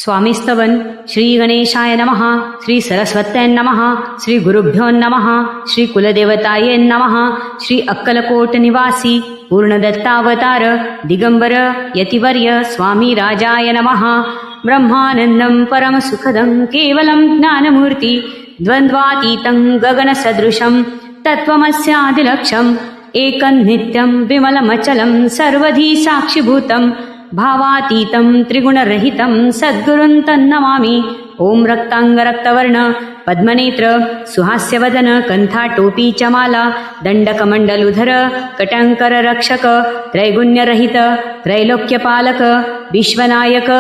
स्वामीस्तवन श्री गणेशाय नमः, श्री सरस्वत्यै नमः, श्री गुरुभ्यो नमः, श्री कुलदेवताये नमः, श्री अक्कलकोट निवासी पूर्णदत्तावतार दिगंबर यतिवर्य स्वामी राजाय नमः. ब्रह्मानंदं परमसुखदं केवलं ज्ञानमूर्ति द्वन्द्वातीतं गगनसदृशं तत्त्वमस्यादिलक्ष्यम् एकं नित्यं विमलमचलं सर्वधी साक्षिभूतं भावातीतं त्रिगुणरहितं सद्गुरुं तन्नमामि. ओम रक्तांग रक्तवर्ण पद्मनेत्र सुहास्यवदन कंठाटोपी च माला दंडकमंडलुधर कटंकर रक्षक त्रैगुण्यरहित त्रैलोक्यपालक विश्वनायक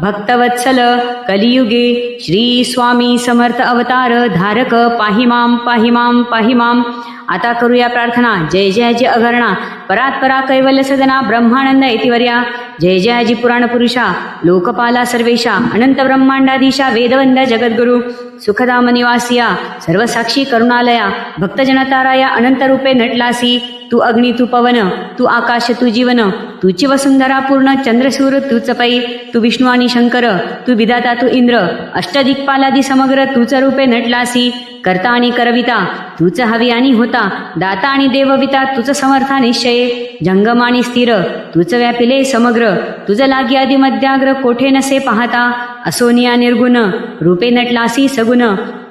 भक्तवत्सल कलियुगे श्री स्वामी समर्थ अवतार धारक पाहिमाम पाहिमाम पाहिमाम. आता करूया प्रार्थना. जय जयाजी अघरणा परात्परा कैवल्य सदना ब्रह्मानंद ऐतिवर्या. जय जयाजी पुराण पुरुषा लोकपाला सर्वेशा अनंत ब्रह्मांडाधीशा वेदवंद जगद्गुरु सुखधाम निवासिया सर्वसाक्षी करुणालया भक्तजनताराया अनंत रूपे नटलासी. तू अग्नी तू पवन तू आकाश तू जीवन तुची वसुंधरा पूर्ण चंद्रसूर तूच पै. तू विष्णू आणि शंकर तू विधाता तू इंद्र अष्टदिक्पालादी समग्र तूच रूपे नटलासी. करता आणि करविता तूच हवी आणि होता दाता आणि देवविता तुझ समर्था निश्चय. जंगम आणि स्थिर तूच व्यापिले समग्र तुझ लागी आदि मध्याग्र कोठे नसे पाहता. असोनिया निर्गुण रूपे नटलासी सगुण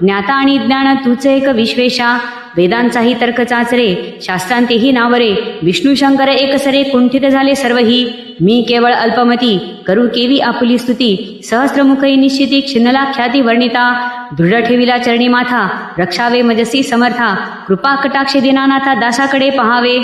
ज्ञाता आणि ज्ञान तूच एक विश्वेशा. वेदांचाही तर्क चाचरे शास्त्रांतेही नावरे विष्णू शंकर एकसरे कुंठित झाले सर्वही. मी केवळ अल्पमती करू केवी आपुली स्तुती सहस्त्रमुखई निश्चिती क्षिणला ख्याती वर्णिता. दृढ ठेविला चरणी माथा रक्षावे मजसी समर्था कृपा कटाक्ष दिनानाथा दासाकडे पहावे.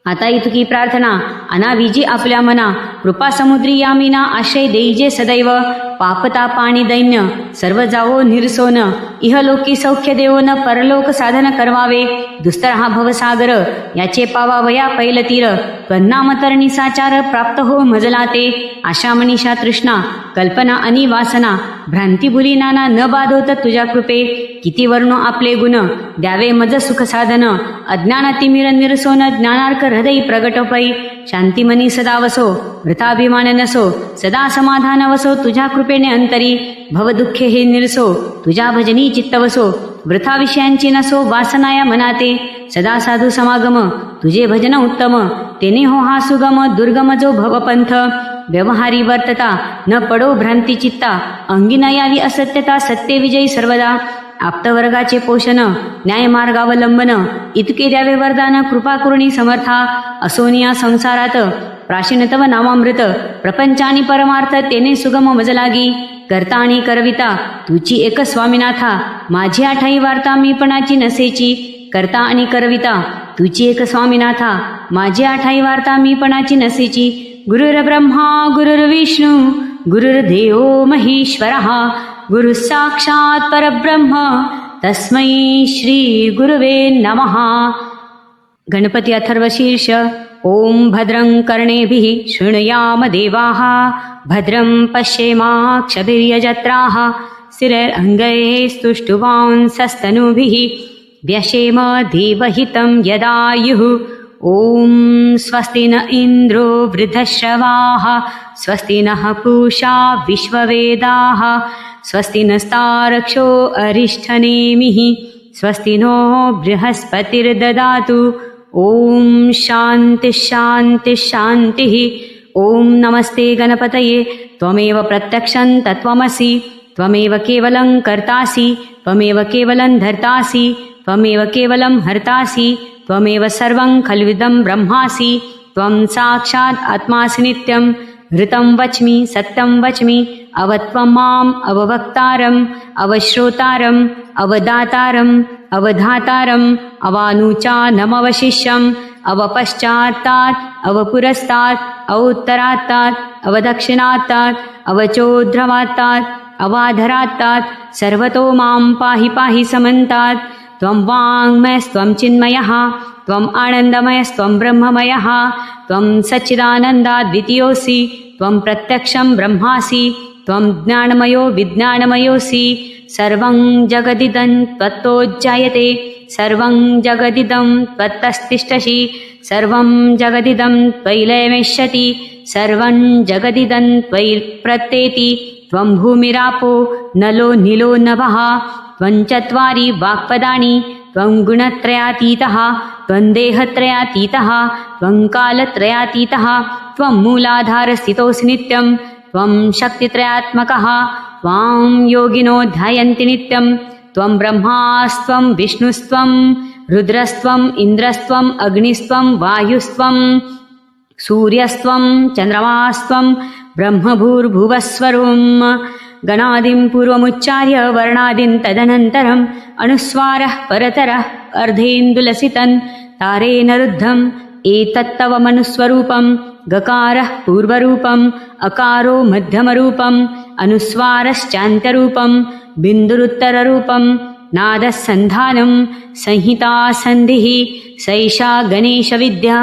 आता इतकी प्रार्थना अनाविजी आपल्या मना कृपा समुद्री यामिना आश्रय देईजे सदैव. पापताप आणि दैन्य सर्व जावो निरसोन इहलोकी सौख्य देवोन परलोक साधन करवावे. दुस्तर हा भवसागर याचे पावावया पैल तीर त्वन्नाम तरणी साचार प्राप्त हो मजला ते. आशा मनीषा तृष्णा कल्पना आणि वासना भ्रांती भुली नाना न बाधोत तुझ्या कृपे. किती वर्णो आपले गुण द्यावे मज सुख साधन अज्ञान तिमिर निरसोन ज्ञानार्क हृदय प्रगट पै. शांतिमनी सदा वसो वृथाभिमान नसो सदा समाधान वसो तुझ्या कृपेने अंतरी. भवदुःखे हे निरसो तुझ्या भजनी चित्त वसो वृथा विषयांची नसो वासनाया मनाते. सदा साधू समागम तुझे भजन उत्तम तेने हो हा सुगम दुर्गम जो भवपंथ. व्यवहारी वर्तता न पडो भ्रांती चित्ता अंगी न यावी असत्यता सत्य विजयी सर्वदा. आप्तवर्गाचे पोषण न्यायमार्गावलंबन इतके द्यावे वरदान कृपा करुणी समर्था. असोनिया संसारात प्राचीन तव नामामृत प्रपंच आणि परमार्थ तेने सुगम मजलागी. करता आणि करविता तुची एक स्वामीनाथा माझी आठाई वार्ता मीपणाची नसेची. करता आणि करविता तुची एक स्वामीनाथा माझी आठाई वार्ता मीपणाची नसेची. गुरुर ब्रह्मा गुरुर्विष्णू गुरुर्देव महेश्वरः गुरु साक्षात परब्रह्म तस्मै श्री गुरुवे नमः. गणपती अथर्वशीर्ष. ओम भद्रं कर्णेभिः शृणुयाम देवाः भद्रं पश्येमाक्षभिर्यजत्राः स्थिरैरङ्गैः स्तुष्टुवांसस्तनूभिः व्यशेम देवहितं यदायुः. ओम स्वस्ति न इंद्रो वृद्धश्रवाः स्वस्ति नः पूषा विश्ववेदाः स्वस्ति नस्तारक्षो अरिष्ठनेमिः स्वस्ति नो बृहस्पतिर्ददातु. ओम शांति शांति शांतिः. ओम नमस्ते गणपतये त्वमेव प्रत्यक्षं तत्त्वमसि त्वमेव केवलं कर्तासि त्वमेव केवलं धर्तासि त्वमेव केवलं हर्तासि त्वमेव सर्वं खल्विदं ब्रह्मासि. त्वं साक्षात् आत्मासि नित्यं ऋतं वच्मि सत्यं वच्मि अवत्वं माम् अववक्तारम् अवश्रोतारम् अवदातारम् अवधातारम् अवानुचानमवशिष्यम् अवपश्चात्तात् अवपुरस्तात् अवोत्तरात्तात् अवदक्षिणात्तात् अवचोद्ध्रवात्तात् अवाधरात्तात् सर्वतो मां पाहि पाहि समन्तात्. त्वं वाङ्मयस्त्वं चिन्मयः त्वम् आनन्दमयस्त्वं ब्रह्ममयः त्वं सच्चिदानन्दाद्वितीयोऽसि त्वं प्रत्यक्षं ब्रह्मासि त्वं ज्ञानमयो विज्ञानमयोऽसि. सर्वं जगदिदं त्वत्तो जायते सर्वं जगदिदं त्वत्तस्तिष्ठसि सर्वं जगदिदं त्वयि लयमेष्यति सर्वं जगदिदं त्वयि प्रत्येति त्वं भूमिरापो नलो नीलो नभः त्वं चत्वारि वाक्पदानि त्वं गुणत्रयातीतः त्वं देहत्रयातीतः त्वं कालत्रयातीतः त्वं मूलाधारस्थितोऽसि नित्यं त्वं शक्तित्रयात्मकः त्वां योगिनो ध्यायन्ति नित्यं त्वं ब्रह्मास्त्वं विष्णुस्त्वं रुद्रस्त्वम् इन्द्रस्त्वम् अग्निस्त्वं वायुस्त्वं सूर्यस्त्वं चन्द्रमास्त्वं ब्रह्मभूर्भुवस्वरूं गणादिं पूर्वमुच्चार्य वर्णादिं तदनन्तरम् अनुस्वारः परतरः अर्धेन्दुलसितं तारेण रुद्धम् एतत्तव मनुस्वरूपं गकारः पूर्वरूपम् अकारो मध्यमरूपम् अनुस्वारश्चान्त्यरूपं बिन्दुरुत्तररूपं नादः सन्धानं संहिता सन्धिः सैषा गणेशविद्या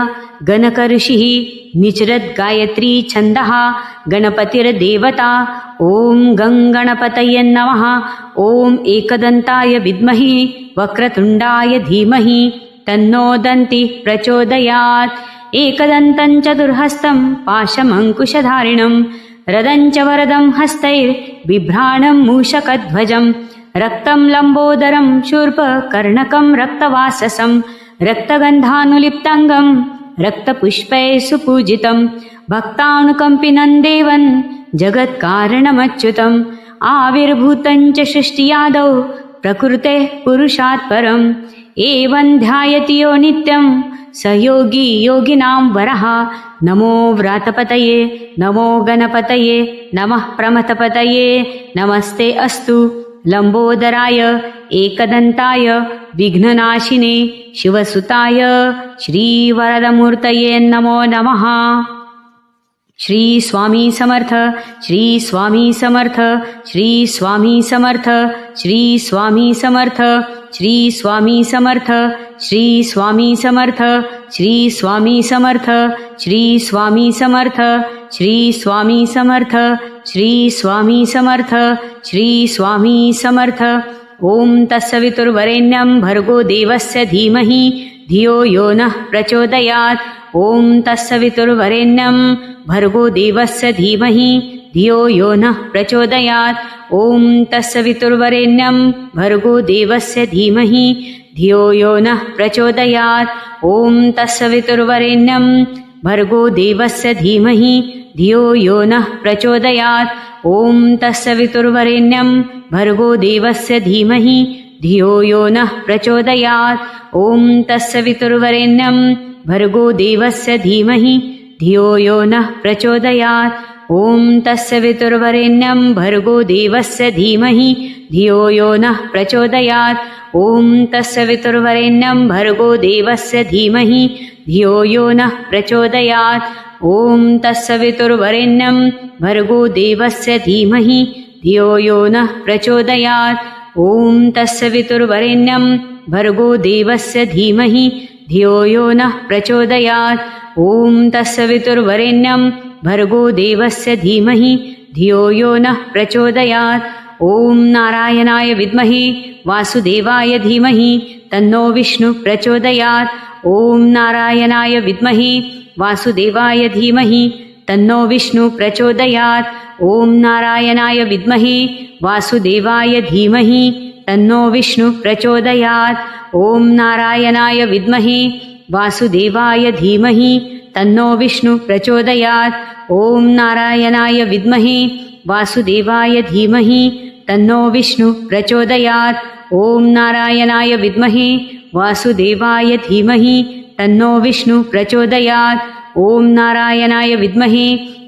गणकऋषिः निचरद्गायत्री छन्दः गणपतिर्देवता ॐ गं गणपतये नमः ॐ एकदन्ताय विद्महे वक्रतुण्डाय धीमहि तन्नो दन्तिः प्रचोदयात् एकदन्तं चतुर्हस्तं पाशमङ्कुशधारिणं रदं च वरदं हस्तैर्बिभ्राणं मूषकध्वजं रक्तं लम्बोदरं शूर्पकर्णकं रक्तवाससं रक्तगन्धानुलिप्ताङ्गं रक्तपुष्पैः सुपूजितं भक्तानुकम्पिनं देवं जगत्कारणमच्युतम् आविर्भूतं च सृष्टियादौ प्रकृतेः पुरुषात् परम् एवं ध्यायति यो नित्यं स योगी योगिनां वरः नमो व्रातपतये नमो गणपतये नमः प्रमथपतये नमस्ते अस्तु लम्बोदराय एकदन्ताय विघ्ननाशिने शिवसुताय श्रीवरदमूर्तये नमो नमः। श्री स्वामी समर्थ श्री स्वामी समर्थ श्री स्वामी समर्थ श्री स्वामी समर्थ श्री स्वामी समर्थ श्री स्वामी समर्थ श्री स्वामी समर्थ श्री स्वामी समर्थ श्री स्वामी समर्थ श्री स्वामी समर्थ श्री स्वामी समर्थ। ॐ तत्सवितुर्वरेण्यं भर्गो देवस्य धीमहि धियो यो नः प्रचोदयात् ॐ तत्सवितुर्वरेण्यं भर्गो देवस्य धीमहि धियो यो नः प्रचोदयात् ॐ तत्सवितुर्वरेण्यं भर्गो देवस्य धीमहि धियो यो नः प्रचोदयात् ॐ तत्सवितुर्वरेण्यं भर्गो देवस्य धीमहि धियो यो नः प्रचोदयात् ॐ तत्सवितुर्वरेण्यं भर्गो देवस्य धीमहि धियो यो नः प्रचोदयात् ॐ तत्सवितुर्वरेण्यं भर्गो देवस्य धीमहि धियो यो नः प्रचोदयात् ॐ तत्सवितुर्वरेण्यं भर्गो देवस्य धीमहि धियो यो नः प्रचोदयात् ॐ तत्सवितुर्वरेण्यं भर्गो देवस्य धीमहि धियो यो नः प्रचोदयात् ॐ तत्सवितुर्वरेण्यं भर्गो देवस्य धीमहि धियो यो नः प्रचोदयात् ॐ तत्सवितुर्वरेण्यं भर्गो देवस्य धीमहि धियो यो नः प्रचोदयात् ॐ तत्सवितुर्वरेण्यं भर्गो देवस्य धीमहि धियो यो नः प्रचोदयात् ॐ नारायणाय विद्महे वासुदेवाय धीमहि तन्नो विष्णु प्रचोदयात् ॐ नारायणाय विद्महे वासुदेवाय धीमहि तन्नो विष्णु प्रचोदयात् ॐ नारायणाय विद्महे वासुदेवाय धीमहि तन्नो विष्णु प्रचोदयात् ॐ नारायणाय विद्महे वासुदेवाय धीमहि तन्नो विष्णु प्रचोदयात् ॐ नारायणाय विद्महे वासुदेवाय धीमहि तन्नो विष्णु प्रचोदयात् ॐ नारायणाय विद्महे वासुदेवाय धीमहि तन्नो विष्णु प्रचोदयात् ॐ नारायणाय विद्महे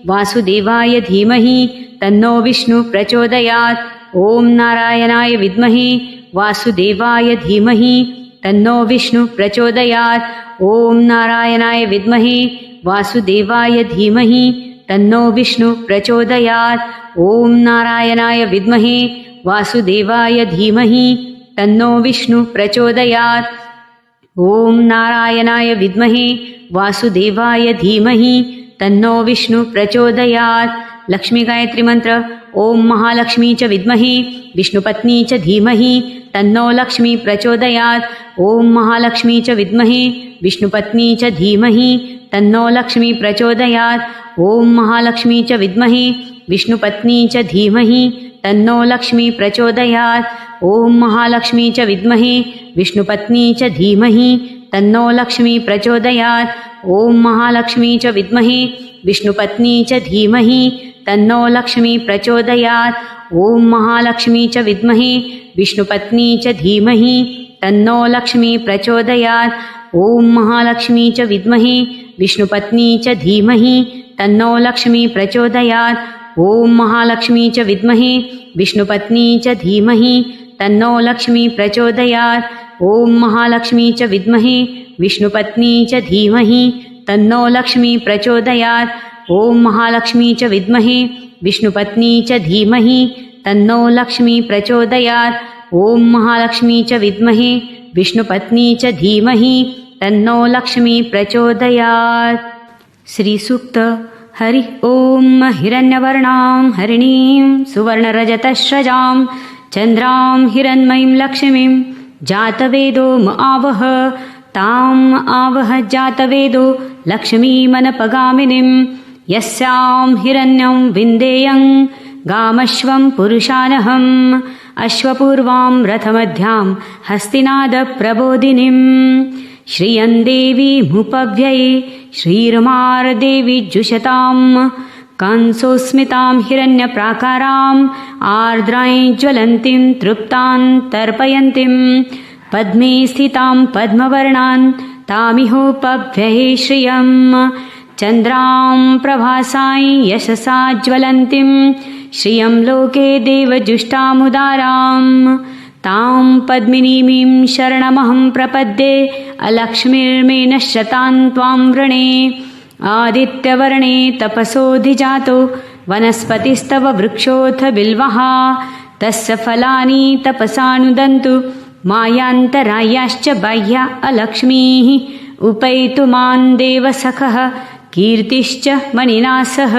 वासुदेवाय धीमहि तन्नो विष्णु प्रचोदयात् ॐ नारायणाय विद्महे वासुदेवाय धीमहि तन्नो विष्णु प्रचोदयात् ॐ नारायणाय विद्महे वासुदेवाय धीमहि तन्नो विष्णु प्रचोदयात् ॐ नारायणाय विद्महे वासुदेवाय धीमहि तन्नो विष्णु प्रचोदयात् ॐ नारायणाय विद्महे वासुदेवाय धीमहि तन्नो विष्णु प्रचोदयात्। लक्ष्मी गायत्री मंत्र। ओम महालक्ष्मी च विद्महे विष्णुपत्नी च धीमहि तन्नो लक्ष्मी प्रचोदयात्। ओम महालक्ष्मी च विद्महे विष्णुपत्नी च धीमहि तन्नो लक्ष्मी प्रचोदयात्। ॐ महालक्ष्मी च विद्महे विष्णुपत्नी च धीमहि तन्नो लक्ष्मी प्रचोदयात्। ॐ महालक्ष्मी च विद्महे विष्णुपत्नी च धीमहि तन्नो लक्ष्मी प्रचोदयात्। ॐ महालक्ष्मी च विद्महे विष्णुपत्नी च धीमहि तन्नो लक्ष्मी प्रचोदयात्। ॐ महालक्ष्मी च विद्महे विष्णुपत्नी च धीमहि तन्नो लक्ष्मी प्रचोदयात्। ॐ महालक्ष्मी च विद्महे विष्णुपत्नी च धीमहि तन्नो लक्ष्मी प्रचोदयात्। ॐ महालक्ष्मी च विद्महे विष्णुपत्नी च धीमहि तन्नो लक्ष्मी प्रचोदयात्। ॐ महालक्ष्मी च विद्महे विष्णुपत्नी च धीमहि तन्नो लक्ष्मी प्रचोदयात्। ॐ महालक्ष्मी च विद्महे विष्णुपत्नी च धीमहि तन्नो लक्ष्मी प्रचोदयात्। ॐ महालक्ष्मी च विद्महे विष्णुपत्नी च धीमहि तन्नो लक्ष्मी प्रचोदयात्। श्री सूक्त। हरि ओम। हिरण्यवर्णां हरिणीं सुवर्णरजतश्रजां चन्द्रां हिरण्मयीं लक्ष्मीं जातवेदो म आवह ताम् आवह जातवेदो लक्ष्मीमनपगामिनीं यस्यां हिरण्यं विन्देयं गामश्वं पुरुषानहम् अश्वपूर्वां रथमध्यां हस्तिनादप्रबोधिनीं श्रियं देवीमुपव्यये श्रीर्मार्देवी जुषतां कंसोस्मितां हिरण्यप्राकाराम् आर्द्रां ज्वलन्तीं तृप्तां तर्पयन्तीं पद्मे स्थितां पद्मवर्णां तामिहोपव्यये श्रियं चन्द्रां प्रभासां यशसा ज्वलन्तीं श्रियं लोके देवजुष्टामुदारां तां पद्मिनीमीं शरणमहं प्रपद्ये अलक्ष्मीर्मे नश्यतां त्वां वृणे आदित्यवर्णे तपसोऽधिजातो वनस्पतिस्तव वृक्षोऽथ बिल्वः तस्य फलानि तपसानुदन्तु मायान्तरायाश्च बाह्या अलक्ष्मीः उपैतु मां देवसखः कीर्तिश्च मणिना सह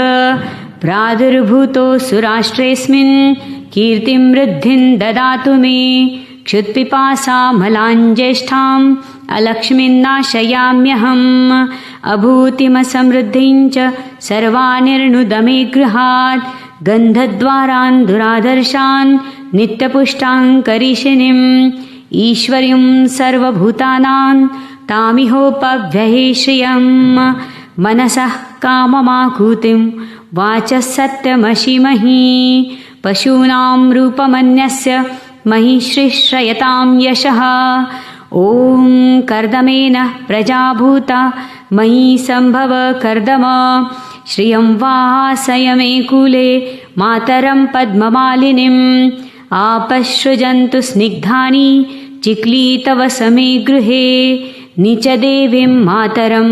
प्रादुर्भूतो सुराष्ट्रेऽस्मिन् कीर्तिं वृद्धिं ददातु मे क्षुत्पिपासामलाञ्ज्येष्ठाम् अलक्ष्मीन्नाशयाम्यहम् अभूतिमसमृद्धिं च सर्वानिर्णुदमे गृहात् गन्धद्वारान् दुरादर्शान् नित्यपुष्टां करिषिणीम् ईश्वरीं सर्वभूतानां तामिहोपव्यये श्रियम् मनसः काममाकूतिं वाचः सत्यमशिमहि पशूनां रूपमन्यस्य महिश्रीश्रयतां यशः ॐ कर्दमेन प्रजाभूता मयि सम्भव कर्दम श्रियं वासयमे कूले मातरं पद्ममालिनीम् आपसृजन्तु स्निग्धानि चिक्लीतव समे गृहे नीचदेवीं मातरं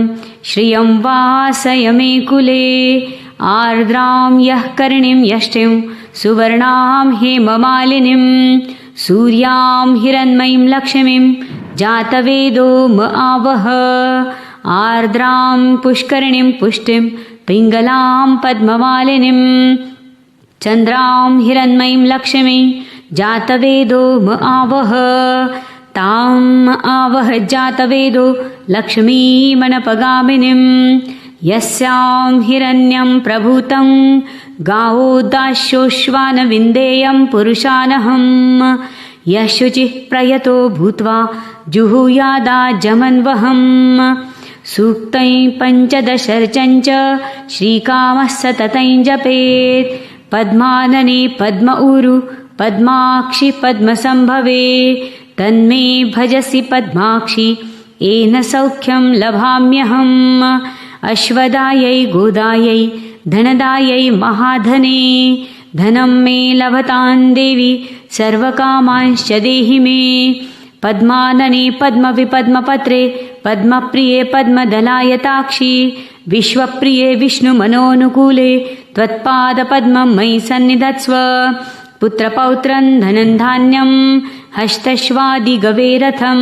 श्रियं वासयमे कुले आर्द्रां यः कर्णीं यष्टिं सुवर्णां हेममालिनीं सूर्यां हिरण्मयीं लक्ष्मीं जातवेदो म आवह आर्द्रां पुष्करिणीं पुष्टिं पिङ्गलां पद्ममालिनीं चन्द्रां हिरण्मयीं लक्ष्मीं जातवेदो म आवह ताम् आवह जातवेदो लक्ष्मीमनपगामिनीं यस्यां हिरण्यं प्रभूतं गावो दास्योश्वानविन्देयं पुरुषानहम् यशुचिः प्रयतो भूत्वा जुहुयादाजमन्वहम् सूक्तै पञ्चदशर्चं च श्रीकामः सततं जपेत् पद्मानने पद्म ऊरु पद्माक्षि पद्मसम्भवे तन्मे भजसि पद्माक्षि येन सौख्यं लभाम्यहम् अश्वदायै गोदायै धनदायै महाधने धनं मे लभतां देवी सर्वकामांश्च देहि मे पद्मानने पद्मविपद्मपत्रे पद्मप्रिये पद्मदलायताक्षि विश्वप्रिये विष्णुमनोनुकूले त्वत्पादपद्मं मयि सन्निधत्स्व पुत्रपौत्रं धनं धान्यं हस्तश्वादिगवेरथं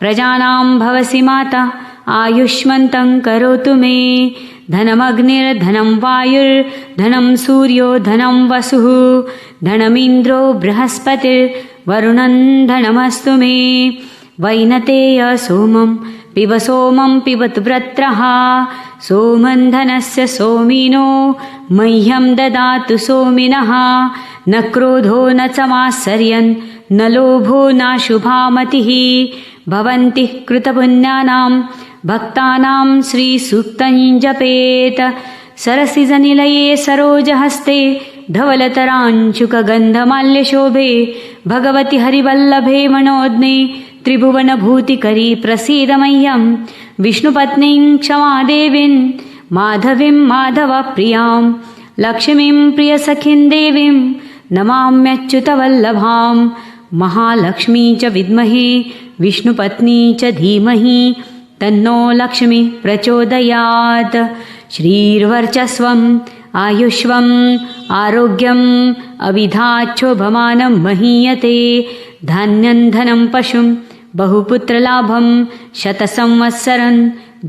प्रजानां भवसि माता आयुष्मन्तं करोतु मे धनमग्निर्धनं वायुर्धनं सूर्यो धनं वसुः धनमिन्द्रो बृहस्पतिर्वरुणं धनमस्तु मे वैनतेय सोमं पिबतु व्रत्रः सोमन्धनस्य सोमिनो मह्यं ददातु सोमिनः न क्रोधो न च मात्सर्यं न लोभो नाशुभामतिः भवन्ति कृतपुण्यानां भक्तानां श्रीसूक्तं जपेत सरसिजनिलये सरोजहस्ते धवलतराञ्चुकगन्धमाल्यशोभे भगवति हरिवल्लभे मनोज्ञे त्रिभुवनभूतिकरी प्रसीद मह्यं विष्णुपत्नीं क्षमादेवीं माधवीं माधवप्रियां लक्ष्मीं प्रियसखीं देवीं नमाम्यच्युतवल्लभां महालक्ष्मी च विद्महे विष्णुपत्नी च धीमहि तन्नो लक्ष्मी प्रचोदयात्। श्रीर्वर्चस्वम् आयुष्वम् आरोग्यम् अविधाच्छोभमानं महीयते धान्यं धनं पशुं बहुपुत्रलाभं शतसंवत्सरं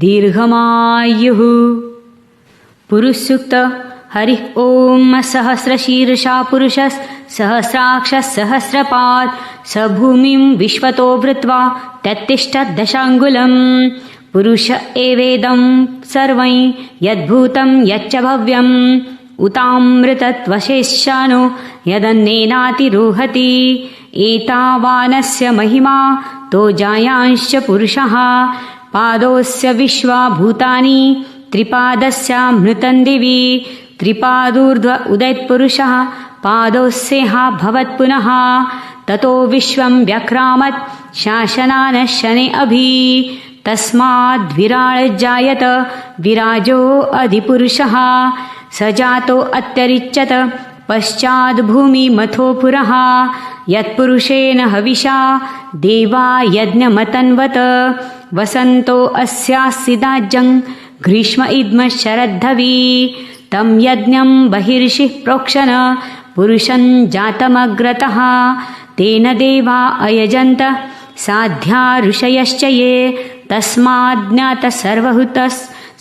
दीर्घमायुः। पुरुषसूक्त। हरिः ॐ सहस्रशीर्षा पुरुषः सहस्राक्षः सहस्रपात् स भूमिं विश्वतो वृत्वा तत्तिष्ठद्दशाङ्गुलम् पुरुष एवेदं सर्वं यद्भूतं यच्च भव्यम् उतामृतत्वशेषानो यदन्नेनातिरोहति एतावानस्य महिमा तो जायांश्च पुरुषः पादोऽस्य विश्वा भूतानि त्रिपादस्यामृतं दिवि त्रिपादूर्ध्व उदैत्पुरुषः पादोऽस्येहा भवत्पुनः ततो विश्वं व्यक्रामत् शासनानः शने अभि तस्माद्विराळजायत विराजो अधिपुरुषः स जातो अत्यरिच्यत पश्चाद्भूमिमथो पुरः यत्पुरुषेण हविषा देवा यज्ञमतन्वत वसन्तो अस्यासिदाज्यं ग्रीष्म इद्म शरद्धवी तं यज्ञं बहिर्षिः प्रोक्षण पुरुषं जातमग्रतः तेन देवा अयजन्त साध्या ऋषयश्च ये तस्माज्ञात सर्वहुतः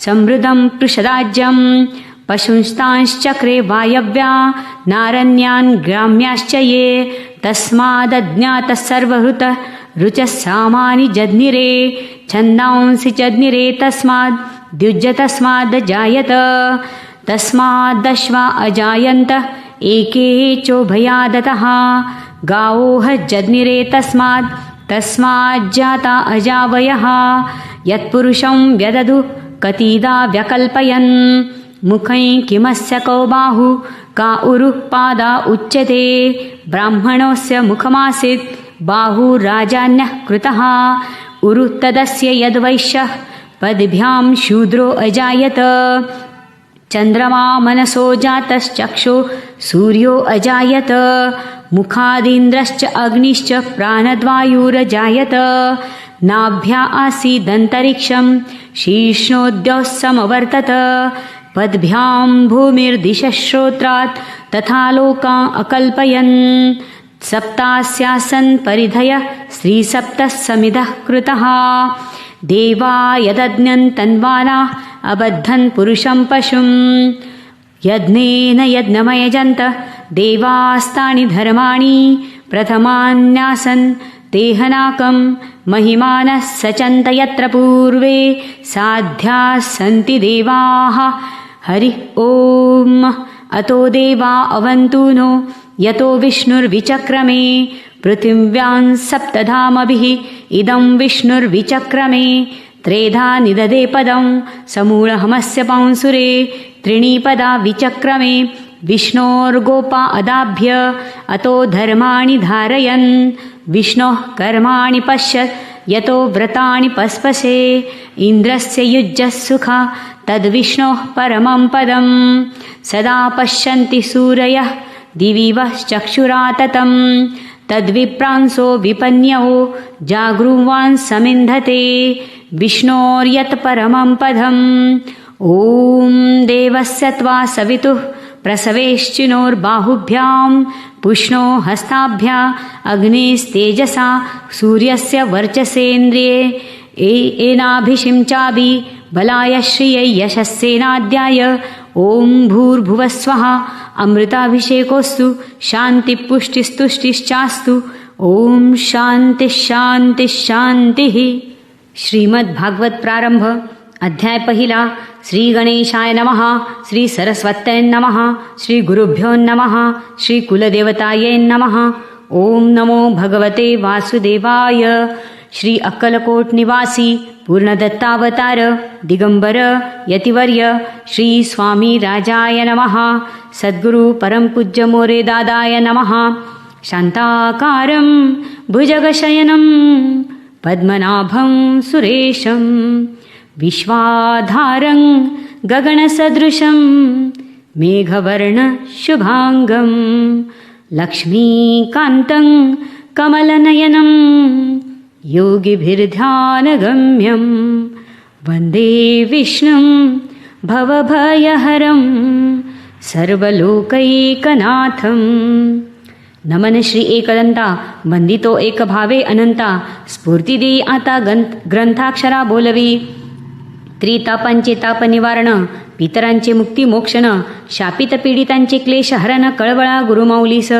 समृद्धं पृषदाज्यं पशुंस्तांश्चक्रे वायव्या नारण्यान् ग्राम्याश्च ये तस्मादज्ञात सर्वहृत रुचः सामानि जज्ञिरे छन्दांसि जज्ञिरे तस्माद् द्युज तस्मादजायत तस्मादश्वा अजायन्त एके चोभयादतः गावोह जज्ञिरे तस्माद् तस्माज्जाता अजावयः यत्पुरुषं व्यदधु कतिदा व्यकल्पयन् मुखै किमस्य कौ बाहु का उरुः पादा उच्यते ब्राह्मणोऽस्य मुखमासीत् बाहुराजान्यः कृतः उरुः तदस्य यद्वैश्यः पद्भ्यां शूद्रो अजायत चन्द्रमा मनसो जातश्चक्षो सूर्यो अजायत मुखादिन्द्रश्च अग्निश्च प्राणद्वायुरजायत नाभ्या आसीदन्तरिक्षं शीर्ष्णोद्यौ समवर्तत पद्भ्यां भूमिर्दिशश्रोत्रात् तथा लोका अकल्पयन् सप्तास्यासन् परिधयः श्रीसप्तः समिधः कृतः देवा यदज्ञन्तन्वाना अबद्धन् पुरुषं पशुं यज्ञेन यज्ञमयजन्त देवास्तानि धर्माणि प्रथमान्यासन् तेहनाकं महिमानः सचन्त यत्र पूर्वे साध्याः सन्ति देवाः हरिः ॐ अतो देवा अवन्तु नो यतो विष्णुर्विचक्रमे पृथिव्यां सप्तधामभिः इदं विष्णुर्विचक्रमे त्रेधा निददे पदं समूढहमस्य पांसुरे त्रीणि पदा विचक्रमे विष्णोर्गोपा अदाभ्य अतो धर्माणि धारयन् विष्णोः कर्माणि पश्यत् यतो व्रतानि पस्पसे इन्द्रस्य युज्यः सुखा तद्विष्णोः परमं पदं सदा पश्यन्ति सूरयः दिविवः चक्षुराततं तद्विप्रांसो विपन्यौ जागृवान् समिन्धते विष्णोर्यत् परमं पदम् ॐ देवस्य त्वा सवितुः प्रसवेश्चिनोर्बाहुभ्यां पुष्णो हस्ताभ्या अग्नेस्तेजसा सूर्यस्य वर्चसेन्द्रिये एनाभिषिञ्चाभि बलाय श्रियै यशस्सेनाद्याय ॐ भूर्भुवस्वः अमृताभिषेकोऽस्तु शान्तिपुष्टिस्तुष्टिश्चास्तु ॐ शान्तिः शान्तिः शान्तिः। श्रीमद्भागवत प्रारंभ अध्याय पहिला श्री गणेशाय नमः. श्री सरस्वत्यै नमः. श्री गुरुभ्यो नमः. श्री कुलदेवतायै नमः. ओम नमो भगवते वासुदेवाय. श्री अक्कलकोट निवासी पूर्णदत्तावतार दिगंबर यतिवर्य श्री स्वामी राजाय नमः. सद्गुरु परमपूज्य मोरे दादाय नमः. शांताकारं भुजगशयनं पद्मनाभं सुरेशं विश्वाधारं गगनसदृशं मेघवर्ण शुभांगं लक्ष्मीकान्तं कमलनयनं योगिभिर्ध्यानगम्यं वन्दे विष्णुं भवभयहरं सर्वलोकैकनाथं. नमन श्री एकदंता वंदितो एक भावे अनंता. स्फूर्ती देई आता ग्रंथाक्षरा बोलवी. त्रितापांचे ताप निवारण पितरांचे मुक्ती मोक्षण शापित पीडितांचे क्लेश हरण कळवळा गुरुमाऊलीस.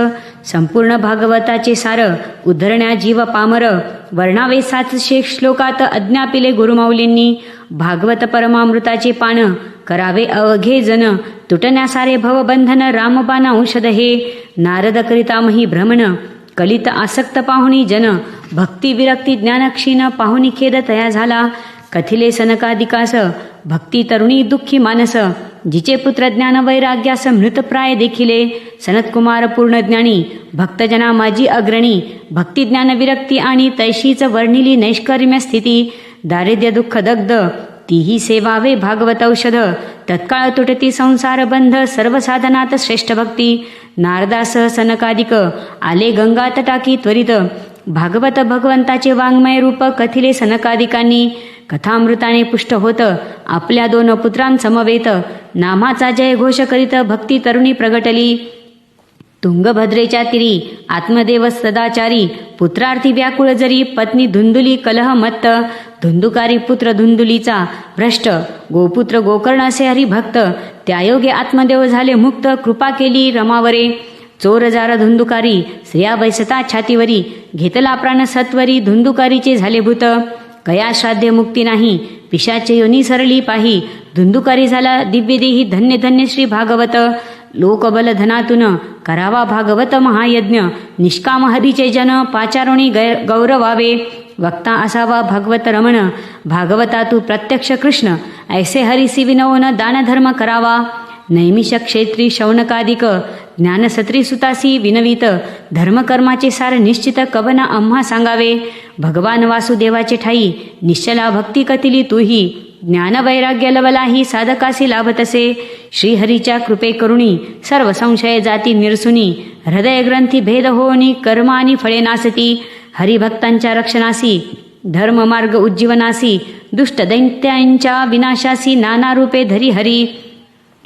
संपूर्ण भागवताचे सार उद्धरण्या जीव पामर वर्णावे 700 श्लोकात अज्ञापिले गुरुमाऊलींनी. भागवत परमामृताचे पान करावे अवघे जन तुटण्या सारे भवबंधन रामबाण औषध हे. नारद करितामही भ्रमण कलित आसक्त पाहुणी जन भक्ती विरक्ती ज्ञान क्षीण पाहुणी खेद तया झाला. कथिले सनकादिकास भक्ती तरुणी दुःखी मानस जिचे पुत्र ज्ञान वैराग्यास मृतप्राय देखिले. सनतकुमार पूर्णज्ञानी भक्तजना माझी अग्रणी भक्ती ज्ञान विरक्ती आणि तैशीच वर्णिली नैष्कर्म्य स्थिती. दारिद्र्य दुःख दग्ध तीही सेवावे भागवत औषध तत्काळ तुटती संसार बंध सर्व साधनात श्रेष्ठ भक्ती. नारदासह सनकादिक आले गंगा तटाकी त्वरित भागवत भगवंताचे वाङ्मय रूप कथिले सनकादिकांनी. कथामृताने पुष्ट होत आपल्या 2 पुत्रांसमवेत नामाचा जय घोष करीत भक्ती तरुणी प्रगटली. तुंगभद्रेच्या तिरी आत्मदेव सदाचारी पुत्रार्थी व्याकुळ जरी पत्नी धुंदुली कलह मत्त. धुंदुकारी पुत्र धुंदुलीचा भ्रष्ट गोपुत्र गोकर्ण असे हरिभक्त त्यायोगे आत्मदेव झाले मुक्त कृपा केली रमावरे. चोरजार धुंदुकारी स्त्रिया बैसता छातीवरी घेतला प्राण सत्वरी धुंदुकारीचे झाले भूत. कया श्राद्ध मुक्ती नाही पिशाचे योनी सरली पाही. धुंदुकारी झाला दिव्यदेही धन्य धन्य श्री भागवत. लोकबल धनातून करावा भागवत महायज्ञ निष्काम हरीचे जन पाचारोणी गौरवावे. वक्ता असावा भागवत रमण भागवतातू प्रत्यक्ष कृष्ण ऐसे हरिसी विनवून दानधर्म करावा. नैमिष क्षेत्री शौनकादिक ज्ञानसत्री सुतासी विनवित धर्मकर्माचे सार निश्चित कवन आम्हा सांगावे. भगवान वासुदेवाचे ठाई निश्चला भक्ती कथिली तूही ज्ञान वैराग्य लवलाही साधकासी लाभतसे. श्रीहरीच्या कृपे करुणी सर्व संशय जाती निरसुनी हृदय ग्रंथी भेद होनी कर्मानी फळे नासती. हरिभक्तांच्या रक्षणासी धर्ममार्ग उज्जीवनासी दुष्ट दैत्यांच्या विनाशासी नाना रूपे धरी हरी.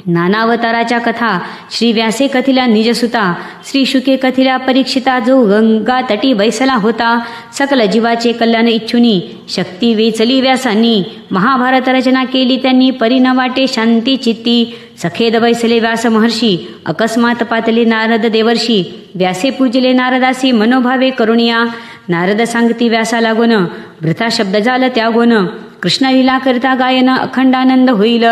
नानावताराच्या कथा श्री व्यासे कथिल्या निजसुता श्री शुके कथिल्या परीक्षिता जो गंगा तटी बैसला होता. सकल जीवाचे कल्याण इच्छुनी शक्ती वेचली व्यासांनी महाभारत रचना केली त्यांनी परी न वाटे शांती चित्ती. सखेद बैसले व्यास महर्षी अकस्मात पातले नारद देवर्षी व्यासे पूजले नारदासी मनोभावे करुणिया. नारद सांगती व्यासा लागून वृथा शब्द झाल त्यागोन कृष्णलीला करिता गायन अखंडानंद होईल.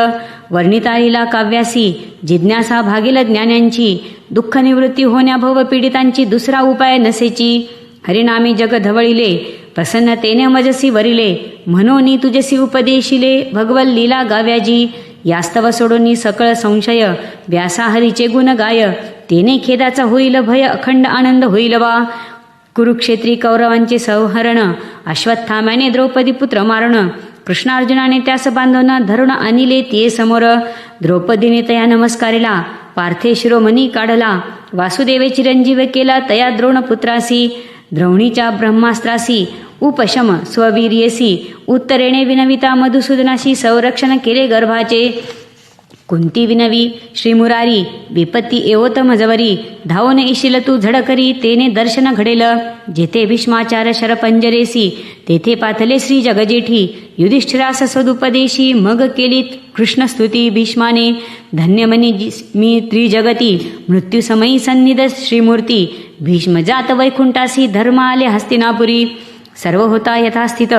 वर्णिता लीला काव्यासी जिज्ञासा भागील ज्ञानांची दुःख निवृत्ती होण्या भव पीडितांची दुसरा उपाय नसेची. हरिनामी जग धवळिले प्रसन्नतेने मजसी वरिले म्हणून तुझसी उपदेशिले भगवल लीला गाव्याजी. यास्तव सोडोनी सकळ संशय व्यासा हरीचे गुण गाय तेने खेदाचा होईल भय अखंड आनंद होईल वा. कुरुक्षेत्री कौरवांचे संहरण अश्वत्थाम्याने द्रौपदी पुत्र मारण कृष्णार्जुनाने त्यास बांधवना धरून आणिले ते समोर. द्रौपदीने तया नमस्कारिला पार्थे शिरोमणी काढला वासुदेवे चिरंजीव केला तया द्रोणपुत्रासी. द्रोणीच्या ब्रह्मास्त्रासी उपशम स्ववीर्यसी उत्तरेणे विनविता मधुसूदनाशी संरक्षण केले गर्भाचे. कुंती विनवी श्रीमुरारी विपत्ती एवोत मजवरी धावून येशील तू झडकरी तेने दर्शन घडेल. जेथे भीष्माचार शरपंजरेसी तेथे पाथले श्री जगजेठी युधिष्ठिरास सदुपदेशी मग केली कृष्णस्तुती भीष्माने. धन्यमनी मी त्रिजगती मृत्यूसमयी सन्निध श्रीमूर्ती भीष्म जात वैकुंठासी धर्म आले हस्तिनापुरी. सर्व होता यथास्थित.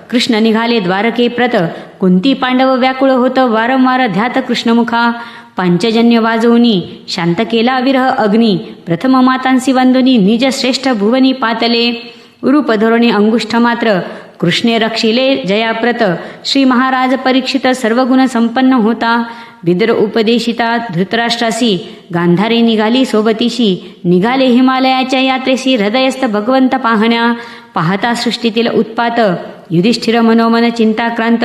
कृष्ण निघाले द्वारके प्रत. कुंती पांडव व्याकुळ होत वारंवार ध्यात कृष्णमुखा. पांचजन्य वाजवूनी शांत केला विरह अग्नी. प्रथम मातांसी वंदुनी निज श्रेष्ठ भुवनी पातले. रूप धोरणी अंगुष्ठ मात्र कृष्णे रक्षिले जयाप्रत. श्री महाराज परीक्षित सर्वगुण संपन्न होता. विदर उपदेशिता धृतराष्ट्रासी गांधारी निघाली सोबतीशी. निघाले हिमालयाच्या यात्रेशी हृदयस्थ भगवंत पाहण्या. पाहता सृष्टीतील उत्पात युधिष्ठिर मनोमन चिंताक्रांत.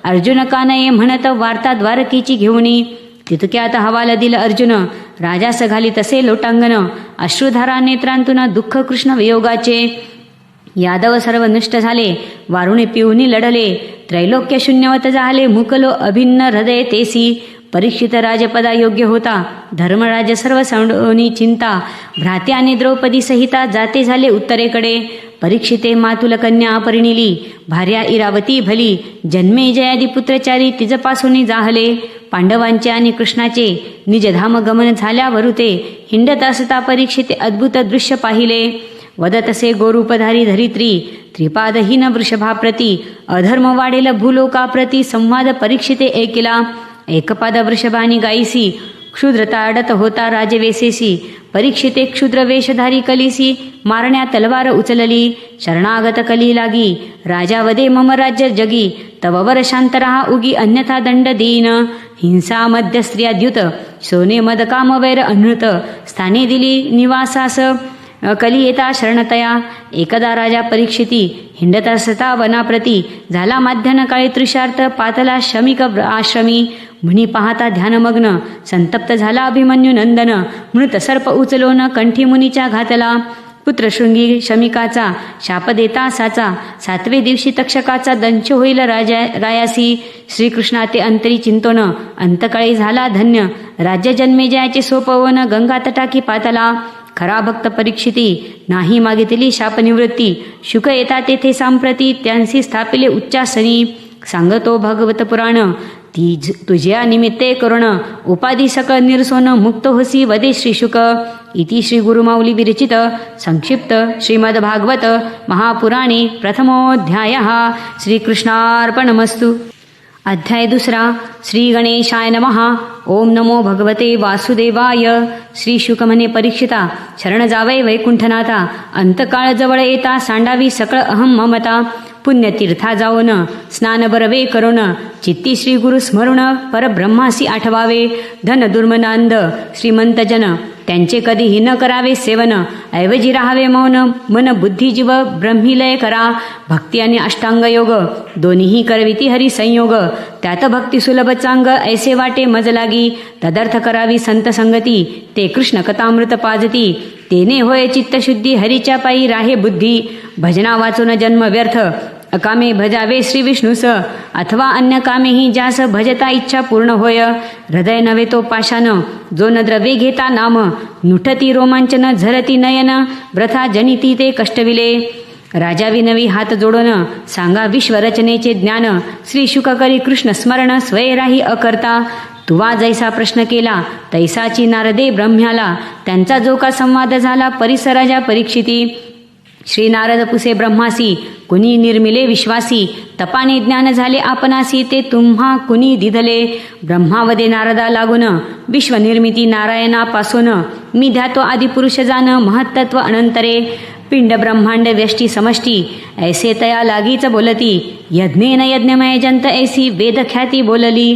अर्जुन कानये म्हणत वार्ता द्वारकीची घेऊनी. तितक्यात हवाला दिल अर्जुन राजास घाली तसे लोटांगण. अश्रुधारा नेत्रांतून दुःख कृष्ण वियोगाचे. यादव सर्व नष्ट झाले वारुणे पिऊनी लढले. त्रैलोक्य शून्यवत झाले मुकलो अभिन्न हृदय तेसी. परीक्षित राजपदा योग्य होता धर्मराज सर्व सोडूनी चिंता. भ्रात्या आणि द्रौपदी सहिता जाते झाले उत्तरेकडे. परीक्षिते मातुल कन्या परिणिली भार्या इरावती भली. जन्मे जयादी पुत्रचारी तिजपासून जाहले. पांडवांचे आणि कृष्णाचे निजधाम गमन झाल्यावरुते. हिंडत असता परीक्षिते अद्भुत दृश्य पाहिले. वदतसे गोरूपधारी धरित्री त्रिपादहीन वृषभाप्रती. अधर्म वाढेल भूलोकाप्रती संवाद परीक्षिते ऐकिला. एकपाद वृषभानी गायीसी क्षुद्रता अडत होता राजवेसेसी. परीक्षिते क्षुद्र वेशधारी कलिसी मारण्या तलवार उचलली. शरणागत कली लागी राजावदे मम राज्य जगी. तववर शांत रहा उगी अन्यथा दंड देईन. हिंसा मध्य स्त्रियाद्युत सोने मद काम वैर अनृत. स्थाने दिली निवासास कली येता शरणतया. एकदा राजा परीक्षिती हिंडत असता वनाप्रती. झाला माध्यान काळी तृषार्थ पातला शमिक आश्रमी. मुनी पाहता ध्यानमग्न संतप्त झाला अभिमन्यू नंदन. मृत सर्प उचलोन कंठी मुनीच्या घातला. पुत्रशृंगी शमिकाचा शाप देता साचा. 7वे दिवशी तक्षकाचा दंश होईल रायासी. श्रीकृष्णा ते अंतरी चिंतोन अंतकाळी झाला धन्य. राज्य जन्मेजयाचे सोपवन गंगा तटाकी पातला. खरा भक्त परीक्षिती नाही मागितली शापनिवृत्ती. शुक येता तेथे सांप्रती त्यांसी स्थापिले उच्चासनी. सांगतो भागवत पुराण तुझ्या निमित्ते करुण. उपाधी सकळ निरसोन मुक्त होसी वदे श्री शुक. इति श्री गुरुमाऊली विरचित संक्षिप्त श्रीमद भागवत महापुराणे प्रथमोऽध्यायः. श्रीकृष्णार्पणमस्तु. अध्याय 2. श्री गणेशाय नमः. ओम नमो भगवते वासुदेवाय. श्री शुक म्हणे परीक्षिता शरण जावै वैकुंठनाथा. अंतकाळ जवळ येता सांडावी सकळ अहम ममता. पुण्यतीर्था जाऊन स्नान बरवे करुण. चित्ती श्री गुरु स्मरुण परब्रह्मासी आठवावे. धन दुर्मनांद श्रीमंतजन त्यांचे कधीही न करावे सेवन. ऐवजी राहावे मौन मन बुद्धी जीव ब्रह्मीलय करा. भक्ती आणि अष्टांग योग दोन्हीही करविती हरी संयोग. त्यात भक्ती सुलभ चांग ऐसे वाटे मज लागी. तदर्थ करावी संत संगती ते कृष्ण कथामृत पाजती. तेने होय चित्तशुद्धी हरीच्या पायी राहे बुद्धी. भजना वाचून जन्म व्यर्थ अकामे भजावे श्री विष्णूस. अथवा अन्य कामेही ज्यास भजता इच्छा पूर्ण होय. हृदय नव्हे तो पाषाण जो न द्रव्ये घेता नाम. नुठती रोमांचन झरती नयन व्रथा जनिती ते कष्टविले. राजा विनवी हात जोडून सांगा विश्वरचनेचे ज्ञान. श्री शुक करी कृष्ण स्मरण स्वयराही अकर्ता. तुवा जैसा प्रश्न केला तैसाची नारदे ब्रह्म्याला. त्यांचा जो का संवाद झाला परिसराजा परीक्षिती. श्री नारद पुसे ब्रह्मासी कुणी निर्मिले विश्वासी. तपाने ज्ञान झाले आपणासी ते तुम्हा कुणी दिधले. ब्रह्मावदे नारदा लागून विश्वनिर्मिती नारायणापासून. मी ध्यातो आदिपुरुष जान महत्त्व अनंतरे. पिंड ब्रह्मांड व्यष्टी समष्टी ऐसे तया लागीच बोलती. यज्ञेन यज्ञमय जंत ऐसी वेदख्याती बोलली.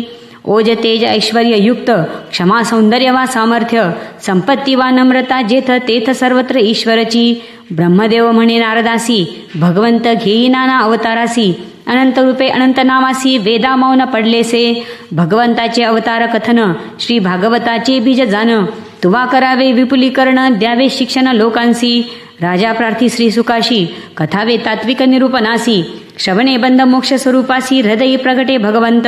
ओज तेज ऐश्वर्य युक्त क्षमा सौंदर्य वा सामर्थ्य. संपत्ती वा नम्रता जेथ तेथ सर्वत्र ईश्वरची. ब्रह्मदेव म्हणे नारदासी भगवंत घेई नाना अवतारासी. अनंत रूपे अनंत नामासी वेदा मौन पडलेसे. भगवंताचे अवतार कथन श्री भागवताचे बीज जाण. तुवा करावे विपुलीकरण द्यावे शिक्षण लोकांसी. राजा प्रार्थी श्री सुकाशी कथावे तात्विक निरूपणासी. श्रवणे बंद मोक्ष स्वरूपासी हृदयी प्रगटे भगवंत.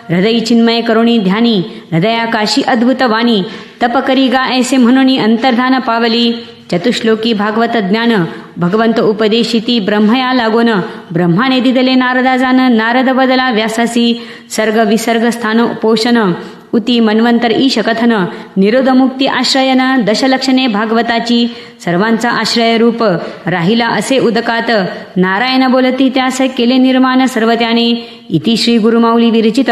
हृदयी चिन्मय करुणी ध्यानी हृदयाकाशी अद्भुत वाणी. तप करी गा ऐसे म्हणून अंतर्धान पावली. चतुश्लोकी भागवत ज्ञान भगवंत उपदेशिती ब्रह्मया लागोन. ब्रह्माने दिदले नारदा जान नारद बदला व्यासासी. सर्ग विसर्ग स्थान पोषण उती मन्वंतर ईश कथन निरोधमुक्ती आश्रयन दशलक्षणे भागवताची सर्वांचा आश्रय रूप राहिला असे उदकात नारायण बोलती त्यास केले निर्माण सर्व त्याने इति श्री गुरुमाऊली विरचित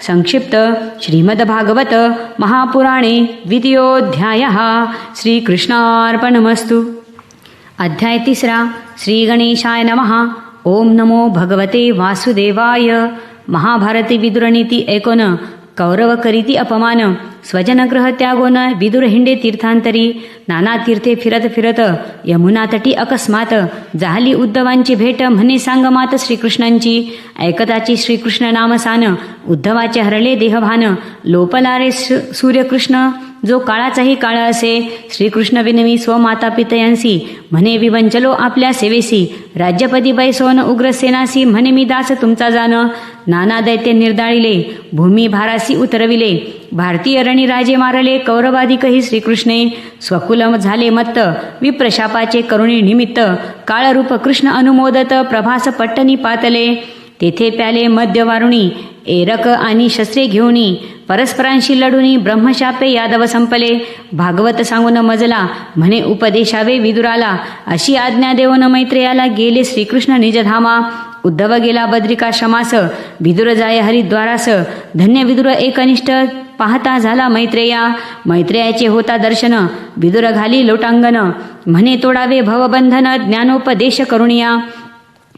संक्षिप्त श्रीमद भागवत महापुराणे द्वितीयोऽध्यायः श्रीकृष्णार्पणमस्तु। अध्याय 3 श्री गणेशाय नमः। ओम नमो भगवते वासुदेवाय। महाभारती विदुरनीती 1 कौरव करीती अपमान स्वजनग्रह त्यागोन विदुर हिंडे तीर्थांतरी नाना तीर्थे फिरत फिरत यमुना तटी अकस्मात झाली उद्धवांची भेट म्हणे सांगमात श्रीकृष्णांची ऐकताची श्रीकृष्ण नामसान उद्धवाचे हरले देहभान लोपला रे सूर्यकृष्ण जो काळाचाही काळ असे श्रीकृष्ण विनवी स्वमाता पितयांसी म्हणे विवंचलो आपल्या सेवेसी राज्यपदी बैसोन उग्रसेनासी म्हणे मी दास तुमचा जान नाना दैत्य निर्दाळिले भूमी भारासी उतरविले भारतीय रणी राजे मारले कौरवाधिकही श्रीकृष्णे स्वकुलम झाले मत्त विप्रशापाचे करुणी निमित्त काळरूप कृष्ण अनुमोदत प्रभास पट्टनी पातले तेथे प्याले मध्य वारुणी एरक आणि शस्त्रे घेऊनी परस्परांशी लढुनी ब्रह्मशापे यादव संपले भागवत सांगून मजला म्हणे उपदेशावे विदुराला अशी आज्ञा देऊन मैत्रेयाला गेले श्रीकृष्ण निजधामा उद्धव गेला बद्रिकाश्रमास विदुर जाय हरिद्वारास धन्य विदुर एकनिष्ठ पाहता झाला मैत्रेयाचे होता दर्शन विदुर घाली लोटांगण म्हणे तोडावे भवबंधन ज्ञानोपदेश करुणिया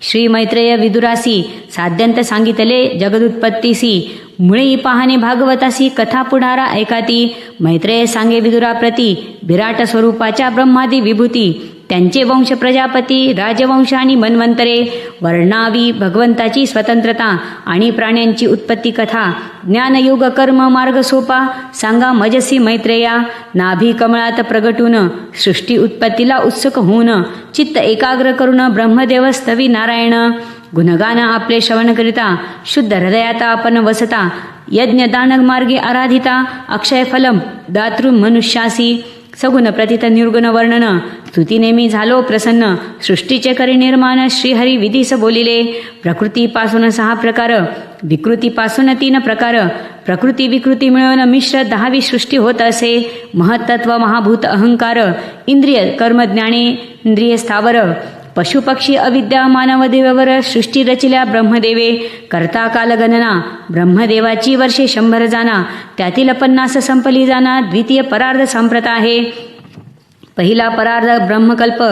श्री मैत्रेय विदुरासी साध्यंत सांगितले जगदुत्पत्तीसी मुळी पाहणे भागवतासी कथा पुढारा ऐकाती मैत्रेय सांगे विदुराप्रती विराट स्वरूपाच्या ब्रह्मादी विभूती त्यांचे वंश प्रजापती राजवंश आणि मन्वंतरे वर्णावी भगवंताची स्वतंत्रता आणि प्राण्यांची उत्पत्ती कथा ज्ञानयोग कर्म मार्ग सोपा सांगा मजसी मैत्रेया नाभी कमळात प्रगटून सृष्टी उत्पत्तीला उत्सुक होऊन चित्त एकाग्र करून ब्रह्मदेव स्तवी नारायण गुणगान आपले श्रवण करिता शुद्ध हृदयाता आपण वसता यज्ञ दान मार्गे आराधिता अक्षय फलम दातृ मनुष्यासी सगुण प्रतित निर्गुण वर्णन स्तुती नेमी झालो प्रसन्न सृष्टीचे करी निर्माण श्रीहरी विधीस बोलिले प्रकृतीपासून 6 प्रकार विकृतीपासून 3 प्रकार प्रकृती विकृती मिळवून मिश्र 10वी सृष्टी होत असे महत्त्व महाभूत अहंकार इंद्रिय कर्म ज्ञानेंद्रिय स्थावर पशुपक्षी अविद्या मानव देवावर सृष्टी रचिल्या ब्रह्मदेवे करता काल गणना ब्रह्मदेवाची वर्षे 100 जाना त्यातील 50 संपली जाना द्वितीय परार्ध संप्रत आहे पहिला परार्ध ब्रह्मकल्प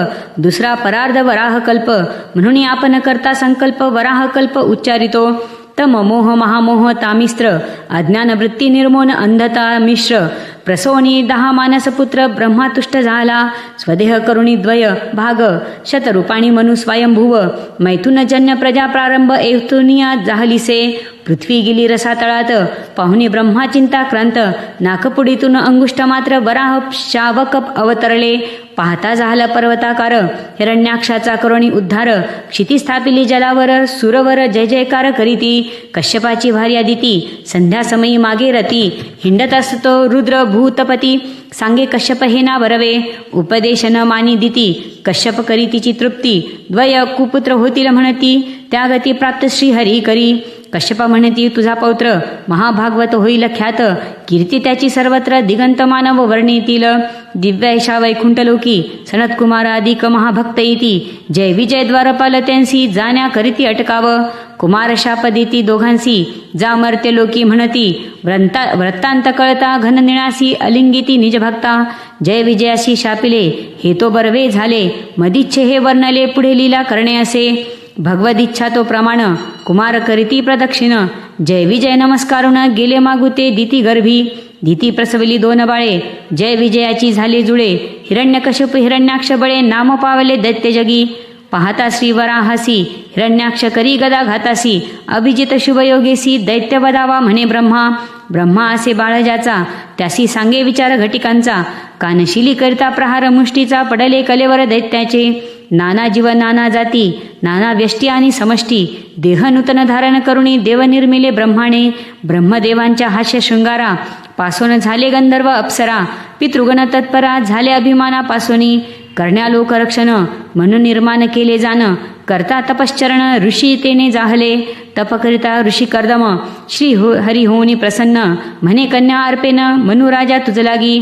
दुसरा परार्ध वराहकल्प म्हणून आपण करता संकल्प वराहकल्प उच्चारितो तम मोह महामोह तामिस्त्र अज्ञान वृत्ती निर्मोन अंधता मिश्र प्रसोनी 10 मानसपुत्र ब्रह्मातुष्ट झाला स्वदेह करुणी द्वय भाग शतरूपाणी मनु स्वयंभुव मैथुनजन्य प्रजा प्रारंभ एवतुनिया जाहलिसे पृथ्वी गेली रसातळात पाहुणे ब्रह्माचिंता क्रांत नाकपुडीतून अंगुष्ठ मात्र वराह शावक अवतरले पाहता झाला पर्वताकार हिरण्याक्षाचा करुणी उद्धार क्षिती स्थापिली जलावर सुरवर जय जयकार करीती कश्यपाची भार्य अदिती संध्या समयी मागे रती हिंडत असतो रुद्र भूतपती सांगे कश्यप हे ना बरवे उपदेश न मानी दिती कश्यप करी तिची तृप्ती द्वय कुपुत्र होतील म्हणती त्या गती प्राप्त श्रीहरी करी कश्यपा म्हणती तुझा पौत्र महाभागवत होईल ख्यात कीर्ती त्याची सर्वत्र दिगंत मानव वर्णितील दिव्यैषा वैकुंठलोकी सनतकुमाराधिक महाभक्त इति जय विजय द्वारपाल त्यांसी जाण्या करीती अटकाव कुमार शाप देती दोघांसी जा मर्त्य लोकी म्हणती वृत्तांत कळता घन निळासी अलिंगिती निजभक्ता जय विजयासी शापिले हे तो बर्वे झाले मदिच्छे हे वर्णले पुढे लीला करणे असे भगवदिच्छा तो प्रमाण कुमार करीती प्रदक्षिण जय विजय नमस्कारुन गेले मागुते दिती गर्भी दिती प्रसविली 2 बाळे जय विजयाची झाले जुळे हिरण्यकश्यप हिरण्याक्ष बळे नाम पावले दैत्य जगी पाहता श्री वराहासी हिरण्याक्ष करी गदा घातासी अभिजित शुभयोगेसी दैत्य वदावा म्हणे ब्रह्मा असे बाळ ज्याचा त्यासी सांगे विचार घटिकांचा कानशिली करिता प्रहार मुष्टीचा पडले कलेवर दैत्याचे नाना जीव नाना जाती नाना व्यष्टी आणि समष्टी देह नूतन धारण करुणी देव निर्मिले ब्रह्माने ब्रह्मदेवांच्या हास्य शृंगारा पासून झाले गंधर्व अप्सरा पितृगण तत्परा झाले अभिमानापासून करण्या लोकरक्षण म्हणून निर्माण केले जाण करता तपश्चरण ऋषी तेने जाहले. तप करिता ऋषी कर्दम श्री हरी होनी प्रसन्न. म्हणे कन्या अर्पेन मनुराजा तुझ लागी.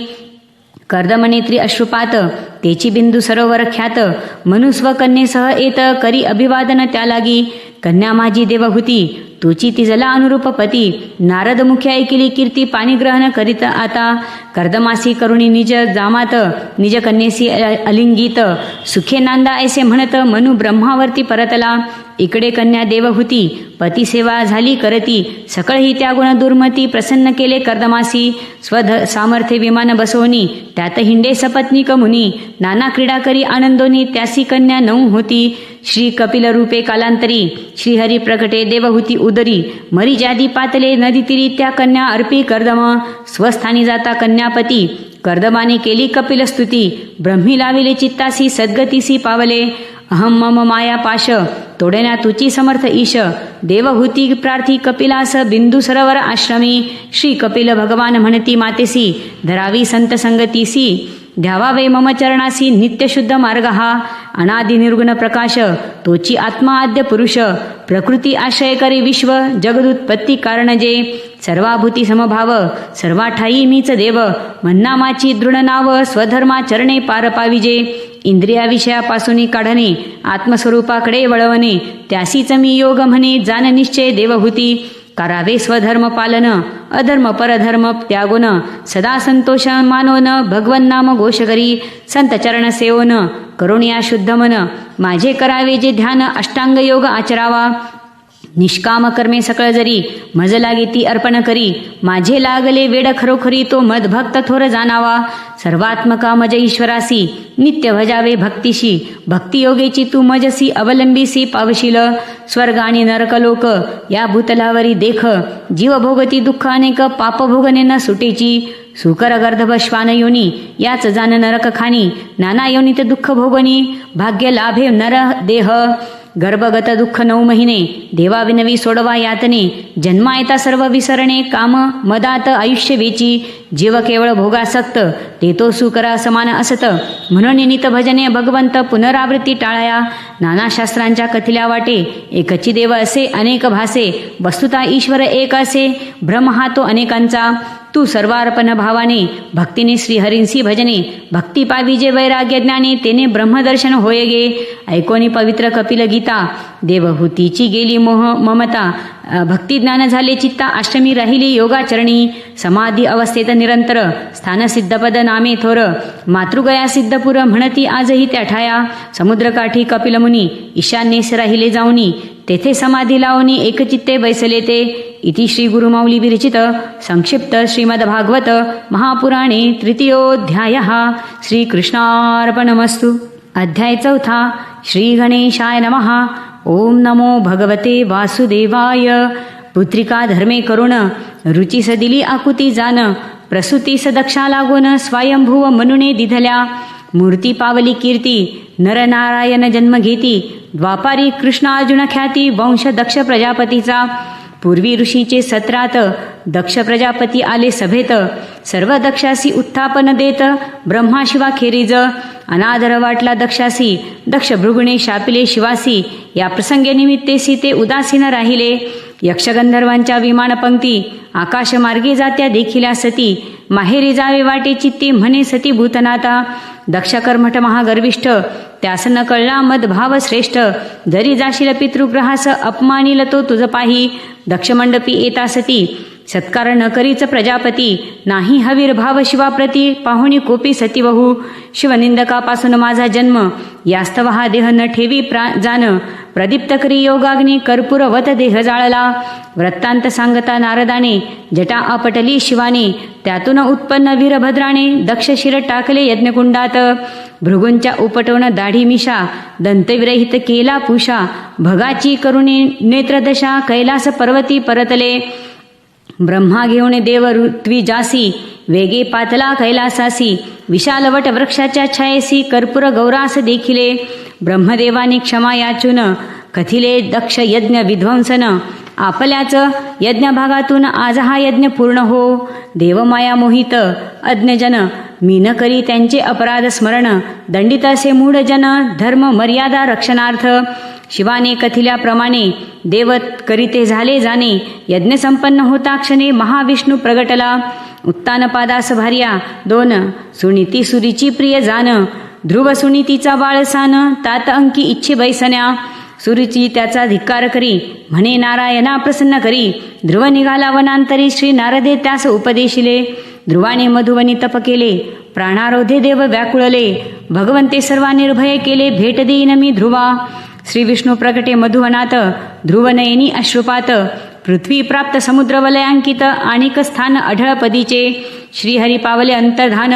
कर्दमनेत्री अश्रुपात तेची बिंदू सरोवर ख्यात. मनुस्व कन्येसह येत करी अभिवादन त्या लागी. कन्या माझी देवहूती तुची तिजला अनुरूप पती. नारद मुख्य ऐकिली कीर्ती पाणी ग्रहण करीत आता. कर्दमासी करुणी निज जामात निज कन्येसी अलिंगित. सुखे नांदा ऐसे म्हणत मनु ब्रह्मावरती परतला. इकडे कन्या देवहूती पती सेवा झाली करती. सकळ ही त्या गुण दुर्मती प्रसन्न केले कर्दमासी. सामर्थ्य विमान बसवणी त्यात हिंडे सपत्नीक मुनी. नाना क्रीडा करी आनंदोनी त्यासी कन्या 9 होती. श्री कपिल रूपे कालांतरी श्रीहरी प्रकटे देवहूती उदरी. मरी जादी पातले नदी तिरी त्या कन्या अर्पी कर्दम. स्वस्थानी जाता कन्यापती कर्दमाने केली कपिल स्तुती. ब्रह्मी लाविले चित्तासी सद्गतीसी पावले. अहम मम माया पाश तोडेना तुची समर्थ ईश. देवहूती प्रार्थी कपिलास बिंदू सरोवर आश्रमी. श्री कपिल भगवान म्हणती मातेसी धरावी संत संगतीसी. द्यावावे मम चरणासी नित्य शुद्ध मार्ग हा. अनादि निर्गुण प्रकाश तोची आत्मा आद्य पुरुष. प्रकृती आश्रय करे विश्व जगदुत्पत्ती कारण जे. सर्वाभूती समभाव सर्वाठाई मीच देव. मन्नामाची दृढ नाव स्वधर्मा चरणे पार पाविजे. इंद्रिया विषयापासून काढणे आत्मस्वरूपाकडे वळवणे त्यासीच मी योग म्हणे. जान निश्चय देवहूती करावे स्वधर्म पालन अधर्म परधर्म त्यागोन. सदा संतोष मानोन भगवन नाम घोष करी. संत चरण सेवन करुणिया शुद्ध मन. माझे करावे जे ध्यान अष्टांग योग आचरावा. निष्काम कर्मे सकळ जरी मज लागे ती अर्पण करी. माझे लागले वेड खरोखरी तो मदभक्त थोर जाणावा. सर्वात्मका मज ईश्वरासी नित्य भजावे भक्तिशी. भक्तियोगेची तू मजसी अवलंबीसी पावशील. स्वर्ग आणि नरकलोक या भूतलावरी देख. जीव भोगती दुःख अनेक पाप भोगणे न सुटेची. सुकर गर्दभ श्वान योनी याच जाण नरक खानी. नाना योनीत दुःख भोगणी भाग्य लाभे नर देह. गर्भगत दुःख 9 महिने देवाविनवी सोडवा यातने. जन्मा येता सर्व विसरणे काम मदात आयुष्य वेची. जीव केवळ भोगासक्त देतो सुकरा समान असत. म्हणून नित भजने भगवंत पुनरावृत्ती टाळाया. नाना शास्त्रांच्या कथिल्या वाटे एकची देव असे अनेक भासे. वस्तुता ईश्वर एक असे भ्रम हा तो अनेकांचा. तू सर्वार्पण भावाने भक्तीने श्रीहरींसी भजने. भक्ती पाविजे वैराग्य ज्ञाने तेने ब्रह्मदर्शन होय गे. ऐकोनी पवित्र कपिल गीता देवहूतीची गेली मोह ममता. भक्ती ज्ञान झाले चित्ता अष्टमी राहिली योगाचरणी. समाधी अवस्थेत निरंतर स्थान सिद्धपद नामे थोर. मातृगया सिद्धपुर म्हणती आजही त्या ठाया. समुद्रकाठी कपिल मुनी ईशान्येस राहिले जाऊनी. तेथे समाधी लावणी एकचित्ते बैसले ते. इति श्री गुरुमाऊली विरचित संक्षिप्त श्रीमद भागवत महापुराणे तृतीयोऽध्यायः. श्रीकृष्णार्पणमस्तु. अध्याय 4. श्री गणेशाय नमः. ओम नमो भगवते वासुदेवाय. पुत्रिका धर्मे करुण रुचीस दिली आकुती जान. प्रसूतीस दक्षा लागून स्वयंभुव मनुने दिधल्या. मूर्ती पावली कीर्ती नरनारायण जन्म घेती. द्वापारी कृष्ण अर्जुन ख्याती वंश दक्ष प्रजापतीचा. पूर्वी ऋषीचे सत्रात दक्ष प्रजापती आले सभेत. सर्व दक्षासी उत्थापन देत ब्रह्माशिवा खेरीज. अनादर वाटला दक्षासी दक्ष भृगुणे शापिले शिवासी. या प्रसंगे निमित्तेसी ते उदासीन राहिले. यक्षगंधर्वांच्या विमान पंक्ती आकाशमार्गे जात्या देखिल्या सती. माहेरी जावे वाटे चित्ते म्हणे सती भूतनाथा. दक्ष कर्मठ महागर्विष्ठ त्यास न कळला मदभाव श्रेष्ठ. जरी जाशील पितृग्रहास अपमानिल तो तुझ पाही. दक्ष मंडपी येता सती सत्कार न करीच प्रजापती. नाही हवीर्भाव शिवाप्रती पाहुणी कोपी सतीवहू. शिवनिंदकापासून माझा जन्म यास्तव हा देह न ठेवी जान. प्रदीप्त करी योगाग्नी कर्पूरवत देह जाळला. वृत्तांत सांगता नारदाने जटा आपटली शिवाने. त्यातून उत्पन्न वीरभद्राने दक्ष शिर टाकले यज्ञकुंडात. भृगूंच्या उपटवून दाढी मिशा दंतविरहित केला पुषा. भगाची करुणे नेत्रदशा कैलास पर्वती परतले. ब्रह्मा घेऊन देव ऋत्वी जासी वेगे पातला कैलासासी. विशाल वट वृक्षाच्या छायेसी कर्पूर गौरास देखिले. ब्रह्मदेवाने क्षमा याचून कथिले दक्ष यज्ञ विध्वंसन. आपल्याच यज्ञभागातून आज हा यज्ञ पूर्ण हो. देवमाया मोहित अज्ञजन मीन करी त्यांचे अपराध स्मरण. दंडित असे मूढ जन धर्म मर्यादा रक्षणार्थ. शिवाने कथिल्याप्रमाणे देवत करीते झाले जाणे. यज्ञ संपन्न होता क्षणे महाविष्णू प्रगटला. उत्तानपादास भार्या 2 सुनीती सुरीची प्रिय जान. ध्रुव सुनीतीचा बाळसान तात अंकी इच्छे बैसण्या. सुरुची त्याचा धिक्कार करी म्हणे नारायणा प्रसन्न करी. ध्रुव निघाला वनांतरी श्री नारदे त्यास उपदेशिले. ध्रुवाने मधुवनी तप केले प्राणारोधे देव व्याकुळले. भगवंते सर्वा निर्भय केले भेट देईन मी ध्रुवा. श्री विष्णू प्रगटे मधुवनात ध्रुवनयनी अश्रुपात. पृथ्वी प्राप्त समुद्र वलयांकित आणिक स्थान अढळपदीचे. श्रीहरी पावले अंतर्धान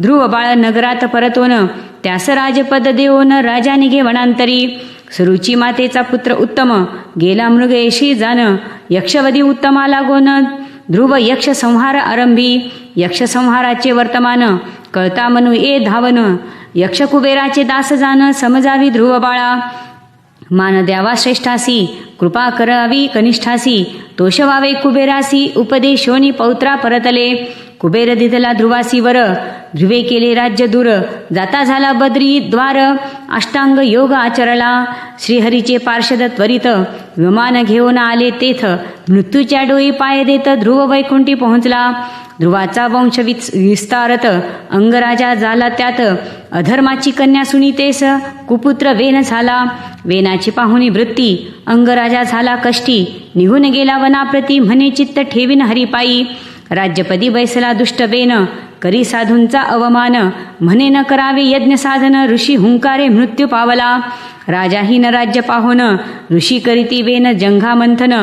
ध्रुव बाळ नगरात परतोन. त्यास राजपद देऊन राजा निघे वनांतरी. सुरुची मातेचा पुत्र उत्तम गेला मृगयशी जान. यक्षवदी उत्तमा लागोन ध्रुव यक्ष संहार आरंभी. यक्ष संहाराचे वर्तमान कळता मनु ए धावन. यक्ष कुबेराचे दास जान समजावी ध्रुव बाळा. मान द्यावा श्रेष्ठासी कृपा करावी कनिष्ठासी. तोषवावे कुबेरासी उपदेशोनी पौत्रा परतले. कुबेर दिधला ध्रुवासी वर ध्रुवे केले राज्य दूर. जाता झाला बद्री द्वार अष्टांग योग आचरला. श्रीहरीचे पार्षद त्वरित विमान घेऊन आले तेथ. मृत्यूच्या डोई पाय देत ध्रुव वैकुंठी पोहोचला. ध्रुवाचा वंश विस्तारत अंगराजा झाला त्यात. अधर्माची कन्या सुनीतेस कुपुत्र वेन झाला. वेनाची पाहुणी वृत्ती अंगराजा झाला कष्टी. निघून गेला वनाप्रती म्हणे चित्त ठेवीन हरिपायी. राज्यपदी बैसला दुष्ट वेन करी साधूंचा अवमान. म्हणे न करावे यज्ञ साधन ऋषी हुंकारे मृत्यू पावला. राजाहीन राज्य पाहोन ऋषी करीती वेन जंघा मंथन.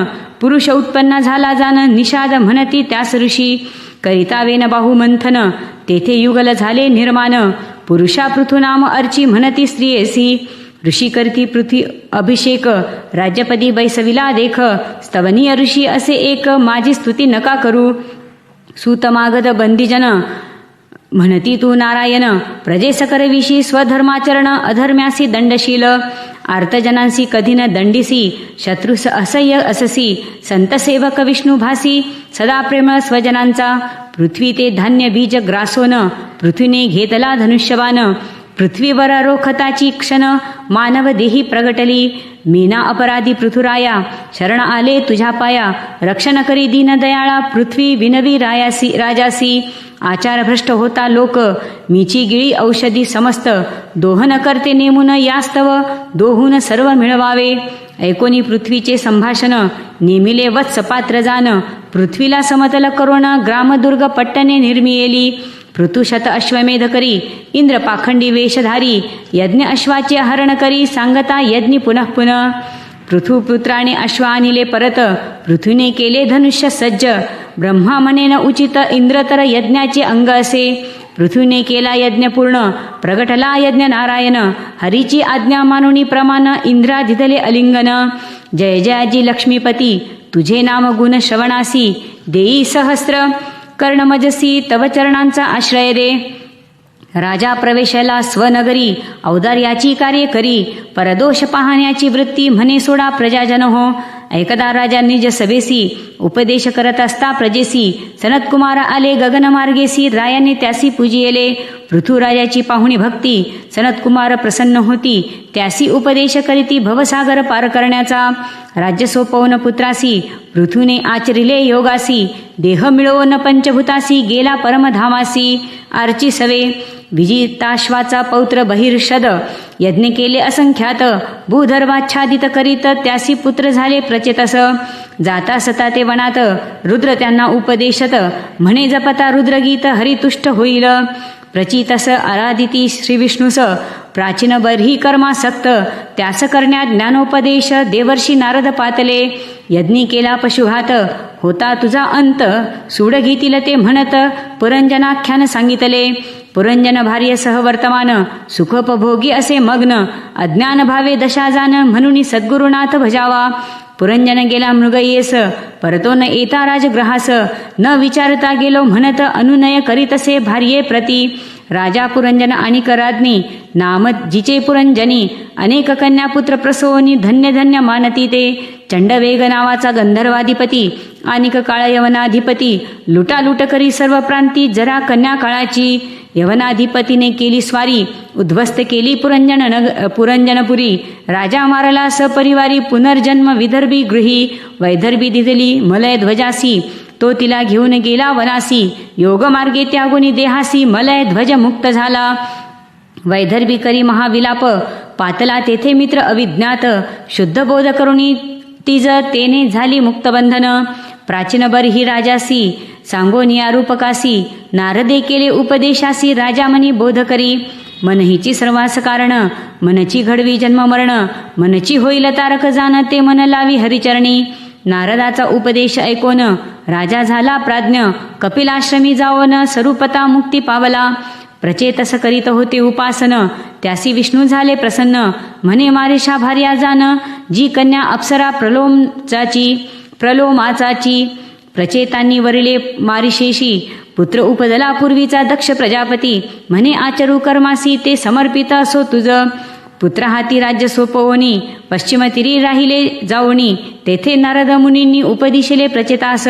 पुरुष उत्पन्न झाला जाण निषाद म्हणती त्यास ऋषी. करिता वेन बाहू मंथन तेथे युगल झाले निर्माण. पुरुषा पृथुनाम अर्ची म्हणती स्त्रियेसी. ऋषी करती पृथ्वी अभिषेक राज्यपदी बैसविला देख. स्तवनीय ऋषी असे एक माझी स्तुती नका करू. सूतमागध बंदीजन म्हणती तू नारायण. प्रजेसकरविषयी स्वधर्माचरण अधर्म्यासी दंडशील. आर्तजनांसी कधी न दंडिसी शत्रुस असह्य अससी. संतसेवक विष्णू भासी सदा प्रेमळ स्वजनांचा. पृथ्वी ते धान्य बीज ग्रासोन पृथ्वीने घेतला धनुष्यबाण. पृथ्वीवर रोखताची क्षण मानव देही प्रगटली. मीना अपराधी पृथुराया शरण आले तुझ्या पाया. रक्षण करी दीनदयाळा पृथ्वी विनवी राजासी. आचार भ्रष्ट होता लोक मीची गिळी औषधी समस्त. दोहन करते नेमून यास्तव दोहून सर्व मिळवावे. ऐकोनी पृथ्वीचे संभाषण नेमिले वत्स पात्र जान. पृथ्वीला समतल करुण ग्रामदुर्ग पट्टने निर्मियेली. पृथुशत अश्वमेध करी इंद्र पाखंडी वेशधारी. यज्ञ अश्वाचे हरण करी सांगता यज्ञ पुनः पुनः. पृथुपुत्राने अश्व आणिले परत पृथ्वीने केले धनुष्य सज्ज. ब्रह्मा म्हणेन उचित इंद्र तर यज्ञाचे अंग असे. पृथ्वीने केला यज्ञ पूर्ण प्रगटला यज्ञ नारायण. हरीची आज्ञा मानुनी प्रमाण इंद्रा दिधले अलिंगन. जय जयाजी लक्ष्मीपती तुझे नाम गुण श्रवणासी. देई सहस्र कर्णमजसी तव चरणांचा आश्रय दे. राजा प्रवेशला स्वनगरी औदार्याची कार्य करी. परदोष पाहण्याची वृत्ती म्हणे सोडा प्रजाजन हो. ऐकदा राजा निज सभेसी उपदेश करत असता प्रजेसी. सनतकुमार आले गगनमार्गेसी रायाने त्यासी पूजियले. पृथुराजाची पाहुणी भक्ती सनतकुमार प्रसन्न होती. त्यासी उपदेश करीती भवसागर पार करण्याचा. राज्य सोपवून पुत्रासी पृथ्वीने आचरिले योगासी. देह मिळवून पंचभूतासी गेला परमधामासी. आर्ची सवे विजिताश्वाचा पौत्र बहिर्षद. यज्ञ केले असंख्यात भूधर्वाच्छादित करीत त्यासी पुत्र झाले प्रचेतस. जाता सता ते वनात रुद्र त्यांना उपदेशत. म्हणे जपता रुद्रगीत हरितुष्ट होईल. प्रचितस आराधिती श्रीविष्णूस प्राचीन बर्ही कर्मासक्त. त्यास करण्यात ज्ञानोपदेश देवर्षी नारद पातले. यज्ञी केला पशुघात होता तुझा अंत. सूड घेतील ते म्हणत पुरंजनाख्यान सांगितले. पुरंजन भार्य सहवर्तमान सुखोपभोगी असे मग्न. अज्ञान भावे दशा जाण म्हणून सद्गुरुनाथ भजावा. पुरंजन गेला मृगयेस परतो न येता राजग्रहास. न विचारता गेलो म्हणत अनुनय करीतसे भार्ये प्रती. राजा पुरंजन आणि राज्ञी नाम जिचे पुरंजनी अनेक कन्या पुत्र प्रसोनी धन्य धन्य मानती ते चंडवेग नावाचा गंधर्वाधिपती आणि काळ यवनाधिपती लुटालूट करी सर्व प्रांती जरा कन्या काळाची यवनाधिपतीने केली स्वारी उद्ध्वस्त केली पुरंजनपुरी राजा मारला सपरिवारी पुनर्जन्म विदर्भी गृही वैदर्भी दिदली मलय ध्वजासी तो तिला घेऊन गेला वनासी योगमार्गे त्यागुनी देहासी मलय ध्वज मुक्त झाला वैदर्भी करी महाविलाप पातला तेथे मित्र अविज्ञात शुद्ध बोध करुणी तिज तेने झाली मुक्तबंधन प्राचीन बरही राजासी सांगोनिया रूपकासी नारदे केले उपदेशासी राजा मनी बोध करी मनहीची सर्वास कारण मनची घडवी जन्म मरण मनची होईल तारक जाण ते मन लावी हरिचरणी नारदाचा उपदेश ऐकोन राजा झाला प्राज्ञ कपिलाश्रमी जाओन स्वरूपता मुक्ती पावला प्रचेतस करीत होते उपासन त्यासी विष्णू झाले प्रसन्न म्हणे मारिषा भार्या जान जी कन्या अप्सरा प्रलोमाचाची प्रचेतांनी वरिले मारिशेशी पुत्र उपजला पूर्वीचा दक्ष प्रजापती म्हणे आचरू कर्मासी ते समर्पित असो तुझ पुत्र हाती राज्य सोपवणी पश्चिम तिरी राहिले जाऊनी तेथे नारद मुनींनी उपदिशले प्रचेतास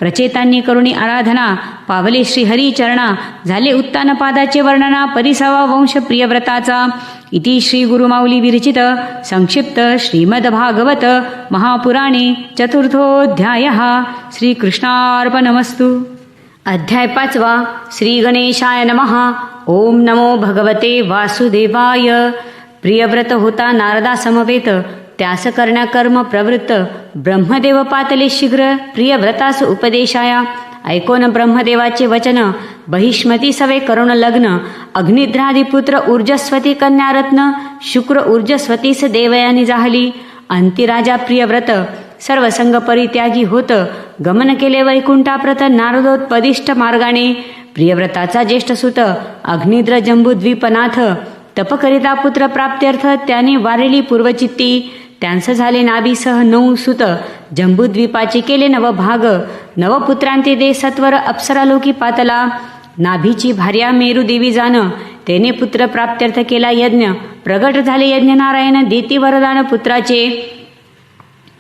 प्रचेतांनी करुणी आराधना पावले श्रीहरी चरणा झाले उत्तान पादाचे वर्णना परिसावा वंश प्रियव्रताचा इति श्री गुरुमाऊली विरचित संक्षिप्त श्रीमद भागवत महापुराणे चतुर्थोऽध्यायः श्रीकृष्णार्पणमस्तु। अध्याय 5 श्री गणेशाय नमः। ओम नमो भगवते वासुदेवाय। प्रियव्रत होता नारदा समवेत त्यास करण्या कर्म प्रवृत्त ब्रह्मदेव पातले शीघ्र प्रियव्रतास उपदेशाया ऐकोन ब्रह्मदेवाचे वचन बहिष्मती सवे करुण लग्न अग्निद्रादिपुत्र ऊर्जस्वती कन्यारत्न शुक्र ऊर्जस्वतीस देवयानी जाहली अंतिराजा प्रियव्रत सर्वसंग परित्यागी होत गमन केले वैकुंठाप्रत नारदोत्पदिष्ट मार्गाने प्रियव्रताचा ज्येष्ठ सुत अग्निद्र जंबूद्वीपनाथ तप करिता पुत्र प्राप्त्यर्थ त्याने वारेली पूर्वचित्ती त्यांस झाले नाभीसह 9 सुत जंबूद्वीपाचे केले नवभाग नवपुत्रांते दे सत्वर अप्सरालोकी पातला नाभीची भार्या मेरुदेवी जाण तेने पुत्र प्राप्त्यर्थ केला यज्ञ प्रगट झाले यज्ञ नारायण देती वरदान पुत्राचे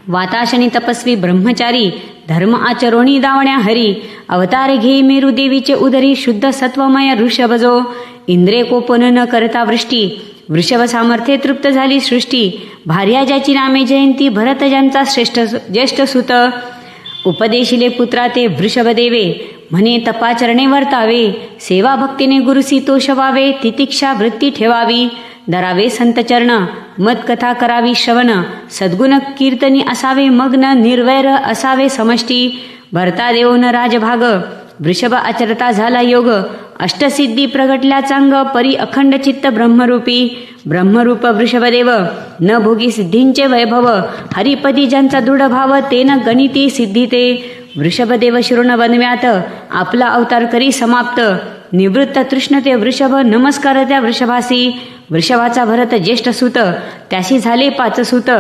वाताशनी तपस्वी ब्रह्मचारी धर्म आचरोणी दावण्या हरी अवतार घे मेरुदेवीचे उदरी शुद्ध सत्वमय ऋषभजो इंद्रे कोपन न करता वृष्टी वृषभ सामर्थ्ये तृप्त झाली सृष्टी भार्या ज्याची नामे जयंती भरत ज्यांचा ज्येष्ठ सुत उपदेशिले पुत्रा ते वृषभदेवे म्हणे तपाचरणे वर्तावे सेवा भक्तीने गुरुसी तोषवावे तितिक्षा वृत्ती ठेवावी धरावे संतचरण मत कथा करावी श्रवण सद्गुण कीर्तनी असावे मग्न निर्वैर असावे समष्टी भरता देऊन राजभाग वृषभ आचरता झाला योग अष्टसिद्धी प्रगटल्या चांग परी अखंड चित्त ब्रह्मरूप वृषभदेव न भोगी सिद्धींचे वैभव हरिपदी ज्यांचा दृढ भाव तेन गणिती सिद्धी ते वृषभदेव शिरोण वनव्यात आपला अवतार करी समाप्त निवृत्त तृष्ण ते वृषभ नमस्कार त्या वृषभासी वृषभाचा भरत ज्येष्ठ सुत त्याशी झाले 5 सुत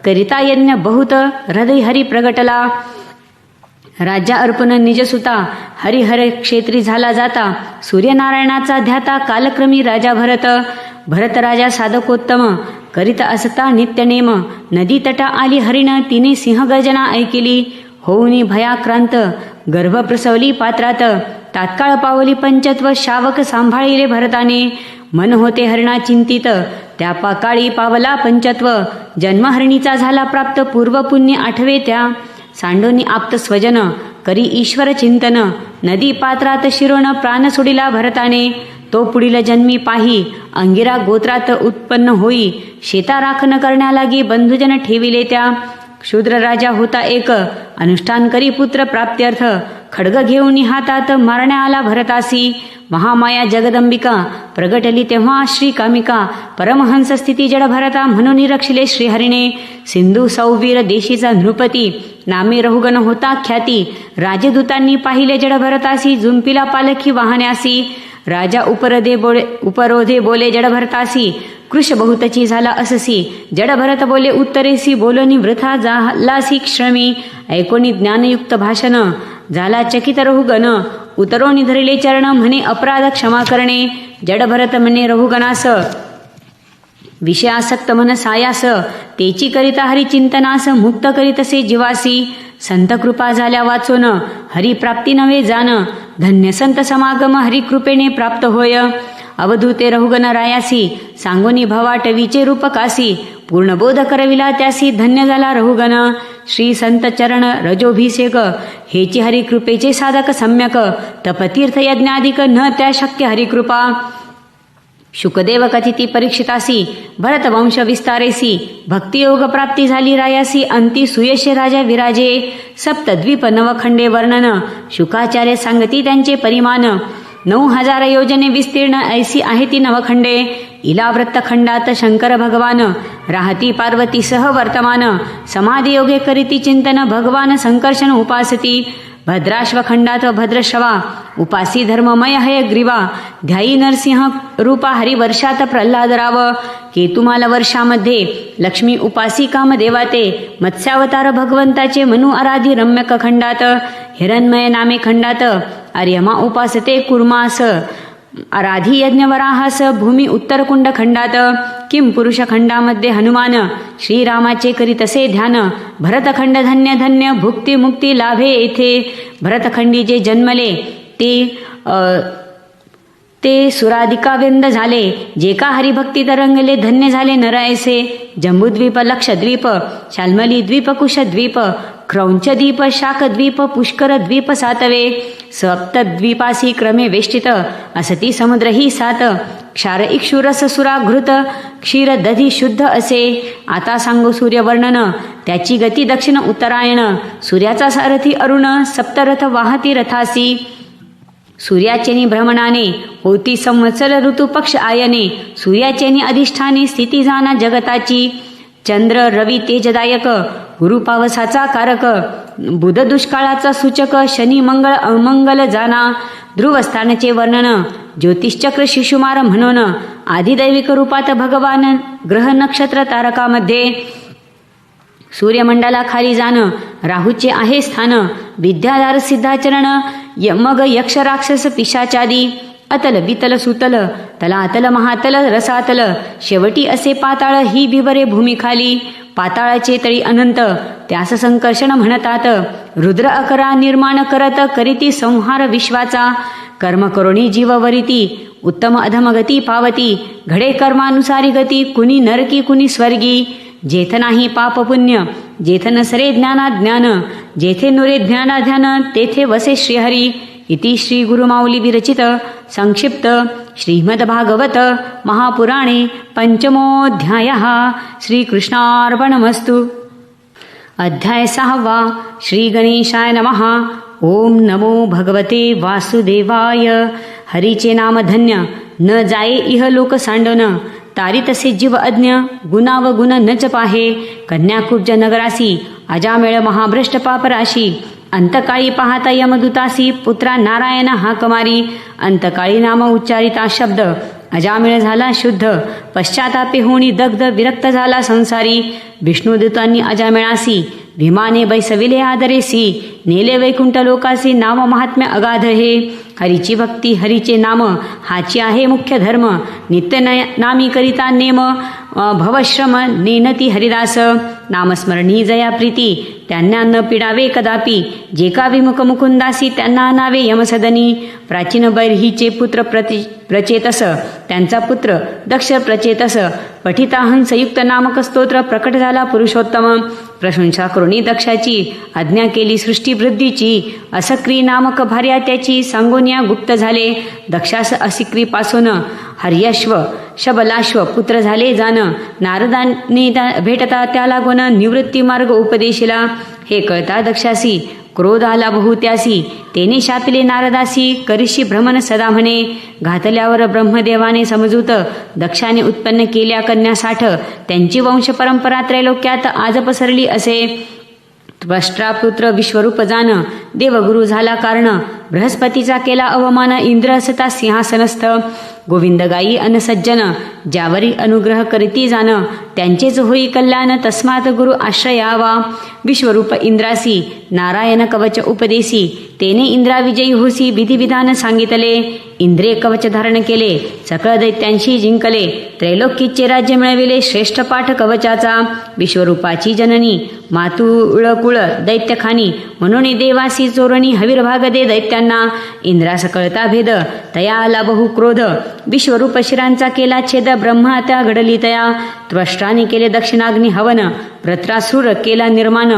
करिता यज्ञ बहुत हृदय हरी प्रगटला राज्या अर्पण निजसुता हरिहर क्षेत्री झाला जाता सूर्यनारायणाचा ध्याता कालक्रमी राजा भरत राजा साधकोत्तम करीत असता नित्यनेम नदी तटा आली हरिण तिने सिंहगर्जना ऐकिली होऊनी भयाक्रांत गर्भ प्रसवली पात्रात तात्काळ पावली पंचत्व शावक सांभाळिले भरताने मन होते हरिणा चिंतित त्या काळी पावला पंचत्व जन्महरणीचा झाला प्राप्त पूर्व पुण्य आठवे त्या सांडोनी आप्त स्वजन करी ईश्वर चिंतन नदी पात्रात शिरोण प्राण सोडिला भरताने तो पुढील जन्मी पाही अंगिरा गोत्रात उत्पन्न होई शेता राखण करण्यालागी बंधुजन ठेविले त्या शूद्र राजा होता एक अनुष्ठान करी पुत्र प्राप्त्यर्थ खड्ग घेऊन हातात मारण्या आला भरतासी महामाया जगदंबिका प्रगटली तेव्हा श्री कामिका परमहंस स्थिती जड भरता म्हणून रक्षिले श्रीहरिणे सिंधू सौवीर देशीचा नृपती नामे रहुगण होता ख्याती राजदूतांनी पाहिले जड भरतासी जुंपिला पालखी वाहण्यासी राजा उपरोधे बोले जड भरतासी कृश बहुतची झाला अससी जड भरत बोले उत्तरेसी बोलोनी वृथा झालासी श्रमी ऐकोनी ज्ञानयुक्त भाषण झाला चकित रहुगण उतरोनी धरिले चरण म्हणे अपराध क्षमा करणे जड भरत म्हणे रहुगणास विषयासक्त मन सायास तेची करिता हरिचिंतनास मुक्त करीतसे जीवासी. संत कृपा झाल्या वाचोन हरिप्राप्ती नव्हे जाण. धन्य संत समागम हरिकृपेने प्राप्त होय. अवधूते रहुगण रायासी सांगोनी भवाटवीचे रूप कासी. पूर्ण बोध करविला त्यासी धन्य झाला रहुगण. श्री संत चरण रजोभिषेक हेची हरिकृपेचे साधक सम्यक. तपतीर्थ यज्ञाधिक न त्या शक्य हरिकृपा. शुकदेव कथिती परीक्षितासी भरत वंश विस्तारेसी. भक्तियोग प्राप्ती झाली रायासी अंती सुयश राजा विराजे. सप्तद्वीप नवखंडे वर्णन शुकाचार्य सांगती त्यांचे परिमाण. 9,000 योजने विस्तीर्ण ऐसी आहे ती नवखंडे. इलाव्रत खंडात शंकर भगवान राहती पार्वती सह वर्तमान. समाधी योगे करीती चिंतन भगवान संकर्षण उपासती. भद्राश्व खंडात भद्रश्रवा उपासी धर्ममय हय ग्रीवा. ध्यायी नरसिंह रूपा हरिवर्षात प्रल्हादराव. केतुमाल वर्षामध्ये लक्ष्मी उपासी कामदेवाते. मत्स्यावतार भगवंताचे मनु आराधी रम्यक खंडात. हिरण्मय नामे खंडात आर्यमा उपासते कुर्मास. आराधी यज्ञवराहास भूमी उत्तरकुंड खंडात. किम पुरुष खंडामध्ये हनुमान श्रीरामाचे करीतसे ध्यान. भरतखंड धन्य धन्य भुक्ती मुक्ती लाभे येथे. भरतखंडी जे जन्मले ते सुराधिकाविंद झाले. जे का हरिभक्ती तरंगले धन्य झाले नरऐसे. जम्बूद्वीप लक्षद्वीप शाल्मली द्वीप कुशद्वीप क्रौंचद्वीप शाकद्वीप पुष्कर द्वीप सातवे. सप्तद्वीपासी क्रमे वेष्टित असती समुद्र ही सात. क्षार इक्षुरस सुरा घृत क्षीर दधी शुद्ध असे. आता सांगू सूर्यवर्णन त्याची गती दक्षिण उत्तरायण. सूर्याचा सारथी अरुण सप्तरथ वाहती रथासी. सूर्याचेनी भ्रमणाने होती संवत्सर ऋतू पक्ष आयने. सूर्याचेनी अधिष्ठाने स्थिती जाना जगताची. चंद्र रवी तेजदायक गुरु पावसाचा कारक. बुध दुष्काळाचा सूचक शनी मंगळ अमंगल जाना. ध्रुवस्थानाचे वर्णन ज्योतिषचक्र शिशुमार म्हणून. आदिदैविक रूपात भगवान ग्रह नक्षत्र तारकामध्ये. सूर्यमंडला खाली जाण राहूचे आहे स्थान. विद्याधार सिद्धाचरण मग यक्ष राक्षस पिशाचादी. अतल बितल सुतल तलातल महातल रसातल. शेवटी असे पाताळ ही विवरे भूमीखाली. पाताळाचे तळी अनंत त्यास संकर्षण म्हणतात. रुद्र अकरा निर्माण करत करीती संहार विश्वाचा. कर्म करुणी जीववरिती उत्तम अधमगती पावती. घडे कर्मानुसारी गती कुणी नरकी कुणी स्वर्गी. जेथ नाही पाप पुण्य जेथ नसरे ज्ञानाज्ञान. जेथे नुरे ज्ञानाध्यान तेथे वसे श्रीहरी. इति श्री गुरुमाऊली विरचित संक्षिप्त श्रीमद्भागवत महापुराणे पंचमोऽध्यायः. श्रीकृष्णार्पणमस्तु. अध्याय 6. श्री गणेशाय नमः. ओम नमो भगवते वासुदेवाय. हरीचे नाम धन्य न जाये इह लोक सांडन. तारी तसे जीव अज्ञ गुणावगुण नच पाहे. कन्याकुब्ज नगरासी अजामेळ महाभ्रष्ट पापराशी. अंतकाळी पाहता यमदूतासी पुत्रा नारायण हाक मारी. अंतकाळी नाम उच्चारिता शब्द अजामेळ झाला शुद्ध. पश्चातापे होणी दग्ध विरक्त झाला संसारी. विष्णुदूतांनी अजामेळासी भीमाने बैसविले आदरेसी. नेले वैकुंठ लोकासी नाम महात्म्य अगाध हे. हरीची भक्ती हरीचे नाम हाची आहे मुख्य धर्म. नित्य नामी करिता नेम भवश्रम नेनती हरिदास. नामस्मरणी जया प्रीती त्यांना न पिडावे कदापि. जे का विमुख मुकुंदासी त्यांना नावे यमसदनी. प्राचीन बैरहीचे पुत्र प्रचेतस त्यांचा पुत्र दक्ष प्रचेतस. पठिता हंसयुक्त नामक स्तोत्र प्रकट झाला पुरुषोत्तम. प्रशंसा करुणी दक्षाची आज्ञा केली सृष्टी वृद्धीची. असक्री नामक भार्या त्याची सांगोनिया गुप्त झाले. दक्षास असिक्रीपासून हर्यश्व शबलाश्व पुत्र झाले जाण. नारदाने भेटता त्याला गुण निवृत्ती मार्ग उपदेशिला. हे कळता दक्षासी क्रोध आला बहुत्यासी. तेने शापिले नारदासी करिशी भ्रमण सदा म्हणे. घातल्यावर ब्रह्मदेवाने समजूत दक्षाने उत्पन्न केल्या कन्यासाठ. त्यांची वंश परंपरा त्रैलोक्यात आज पसरली असे. त्वष्ट्रापुत्र विश्वरूप जाण देवगुरु झाला कारण. बृहस्पतीचा केला अवमान इंद्र असता सिंहासनस्थ गोविंद गायी अन सज्जन ज्यावरी अनुग्रह करीती जाण त्यांचेच होई कल्याण तस्मात गुरु आश्रयावा विश्वरूप इंद्रासी नारायण कवच उपदेसी तेने इंद्रा विजयी होसी विधिविधान सांगितले इंद्रिय कवच धारण केले सकळ दैत्यांशी जिंकले त्रैलोक्यचे राज्य मिळविले श्रेष्ठ पाठ कवचाचा विश्वरूपाची जननी मातुळ कुळ दैत्यखानी म्हणून देवासी चोरणी हवीरभाग दे दैत्यांना इंद्रास कळता भेद तया आला बहु क्रोध विश्वरूप शिरांचा केला छेद ब्रह्मा त्या घडली तया त्वष्ट्राने केले दक्षिणाग्नी हवन व्रत्रासुर केला निर्माण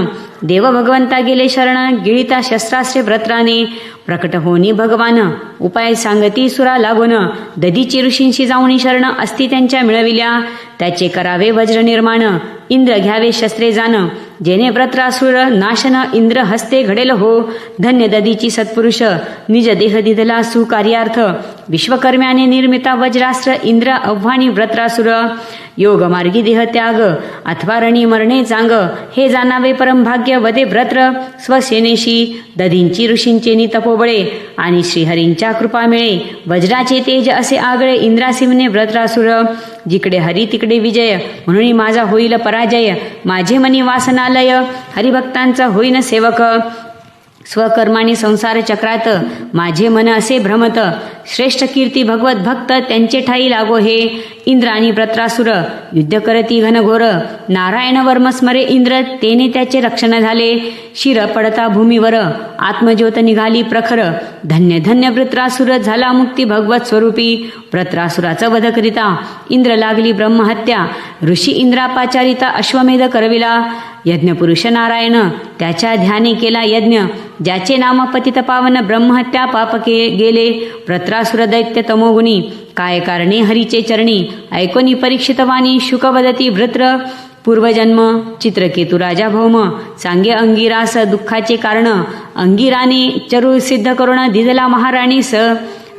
देव भगवंता गेले शरण गिळिता शस्त्रास्त्रे व्रत्राने प्रकट होनी भगवान उपाय सांगती सुरा लागून दधीची ऋषींशी जाऊनी शरण असती त्यांच्या मिळविल्या त्याचे करावे वज्र निर्माण इंद्र घ्यावे शस्त्रे जाण जेने व्रत्रासुर नाशन इंद्र हस्ते घडेल हो धन्य दधीची सत्पुरुष निज देह दिधला सुकार्यार्थ विश्वकर्म्याने निर्मिता वज्रास्त्र इंद्र आव्हानी व्रत्रासुर योग मार्गी देह त्याग अथवा रणी मरणे चांग हे जाणावे परमभाग्य वदे व्रत्र स्वसेनेशी दधींची ऋषींचे नितपोबळे आणि श्रीहरींच्या कृपा मिळे वज्राचे तेज असे आगळे इंद्रासिमने व्रत्रासुर जिकडे हरी तिकडे विजय म्हणून माझा होईल पराजय माझे मनी वासनालय हरिभक्तांचा होईन सेवक स्वकर्माने संसार चक्रात माझे मन असे भ्रमत श्रेष्ठ कीर्ती भगवत भक्त त्यांचे ठाई लागो हे इंद्र आणि व्रत्रासुर युद्ध करती घनघोर नारायण वर्म स्मरे इंद्र तेने त्याचे रक्षण झाले शिर पडता भूमीवर आत्मज्योत निघाली प्रखर धन्य धन्य व्रत्रासुर झाला मुक्ती भगवत स्वरूपी व्रत्रासुराचा वध करिता इंद्र लागली ब्रह्महत्या ऋषी इंद्रापाचारिता अश्वमेध करविला यज्ञपुरुष नारायण त्याच्या ध्याने केला यज्ञ ज्याचे नाम पतित पावन ब्रह्महत्या पाप गेले व्रत्रासुर दैत्य तमोगुणी काय कारणे हरीचे चरणी ऐकोनी परीक्षित वाणी शुक वदती वृत्र पूर्वजन्म चित्रकेतू राजा भौम सांगे अंगिरास दुःखाचे कारण अंगिराने चरु सिद्ध करुण दिदला महाराणीस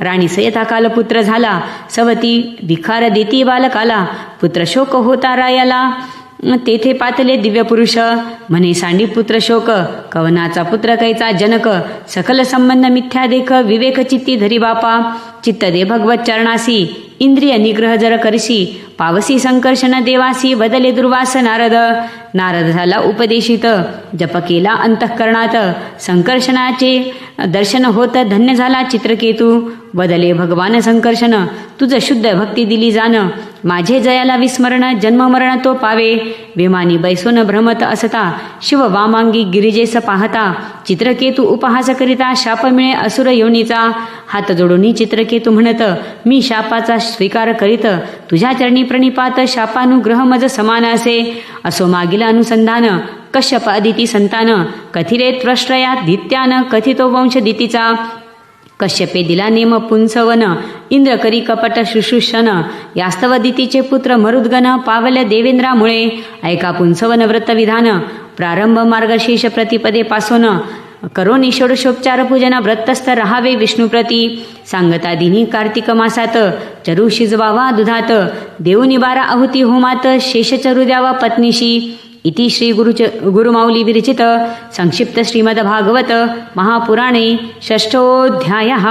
राणीस यथाकाल पुत्र झाला सवती विखार देती बालकाला पुत्र शोक होता रायाला तेथे पातले दिव्य पुरुष म्हणे सांडी पुत्र शोक कवनाचा पुत्र कैचा जनक सकल संबंध मिथ्या देख विवेक चित्ती धरी बापा चित्त दे भगवत चरणासी इंद्रिय निग्रह जर करशी पावसी संकर्षण देवासी बदले दुर्वास नारद झाला उपदेशित जप केला अंतःकरणात संकर्षणाचे दर्शन होत धन्य झाला चित्रकेतू बदले भगवान संकर्षण तुझ शुद्ध भक्ती दिली जाण माझे जयाला विस्मरण जन्म मरण तो पावे विमानी बैसोन भ्रमत असता शिव वामांगी गिरिजेस पाहता चित्रकेतू उपहास करिता शाप मिळे असुर योनीचा हात जोडून चित्रकेतू म्हणत मी शापाचा स्वीकार करीत तुझ्या चरणी प्रणिपात शापानुग्रह मज समान असे असो मागील अनुसंधान कश्यप अदिती संतान कथिरे त्वष्ट्रयात धित्यान कथितो वंश दितीचा कश्यपे दिला नेम पुंसवन इंद्र करी कपट शुश्रूषण यास्तव दितीचे पुत्र मरुद्गण पावल्या देवेंद्रामुळे ऐका पुंसवन व्रत विधान प्रारंभ मार्गशीर्ष प्रतिपदे पासून करोनी षोडशोपचार पूजन व्रतस्थ रहावे विष्णुप्रती सांगता दिनी कार्तिक मासात चरू शिजवावा दुधात देऊनी बारा आहुती होमात शेष चरू द्यावा पत्नीशी इति श्री गुरुमाऊली विरचित संक्षिप्त श्रीमद भागवत महापुराणे षष्ठोऽध्यायः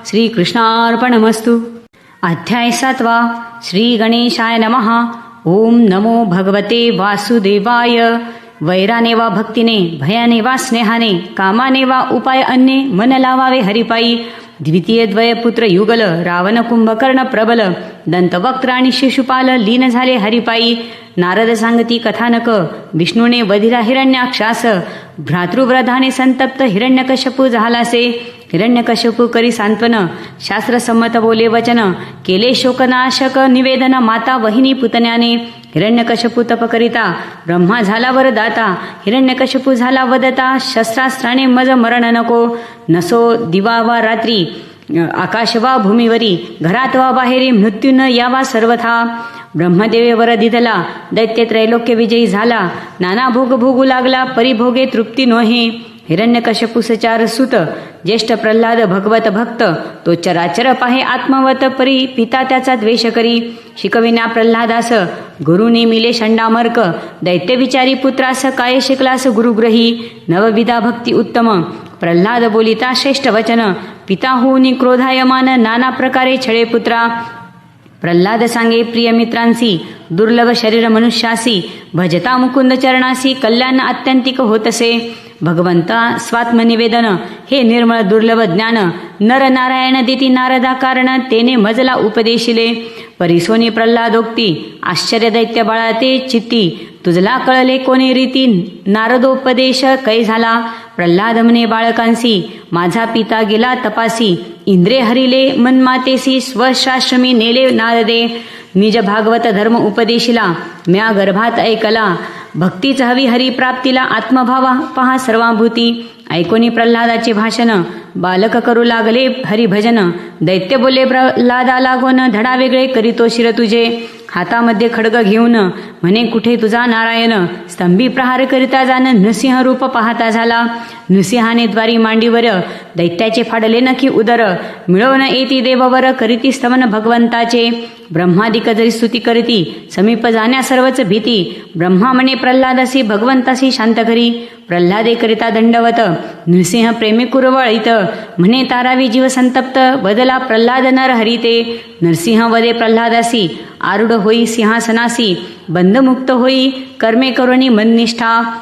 श्रीकृष्णार्पणमस्तु। अध्याय 7 श्री गणेशाय नमः। ओम नमो भगवते वासुदेवाय। वैराने वा भक्तीने भयाने वा स्नेहाने कामाने वा उपाय अन्ये मन लावावे हरिपायी द्वितीय द्वय पुत्र युगल रावण कुंभकर्ण प्रबल दंतवक्त्र आणि शिशुपाल लीन झाले हरिपायी नारद सांगती कथानक विष्णूने वधिला हिरण्याक्षास भ्रातृव्रधाने संतप्त हिरण्यकश्यपू झालासे हिरण्यकश्यपू करी सांत्वन शास्त्रसंमत बोले वचन केले शोकनाशक निवेदन माता वहिनी पुतण्याने हिरण्यकश्यपू तप करिता ब्रह्मा झाला वरदाता हिरण्यकश्यपू झाला वदता शस्त्रास्त्राने मज मरण नको नसो दिवा वा रात्री आकाश वा भूमीवरी घरात वा बाहेरी मृत्यू न यावा सर्वथा ब्रह्मदेवे वर दिधला दैत्य त्रैलोक्य विजयी झाला नाना भोग भोगू लागला परिभोगे तृप्ती नोहे हिरण्यकश्यपूसचार सुत ज्येष्ठ प्रल्हाद भगवत भक्त तो चराचर पाहे आत्मवत परी पिता त्याचा द्वेष करी शिकविना प्रल्हादास गुरुने मिले षंडामर्क दैत्य विचारी पुत्रास काय शिकलास गुरुग्रही नवविधा भक्ती उत्तम प्रल्हाद बोलिता श्रेष्ठ वचन, पिता होऊनी क्रोधायमान, नाना प्रकारे छळे पुत्रा. प्रल्हाद सांगे प्रिय मित्रांसी, दुर्लभ शरीर मनुष्यासी, भजता मुकुंद चरणासी, कल्याण आत्यंतिक होतसे. भगवंता स्वात्मनिवेदन, हे निर्मळ दुर्लभ ज्ञान, नर नारायण देती नारदा कारण, तेने मजला उपदेशिले. परिसोनी प्रल्हादोक्ती, आश्चर्य दैत्य बाळा ते चित्ती, तुझला कळले कोणी रीती, नारदोपदेश कै झाला. प्रल्हाद म्हणे बाळकांसी, माझा पिता गेला तपासी, इंद्रे हरिले मनमातेसी, स्वशाश्रमी नेले नारदे. निज भागवत धर्म उपदेशिला, म्या गर्भात ऐकला, भक्तीच हवी हरिप्राप्तीला, आत्मभावा पहा सर्वाभूती. ऐकोनी प्रल्हादाचे भाषण, बालक करू लागले हरिभजन, दैत्य बोले प्रल्हादा लागून, धडा वेगळे करीतो शिर तुझे. हातामध्ये खड्ग घेऊन म्हणे कुठे तुझा नारायण, स्तंभी प्रहार करिता जाण, नृसिंह रूप पाहता झाला. नृसिंहाने द्वारी मांडीवर, दैत्याचे फाडले नखी उदर, मिळवून येती देववर, करीती स्तवन भगवंताचे. ब्रह्मादिक जरी स्तुती करीती, समीप जाण्या सर्वच भीती. ब्रह्मा म्हणे प्रल्हादासी, भगवंतासी शांत करी. प्रल्हादे करिता दंडवत, नृसिंह प्रेमी कुरवळीत, म्हणे तारावी जीव संतप्त, बदला प्रल्हाद नर हरिते. नरसिंह वदे प्रल्हादासी, आरूढ होई सिंहासनासी, बंधमुक्त होई कर्मे करुणी मननिष्ठा.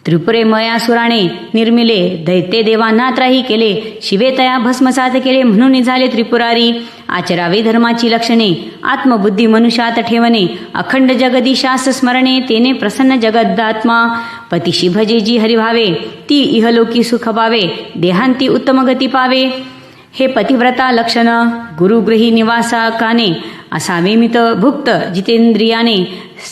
त्रिपुरे मयासुराने निर्मिले, दैत्य देवांना त्राही केले, शिवे तया भस्मसात केले, म्हणून झाले त्रिपुरारी. आचरावे धर्माची लक्षणे, आत्मबुद्धी मनुष्यात ठेवणे, अखंड जगदीशास स्मरणे, तेने प्रसन्न जगदात्मा. पतिशी भजे जी हरिभावे, ती इहलोकी सुख पावे, देहांती उत्तम गती पावे. हे पतिव्रता लक्षण, गुरुगृही निवासा काने, असावे मित भुक्त जितेंद्रियाने,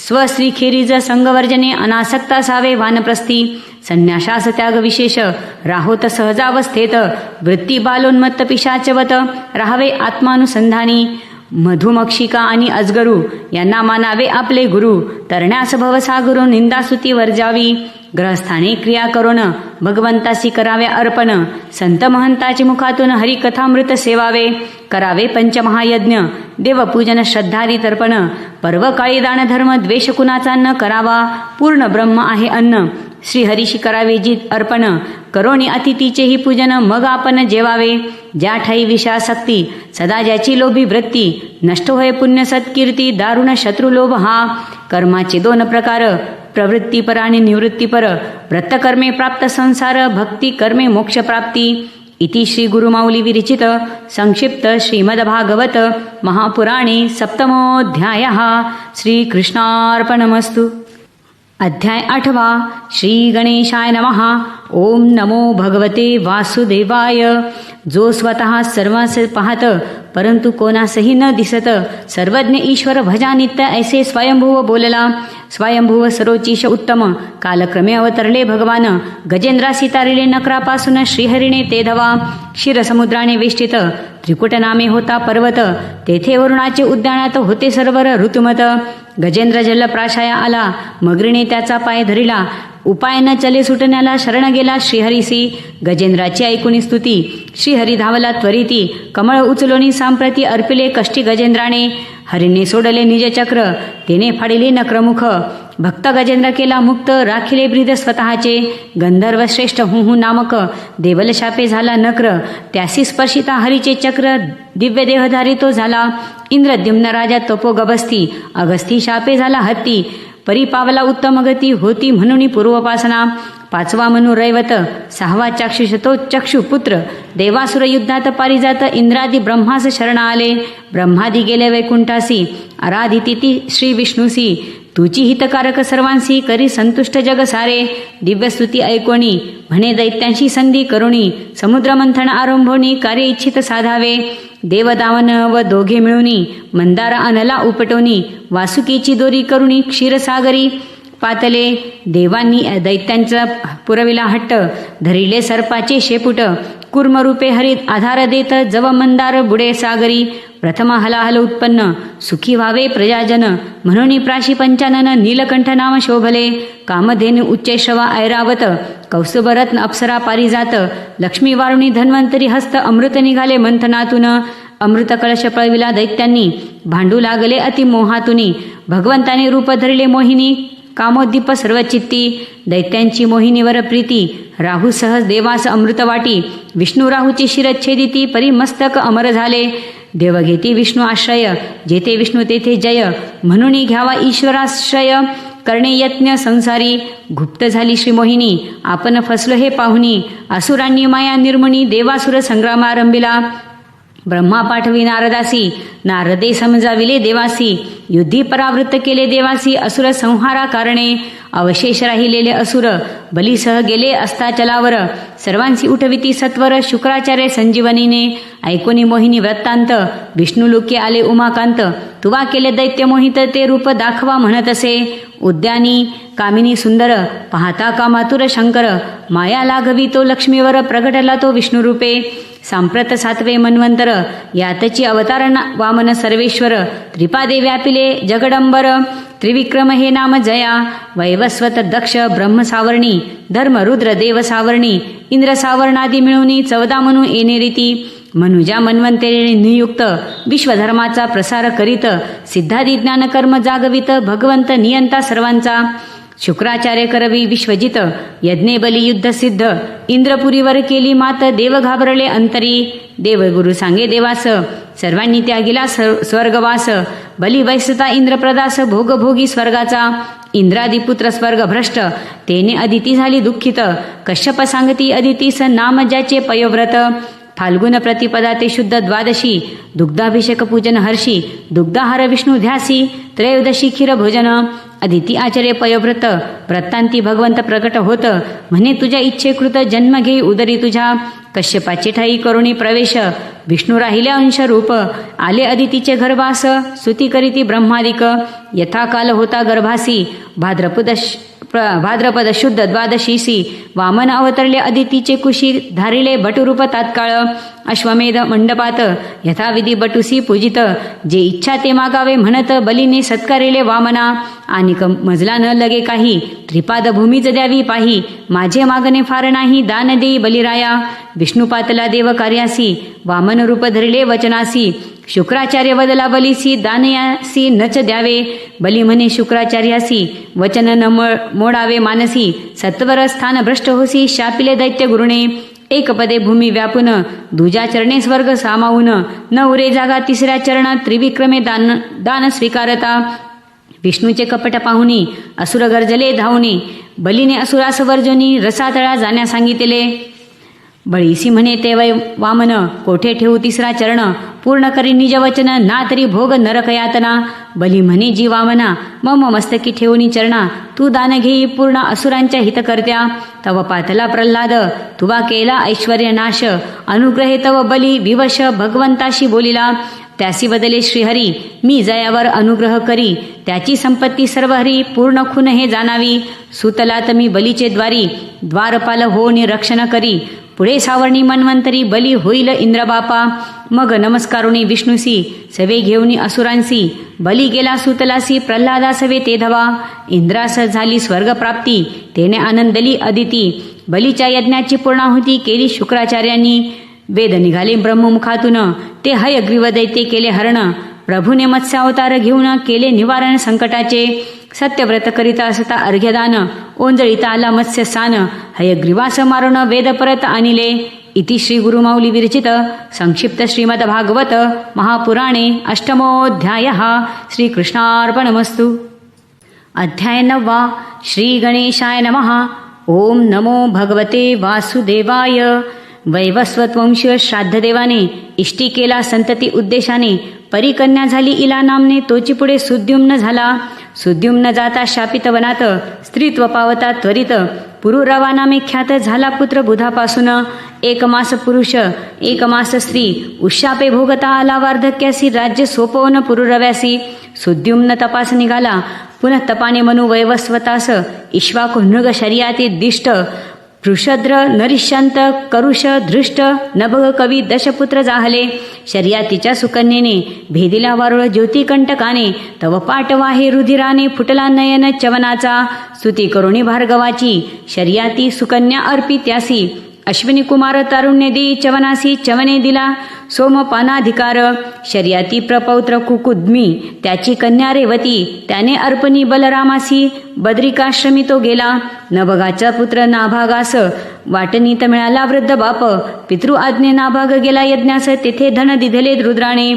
स्वश्री खेरीज संगवर्जने, अनासक्त असावे वानप्रस्थी. संन्यासास त्याग विशेष, राहोत सहजावस्थेत, वृत्ती बालोन्मत्त पिशाचवत, राहावे आत्मानुसंधानी. मधुमक्षिका आणि अजगरू यांना मानावे आपले गुरु, तरण्यास भवसागरू निंदास्तुती वर्जावी. ग्रहस्थाने क्रिया करून भगवंतासी करावे अर्पण, संत महंताची मुखातून हरिकथामृत सेवावे. करावे पंचमहायज्ञ, देवपूजन श्रद्धादी तर्पण, पर्व काळी दान धर्म, द्वेष कुणाचा न करावा, पूर्ण ब्रह्म आहे अन्न. श्रीहरीशी करावे जी अर्पण, करोणी अतिथीचेही पूजन, मग आपण जेवावे. ज्या ठाई विषासक्ती, सदा ज्याची लोभी वृत्ती, नष्ट होय पुण्य सत्कीर्ती, दारुण शत्रू लोभ हा. कर्माचे दोन प्रकार, प्रवृत्तीपर आणि निवृत्तीपर. व्रतकर्मे प्राप्त संसार, भक्ती कर्मे मोक्ष प्राप्ती. इति श्री गुरुमाऊली विरचित संक्षिप्त श्रीमद्भागवत महापुराणे सप्तमोऽध्यायः. श्रीकृष्णार्पणमस्तु. अध्याय 8. श्री गणेशाय नमः. ओम नमो भगवते वासुदेवाय. जो स्वतः सर्वांस पाहत, परंतु कोणासही न दिसत, सर्वज्ञ ईश्वर भजा नित्य, ऐसे स्वयंभुव बोलला. स्वयंभुव सरोचीश उत्तम, कालक्रमे अवतरले भगवान. गजेंद्रासी तारिले नकरापासून, श्रीहरीने ते धवा. क्षीरसमुद्राने वेष्टित, त्रिकुट नामे होता पर्वत, तेथे वरुणाचे उद्यानात होते सरोवर ऋतुमत. गजेंद्र जल प्राशाया आला, मगरीने त्याचा पाय धरिला. उपाय न चले सुटण्याला, शरण गेला श्रीहरीसी. गजेंद्राची ऐकुनी स्तुती, श्रीहरी धावला त्वरिती. कमळ उचलोनी सांप्रती, अर्पिले कष्टी गजेंद्राने. हरीने सोडले निजचक्र, तेने फाडिले नक्रमुख. भक्त गजेंद्र केला मुक्त, राखिले ब्रीद स्वतःचे. गंधर्व श्रेष्ठ हुहू नामक, देवल शापे झाला नक्र. त्यासी स्पर्शिता हरीचे चक्र, दिव्य देहधारी तो झाला. इंद्रद्युम्न राजा तोपो गबस्ती, अगस्ती शापे झाला हत्ती. परी पावला उत्तम गती, होती म्हणून पूर्वपासना. 5वा मनु रैवत, 6वा चाक्षुष तो चक्षुपुत्र. देवासुर युद्धात पारिजात, इंद्रादी ब्रह्मास शरण आले. ब्रह्मादी गेले वैकुंठासी, आराधिती ती श्री विष्णूसी. तुची हितकारक सर्वांसी, करी संतुष्ट जग सारे. दिव्यस्तुती ऐकोणी, म्हणे दैत्यांशी संधी करुणी. समुद्र मंथन आरंभोनी, कार्य इच्छित साधावे. देवदावन व दोघे मिळूनी, मंदार अनला उपटोनी. वासुकीची दोरी करुणी, क्षीरसागरी पातले. देवांनी दैत्यांचा पुरविला हट्ट, धरिले सर्पाचे शेपुट. कूर्मरूपे हरित आधार देत, जव मंदार बुडे सागरी. प्रथम हलाहल उत्पन्न, सुखी व्हावे प्रजाजन. म्हणून प्राशी पंचानन, नीलकंठ नाम शोभले. कामधेनु उच्चैश्रवा ऐरावत, कौस्तुभरत्न अप्सरा पारिजात. लक्ष्मी वारुणी धन्वंतरी हस्त, अमृत निघाले मंथनातून. अमृत कळश पळविला दैत्यांनी, भांडू लागले अतिमोहातुनी. भगवंताने रूप धरिले मोहिनी, कामोद्दीप सर्वचित्ती, दैत्यांची मोहिनीवर प्रीती, राहू सहज देवास अमृत वाटी, विष्णू राहूची शिरच्छेदिती, परी मस्तक अमर झाले. देव घेती विष्णू आश्रय, जेथे विष्णू तेथे जय, म्हणून घ्यावा ईश्वराश्रय, करणे यज्ञ संसारी. गुप्त झाली श्री मोहिनी, आपण फसलो हे पाहुनी, असुरांनी माया निर्मणी, देवासुर संग्रामारंभिला. ब्रह्मा पाठवी नारदासी, नारदे समजाविले देवासी, युद्धी परावृत्त केले देवासी, असुर संहारा कारणे. अवशेष राहिलेले असुर बलीसह गेले अस्ताचलावर, सर्वांची उठविती सत्वर, शुक्राचार्य संजीवनीने. ऐकोनी मोहिनी वृत्तांत, विष्णू लोके आले उमाकांत, तुवा केले दैत्य मोहित, ते रूप दाखवा म्हणत असे. उद्यानी कामिनी सुंदर, पाहता कामातुर शंकर, माया लागवी तो लक्ष्मीवर, प्रगटला तो विष्णू रूपे. सांप्रत सातवे मन्वंतर, यातची अवतार वामन सर्वेश्वर, त्रिपादे व्यापिले जगडंबर, त्रिविक्रम हे नाम जया. वैवस्वत दक्ष ब्रह्म सावर्णी, धर्म रुद्र देव सावर्णी, इंद्र सावर्णादी मिळवणी 14 म्हणून येणे रीती. मनुजा मन्वंतरे नियुक्त, विश्वधर्माचा प्रसार करीत, सिद्धादी ज्ञान कर्म जागवित, भगवंत नियंता सर्वांचा. शुक्राचार्य करवी विश्वजित, यज्ञे बली युद्ध सिद्ध, इंद्रपुरीवर केली मात, देव घाबरले अंतरी. देवगुरु सांगे देवास, सर्वांनी त्यागिला स्वर्गवास, बली वैसता इंद्रप्रदास, भोगभोगी स्वर्गाचा. इंद्रादिपुत्र स्वर्ग भ्रष्ट, तेने अदिती झाली दुःखित, कश्यप सांगती अदितीस, नाम ज्याचे पयोव्रत. फाल्गुन प्रतिपदा ते शुद्ध द्वादशी, दुग्धाभिषेक पूजन हर्षी, दुग्धाहार विष्णू ध्यासी, त्रयोदशी खीर भोजन. अदिती आचरे पयोव्रत, व्रतांती भगवंत प्रकट होत, म्हणे तुझ्या इच्छेकृत जन्म घेई उदरी तुझ्या. कश्यपाचे ठाई करुणी प्रवेश, विष्णू राहिले अंश रूप, आले अदितीचे गर्भास, स्तुती करीती ब्रह्मादिक. यथाकाल होता गर्भासी, भाद्रपद शुद्ध द्वादशीसी, वामन अवतरले अदितीचे कुशी, धारिले बटुरूप तात्काळ. अश्वमेध मंडपात, यथाविधी बटुसी पूजित, जे इच्छा ते मागावे म्हणत, बलीने सत्कारिले वामना. आणि मजला न लगे काही, त्रिपाद भूमीच द्यावी पाही, माझे मागणे फार नाही, दान देई बलिराया. विष्णू पातला देव कार्यासी, वामन रूप धरिले वचनासी, शुक्राचार्य वदला बलीसी, दानयासी नच द्यावे. बली म्हणे शुक्राचार्यासी, वचन न मोडावे मानसी, सत्वर स्थान भ्रष्ट होसी, शापिले दैत्य गुरुणे. एक पदे भूमी व्यापून, दुजा चरणे स्वर्ग सामावून, न उरे जागा तिसऱ्या चरण, त्रिविक्रमे दान स्वीकारता. विष्णूचे कपट पाहुनी, असुर गर्जले धावणे, बलीने असुरास वर्जनी, रसातळा जाण्यास सांगितले. बळीसी म्हणे ते वै वामन, कोठे ठेवू तिसरा चरण, पूर्ण करी निज वचन, ना तरी भोग नरकयातना. बली म्हणे जी वामना, मम मस्तकी ठेवणी चरणा, तू दान घेई पूर्ण असुरांच्या हितकर्त्या. तव पातला प्रल्हाद, तुवा केला ऐश्वर्य नाश, अनुग्रहे तव बली विवश, भगवंताशी बोलिला. त्यासी बदले श्रीहरी, मी जयावर अनुग्रह करी, त्याची संपत्ती सर्व हरी, पूर्ण खून हे जाणावी. सुतलात मी बलीचे द्वारी, द्वारपाल होणी रक्षण करी, पुढे सावर्णी मन्वंतरी, बली होईल इंद्रबापा. मग नमस्कारुणी विष्णुसी, सवे घेऊनी असुरांसी, बली गेला सुतलासी, प्रल्हादास वे ते धवा. इंद्रास झाली स्वर्गप्राप्ती, तेने आनंदली अदिती, बलीच्या यज्ञाची पूर्णाहुती केली शुक्राचार्यांनी. वेद निघाले ब्रह्ममुखातून, ते हयग्रीव दैत्य केले हरण, प्रभूने मत्स्यावतार घेऊन केले निवारण संकटाचे. सत्यव्रत करिता असता अर्घ्यदान, ओंजळीता आला मत्स्य सान, हयग्रीवास मारून वेद परत आणिले. इति श्री गुरुमाऊली विरचित संक्षिप्त श्रीमद भागवत महापुराणे अष्टमोऽध्यायः. श्रीकृष्णार्पणमस्तु. अध्याय 9. श्री गणेशाय नमः. ओम नमो भगवते वासुदेवाय. वैवस्वतवंशीय श्राद्धदेवाने इष्टी केला संतती उद्देशाने, परिकन्या झाली इला नामने, तोची पुढे सुद्युम्न झाला. सुद्युम्न जाता शापित वनात, स्त्रीत्व पावता त्वरित, पुरुरवा नामे ख्यात झाला पुत्र बुधापासून. 1 मास पुरुष 1 मास स्त्री, उशापे भोगता आला वार्धक्यासी, राज्य सोपवून पुरुरव्यासी. सुद्युम्न तपास निघाला, पुनः तपाने मनू वैवस्वतास, इक्ष्वाकु नृग शर्याती दिष्ट, वृषद्र नरिष्यंत करुष धृष्ट, नभग कवी दशपुत्र जाहले. शर्यातीच्या सुकन्येने भेदिला वारुळ ज्योतिकंटकाने, तव पाटवाहे रुधिराने, फुटला नयन चवनाचा. स्तुती करुणी भार्गवाची, शर्याती सुकन्या अर्पित्यासी. अश्विनी कुमार तारुण्य देई चवनासी चवने दिला सोमपानाधिकार. शर्याती प्रपौत्र कुकुद्मी त्याची कन्या रेवती त्याने अर्पणी बलरामासी. बद्रिकाश्रमी तो गेला न बघाचा पुत्र नाभागास. वाटणीत मिळाला वृद्ध बाप पितृ आज्ञे नाभाग गेला यज्ञास. तेथे धन दिधले रुद्राने.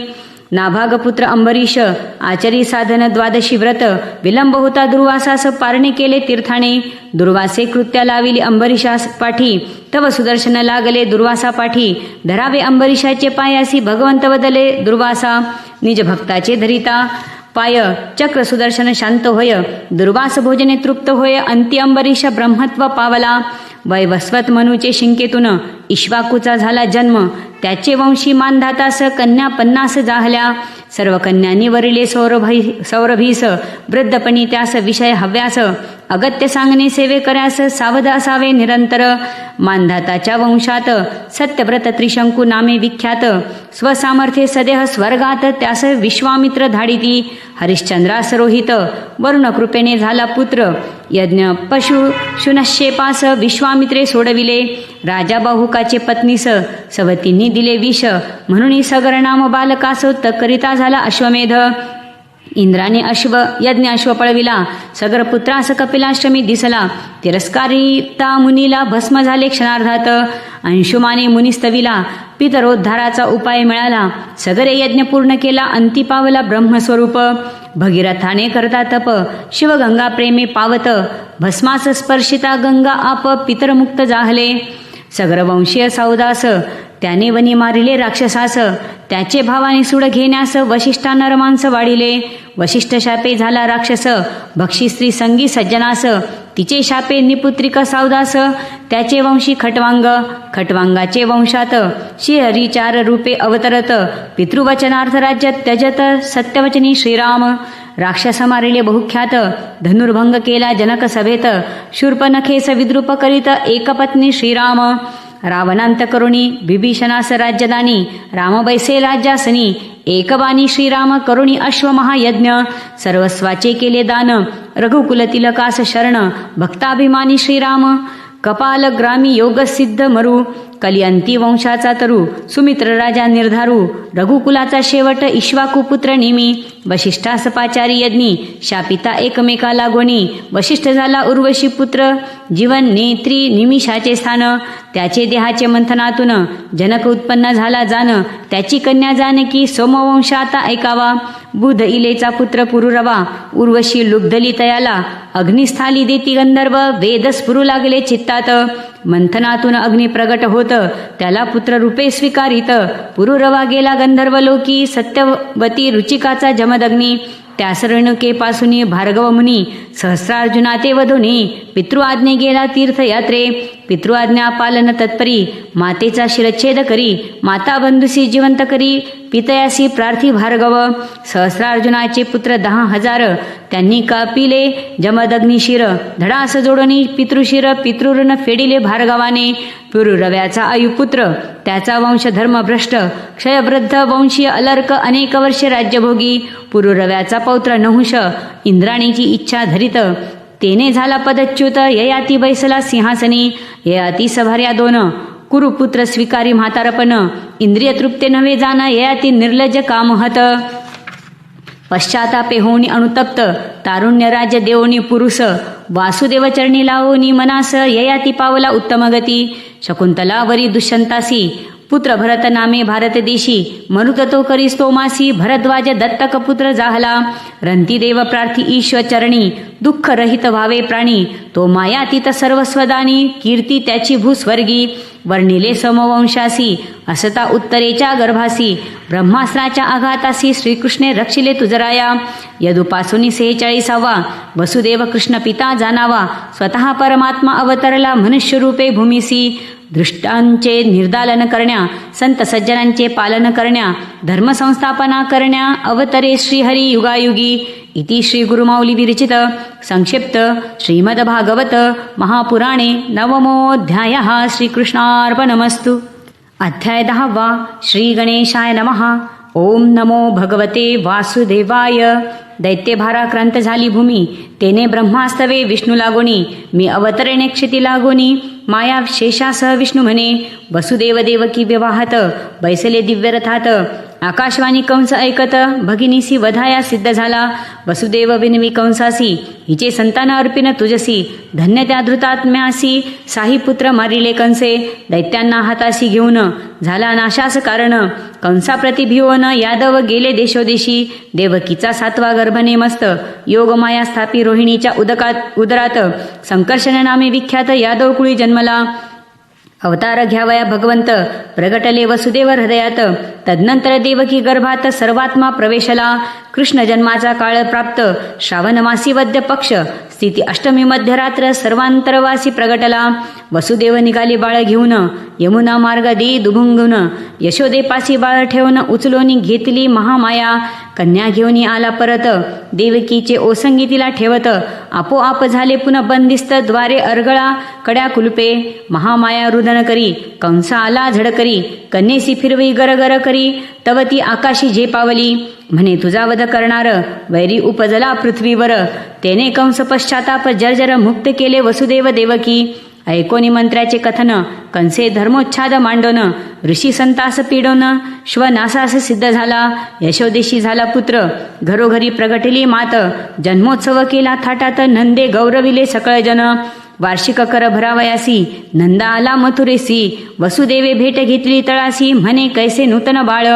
नाभाग पुत्र अंबरीश आचरी साधन द्वादशी व्रत. विलंब होता दुर्वासास पारणे केले तीर्थाने. दुर्वासे कृत्या लाविली अंबरीशास पाठी. तव सुदर्शन लागले दुर्वासा पाठी. धरावे अंबरीशाचे पायासी भगवंत बदले दुर्वासा. निज भक्ताचे धरिता पाय चक्र सुदर्शन शांत होय. दुर्वास भोजने तृप्त होय. अंती अंबरीश ब्रह्मत्व पावला. वैवस्वत मनुचे शिंकेतून इक्ष्वाकूचा झाला जन्म. त्याचे वंशी मानधातास कन्या 50 जाहल्या. सर्व कन्यांनी वरिले सौरभीस. वृद्धपणी त्यास विषय हव्यास. अगत्य सांगणे सेवे करास सावध असावे निरंतर. मानधाताच्या वंशात सत्यव्रत त्रिशंकू नामे विख्यात. स्वसामर्थ्ये सदेह स्वर्गात त्यास विश्वामित्र धाडिती. हरिश्चंद्रास रोहित वरुण कृपेने झाला पुत्र. यज्ञ पशु शुनशेपास विश्वामित्रे सोडविले. राजा बाहुकाचे पत्नीस सवतींनी दिले विष. म्हणून सगर नाम बालकास करिता झाला अश्वमेध. इंद्राने यज्ञ अश्व पळविला. सगर पुत्रास कपिलाश्रमी दिसला. तिरस्कारिता मुनीला भस्म झाले क्षणार्धात. अंशुमाने मुनिस्तविला पितरोद्धाराचा उपाय मिळाला. सगरे यज्ञ पूर्ण केला अंती पावला ब्रह्मस्वरूप. भगीरथाने करता तप शिवगंगा प्रेमे पावत. भस्मास स्पर्शिता गंगा आप पितरमुक्त जाहले. सगरवंशीय सौदास त्याने वनी मारिले राक्षसास. त्याचे भावाने सूड घेण्यास वशिष्ठा नरमांस वाढिले. वशिष्ठ शापे झाला राक्षस भक्षी स्त्री संगी सज्जनास. तिचे शापे निपुत्रिक सौदास त्याचे वंशी खटवांग. खटवांगाचे वंशात श्रीहरी 4 रूपे अवतरत. पितृवचनार्थ राज्य त्यजत सत्यवचनी श्रीराम. राक्षस मारिले बहुख्यात धनुर्भंग केला जनक सभेत. शूर्पनखेस विद्रूप करीत एकपत्नी श्रीराम. रावणांत करुणी विभीषणास राज्यदानी. राम बैसे राज्यासनी एकबाणी श्रीराम करुणी अश्वमहायज्ञ. सर्वस्वाचे केले दान रघुकुल तिलकास शरण. भक्ताभिमानी श्रीराम कपाल ग्रामी योगसिद्ध मरू. कलियंती वंशाचा तरू सुमित्र राजा निर्धारू. रघुकुलाचा शेवट इक्ष्वाकुपुत्र नेमी. वशिष्ठास पाचारी यज्ञी शापिता एकमेकाला गोणी. वशिष्ठ झाला उर्वशी पुत्र जीवन नेत्री निमिषाचे स्थान. त्याचे देहाचे मंथनातून जनक उत्पन्न झाला जान. त्याची कन्या जानकी सोमवंशाता ऐकावा. बुध इलेचा पुत्र पुरुरवा. उर्वशी लुब्धली तयाला. अग्निस्थाली देती गंधर्व वेद स्फुरू लागले चित्तात. मंथनातून अग्नी प्रगट होत त्याला पुत्र रूपे स्वीकारित. पुरुरवा गेला गंधर्व लोकी सत्यवती रुचिकाचा जमदग्नी. त्यास रेणुकेपासून भार्गव मुनी सहस्रार्जुना ते वधुनी. पितृआज्ञे गेला तीर्थयात्रे. पितृआज्ञा पालन तत्परी. मातेचा शिरच्छेद करी. माता बंधुसी जिवंत करी. पितयासी प्रार्थी भार्गव. सहस्रार्जुनाचे पुत्र 10,000 त्यांनी कापिले जमदग्नी शिर. धडास जोडणी पितृशिर पितृऋण फेडिले भार्गवाने. पुरुरव्याचा आयुपुत्र त्याचा वंश धर्मभ्रष्ट. क्षयवृद्ध वंशीय अलर्क अनेक वर्षे राज्यभोगी. पुरुरव्याचा पौत्र नहुष इंद्राणीची इच्छा धरित. तेने झाला पदच्युत ययाती बैसला सिंहासनी. ययाती सभार्या 2 कुरुपुत्र स्वीकारी म्हातारपण. इंद्रिय तृप्ते नव्हे जाण ययाती निर्लज्ज कामहत. पश्चातापे होणी अनुतप्त तारुण्य राज्य देवोनी पुरुष. वासुदेव चरणी लावोनी मनास ययाती पावला उत्तम गती. शकुंतलावरी दुष्यंतासी पुत्र भरत नामे भारत देशी. मरुत तो करीस तो मासी भरद्वाज दत्तक पुत्र जाहला. रंतीदेव प्रार्थी ईश्व चरणी दुःख रहित व्हावे प्राणी. तो मायातीत सर्वस्वदानी कीर्ती त्याची भूस्वर्गी. वर्णिले समवंशासी असता उत्तरेच्या गर्भासी. ब्रह्मास्त्राच्या आघातासी श्रीकृष्णे रक्षिले तुजराया. यदुपासून 46वा वसुदेव कृष्ण पिता जाणावा. स्वतः परमात्मा अवतरला मनुष्य रूपे भूमिसी. दृष्टांचे निर्दालन करण्या संत सज्जनांचे पालन करण्या धर्मसंस्थापना करण्या अवतरे श्रीहरी युगायुगी. इति श्री गुरुमाऊली विरचित संक्षिप्त श्रीमद्भागवत महापुराणे 9मोऽध्यायः. श्रीकृष्णार्पणमस्तु. अध्याय 10. श्री गणेशाय नमः. ओम नमो भगवते वासुदेवाय. दैत्य भाराक्रांत झाली भूमी. तेने ब्रह्मास्तवे विष्णू लागोनी, मी अवतरणे क्षिती लागोनी. माया शेषासह विष्णू म्हणे, वसुदेव देवकी विवाहात बैसले दिव्य रथात. आकाशवाणी कंस ऐकत, भगिनीसी वधाया सिद्ध झाला. वसुदेव विनवी कंसासी, हिचे संतान अर्पिन तुझसी. धन्य त्या धृतात्म्यासी, साही पुत्र मारिले कंसे. दैत्यांना हाताशी घेऊन झाला नाशास कारण. कंसाप्रती भिवून यादव गेले देशोदेशी. देवकीचा 7वा गर्भने मस्त, योग माया स्थापी रोहिणीच्या उदरात. संकर्षण नामे विख्यात यादव कुळी जन्मला. अवतार घ्यावया भगवंत, प्रगटले वसुदेव हृदयात. तदनंतर देवकी गर्भात सर्वात्मा प्रवेशला. कृष्ण जन्माचा काळ प्राप्त, श्रावण मासी वद्य पक्ष. स्थिती अष्टमी मध्यरात्र, सर्वांतरवासी प्रगटला. वसुदेव निघाले बाळ घेऊन, यमुना मार्ग देई दुभुंगून. यशोदेपासी बाळ ठेवून, उचलून घेतली महामाया. कन्या घेऊन आला परत, देवकीचे ओसंगी तिला ठेवत. आपोआप झाले पुन्हा बंदिस्त, द्वारे अर्गळा कड्या कुलपे. महामाया रुदन करी, कंसा आला झडकरी. कन्येसी फिरवी गरगर करी, तव ती आकाशी झेपावली. म्हणे तुझा वध करणार, वैरी उपजला पृथ्वीवर. तेने कंस पश्चाताप जर्जर मुक्त केले वसुदेव देवकी. ऐकोनी मंत्र्याचे कथन, कंसे धर्मोच्छाद मांडोन. ऋषी संतास पीडोन, श्वनासास सिद्ध झाला. यशोदेशी झाला पुत्र, घरोघरी प्रगटली मात. जन्मोत्सव केला थाटात, नंदे गौरविले सकळ जन. वार्षिक कर भरावयासी, नंदा आला मथुरेसी. वसुदेवे भेट घेतली तळासी, म्हणे कैसे नूतन बाळ.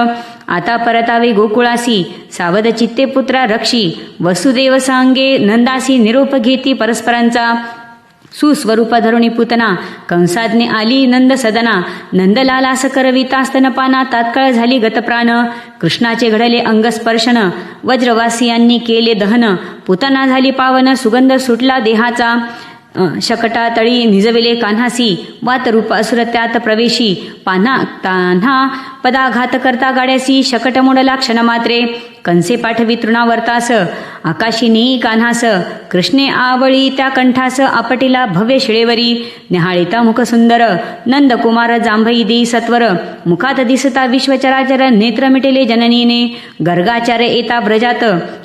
आता परतावे गोकुळासी, सावध चित्ते पुत्रा रक्षी. वसुदेव सांगे नंदासी, निरोप घेती परस्परांचा. सुस्वरूप धरुणी पुतना, कंसाज्ञे आली नंद सदना. नंदलालास करविता स्तनपाना, तात्काळ झाली गतप्राण. कृष्णाचे घडले अंगस्पर्शन, वज्रवासियांनी केले दहन. पुतना झाली पावन, सुगंध सुटला देहाचा. शकटा तळी निजविले कान्हासी, वात रूप असुर त्यात प्रवेशी. तान्हा पदाघात करता गाड्यासी, शकट मोडला क्षणमात्रे. कंसे पाठवी तृणावर्तास, आकाशिनी कान्हास. कृष्णे आवळी त्या कंठास, आपटीला भव्य शिळेवरी. निहाळिता मुख सुंदर, नंदकुमार जांभई देई सत्वर. मुखात दिसता विश्वचराचर, नेत्र मिटेले जननीने. गर्गाचार्य येता ब्रजात,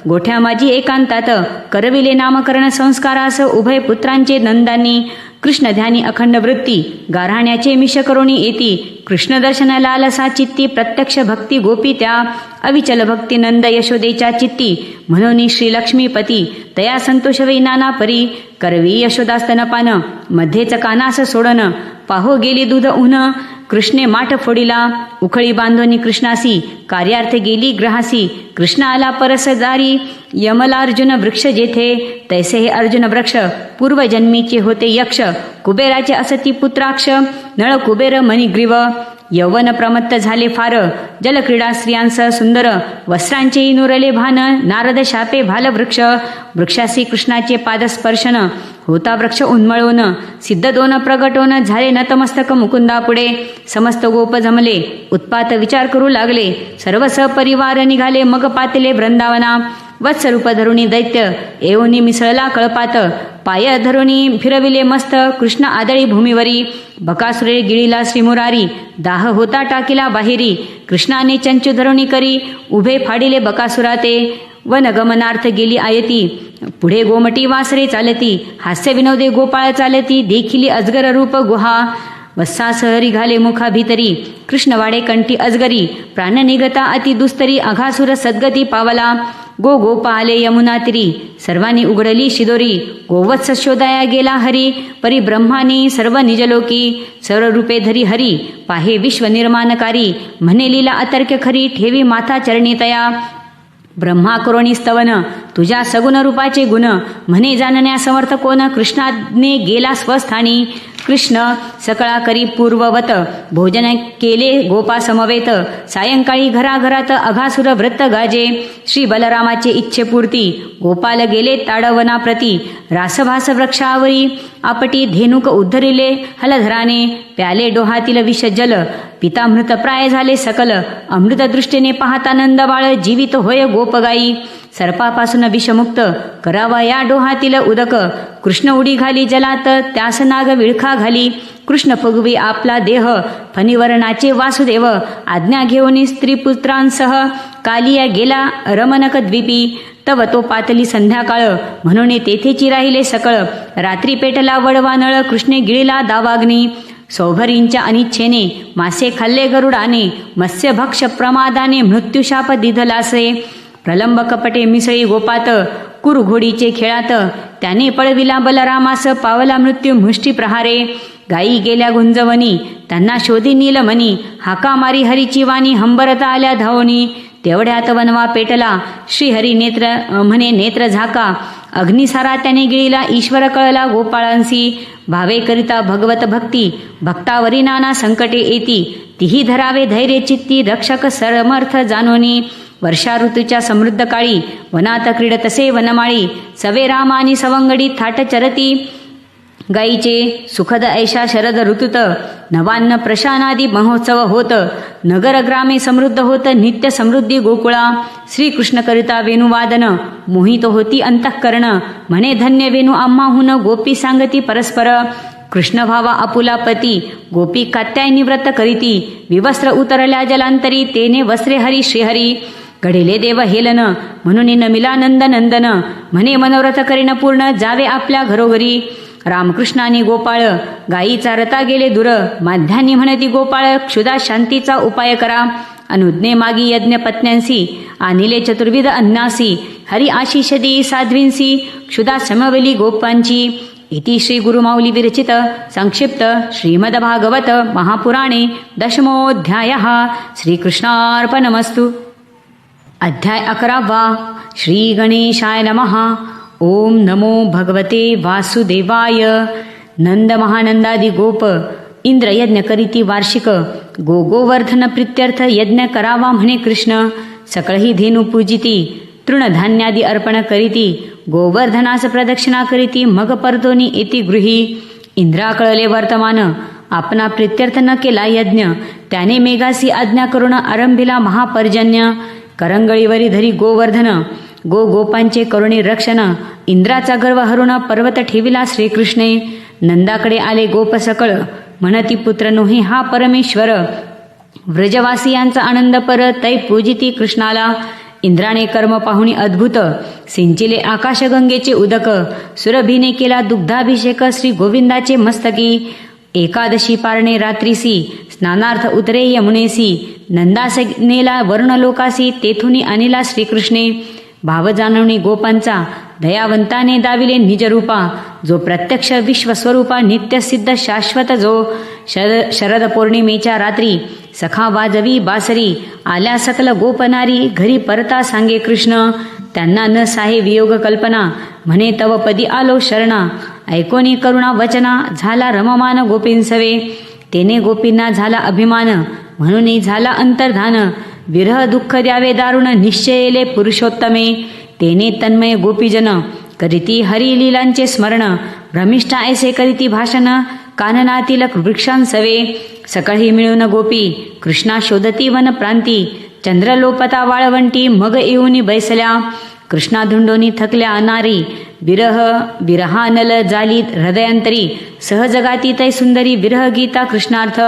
गोठ्या माझी एकांतात. करविले नामकरण संस्कारास, उभय पुत्रांचे नंदांनी. कृष्ण ध्यानी अखंड वृत्ती, गाऱ्हाण्याचे मिश करुणी येती. कृष्ण दर्शन लालसा चित्ती, प्रत्यक्ष भक्ती गोपी त्या. अविचल भक्ती नंद यशोदेच्या चित्ती, म्हणून श्री लक्ष्मीपती. तया संतोष वै नाना परी, करवी यशोदास्तनपान. मध्येच कानास सोडन, पाहो गेली दूध उन. कृष्णे माठ फोडिला, उखळी बांधोनी कृष्णासी. कार्यार्थ गेली ग्रहासी, कृष्ण आला परसदारी. यमलार्जुन वृक्ष जेथे, तैसे हे अर्जुन वृक्ष. पूर्वजन्मीचे होते यक्ष, कुबेराचे असती पुत्राक्ष. नळ कुबेर मणिग्रीव, यौवन प्रमत्त झाले फार. जलक्रीडा स्त्रियांस सुंदर, वस्त्रांचेही नुरले भान. नारद शापे भाल वृक्ष, वृक्षासी कृष्णाचे पादस्पर्शन. होता वृक्ष उन्मळून, सिद्ध दोन प्रगटोन. झाले नतमस्तक मुकुंदा पुढे. समस्त गोप जमले, उत्पात विचार करू लागले. सर्व सपरिवार निघाले, मग पातले वृंदावना. वत्सरूप धरुणी दैत्य, येऊनी मिसळला कळपात. पाय धरुणी फिरविले मस्त, कृष्ण आदळी भूमीवरी. बकासुरे गिळीला श्रीमुरारी, दाह होता टाकीला बाहेरी. कृष्णाने चंचू धरुणी करी, उभे फाडिले बकासुराते. वनगमनार्थ गेली आयती, पुढे गोमटी वासरे चालती. हास्य विनोदे गोपाळ चालती, देखिली अजगर रूप गुहा. वत्सासहरी घाले मुखा भीतरी, कृष्णवाडे कंठी अजगरी. प्राण निगता अति दुस्तरी, अघासुर सद्गती पावला. गोपा आले यमुना तिरी, सर्वांनी उघडली शिदोरी. गोवत्स शोधाया गेला हरी, परी ब्रह्मानी सर्व निजलोकी. सर्व रूपे धरी हरी, पाहे विश्व निर्माणकारी. म्हणे लीला अतर्क्य खरी, ठेवी माथा चरणी तया. ब्रह्मा करोणी स्तवन, तुझ्या सगुण रूपाचे गुण. म्हणे जाणण्या समर्थ कोण, कृष्णाने गेला स्वस्थानी. कृष्ण सकळा करी पूर्ववत, भोजन केले गोपा समवेत. सायंकाळी घराघरात अघासुर व्रत गाजे. श्री बलरामाचे इच्छेपूर्ती, गोपाल गेले ताडवनाप्रती. रासभास वृक्षावरी, आपटी धेनुक उद्धरिले हलधराने. प्याले डोहातील विष जल, पिता मृत प्राय झाले सकल. अमृत दृष्टीने पाहता नंद बाळ, जीवित होय गोपगाई. सर्पापासून विषमुक्त, करावा या डोहातील उदक. कृष्ण उडी घाली जलात, त्यास नाग विळखा घाली. कृष्ण फुगवी आपला देह, फणीवरणाचे वासुदेव. आज्ञा घेऊन स्त्रीपुत्रांसह, कालिया गेला रमणक द्वीपी. तव तो पातली संध्याकाळ, म्हणून तेथेची राहिले सकळ. रात्री पेटला वडवा नळ, कृष्णे गिळला दावाग्नी. सौभरींच्या अनिच्छेने मासे खाल्ले गरुडाने, मत्स्यभक्ष प्रमादाने मृत्यूशाप दिधलासे. प्रलंब कपटे मिसळी गोपात, कुरघोडीचे खेळात, त्याने पळविला बलरामास, पावला मृत्यू मुष्टी प्रहारे. गायी गेल्या गुंजवणी, त्यांना शोधी नीलमणी, हाका मारी हरीची वाणी, हंबरता आल्या धावणी. तेवढ्यात वनवा पेटला, श्रीहरी नेत्र म्हणे नेत्र झाका, अग्निसारा त्याने गिळीला, ईश्वर कळला गोपाळांसी. भावे करिता भगवत भक्ती, भक्तावरी नाना संकटे येती, तीही धरावे धैर्य चित्ती, रक्षक समर्थ जानोनी. वर्षा ऋतूच्या समृद्ध काळी, वनात क्रीडतसे वनमाळी, सवे राम आणि सवंगडी थाट चरती. गायीचे सुखद ऐशा शरद ऋतुत, नवान्न प्रशानादी महोत्सव होत. नगर ग्रामे समृद्ध होत, नित्य समृद्धी गोकुळा. श्रीकृष्ण करिता वेणुवादन, मोहित होती अंतःकरण, म्हणे धन्य वेणू आम्हाहून, गोपी सांगती परस्पर. कृष्ण भावा आपुला पती, गोपी कात्यायनी व्रत करीती, विवस्त्र उतरल्या जलांतरी, तेने वस्त्रे हरी श्रीहरी. घडिले देव हेलन, म्हणून नमिला नंद नंदन, म्हणे मनोरथ करीन पूर्ण, जावे आपल्या घरोघरी. रामकृष्णानी गोपाळ, गायीचा रता गेले दूर, माध्यानी म्हणती गोपाळ, क्षुधा शांतीचा उपाय करा. अनुज्ञे मागी यज्ञ पत्न्यांसी, आणिले चतुर्विध अन्नासी, हरी आशिष देई साध्वींसी, क्षुधा समवली गोपांची. इति श्री गुरुमाऊली विरचित संक्षिप्त श्रीमद्भागवत महापुराणे दशमोऽध्यायः. श्रीकृष्णार्पणमस्तु. अध्याय 11. श्री गणेशाय नमः. ओम नमो भगवते वासुदेवाय. नंद महानंदादी गोप इंद्र यज्ञ करीती वार्षिक, गोवर्धन प्रित्यर्थ यज्ञ करावा म्हणे कृष्ण. सकळही धेनू पूजिती, तृणधान्यादी अर्पण करीती, गोवर्धनास प्रदक्षिणा करीती, मग परतोनी येती गृही. इंद्रा कळले वर्तमान, आपणा प्रित्यर्थ न केला यज्ञ, त्याने मेघासी आज्ञा करून आरंभिला महापर्जन्य. करंगळीवरी धरी गोवर्धन, गोपांचे करुणी रक्षण, इंद्राचा गर्व हरुण पर्वत ठेविला श्रीकृष्णे. नंदाकडे आले गोप सकळ, म्हणती पुत्र नोही हा परमेश्वर. व्रजवासियांचा आनंद पर, तै पूजिती कृष्णाला. इंद्राने कर्म पाहुणी अद्भुत, सिंचिले आकाशगंगेचे उदक, सुरभीने केला दुग्धाभिषेक श्री गोविंदाचे मस्तकी. एकादशी पारणे रात्रीसी, स्नानार्थ उतरे यमुनेसी, नंदास नेला वर्णलोकासी, तेथुनी आणिला श्रीकृष्णे. भाव जाणवणी गोपांचा, दयावंताने दाविले निजरूपा, जो प्रत्यक्ष विश्वस्वरूपा, नित्यसिद्ध शाश्वत जो. शरद पौर्णिमेच्या रात्री, सखा वाजवी बासरी, आल्या सकल गोपनारी, घरी परता सांगे कृष्ण. त्यांना न साहे वियोग कल्पना, म्हणे तव पदी आलो शरणा. ऐकोनी करुणा वचना, झाला रममान गोपींसवे. तेने गोपींना झाला अभिमान, म्हणून झाला अंतर्धान. विरह दुःख द्यावे दारुण, निश्चयेले पुरुषोत्तमे. तेने तन्मय गोपीजन, करीती हरी लीलांचे स्मरण. भ्रमिष्ठा ऐसे करीती भाषण, काननातील वृक्षांसवे. सकळही मिळून गोपी, कृष्णा शोधती वन प्रांती. चंद्रलोपता वाळवंटी, मग येऊनी बैसल्या. कृष्णा धुंडोनी थकल्या अनारी, विरहानल जाली हृदयांतरी. सहजगाती तै सुंदरी, विरह गीता कृष्णार्थ.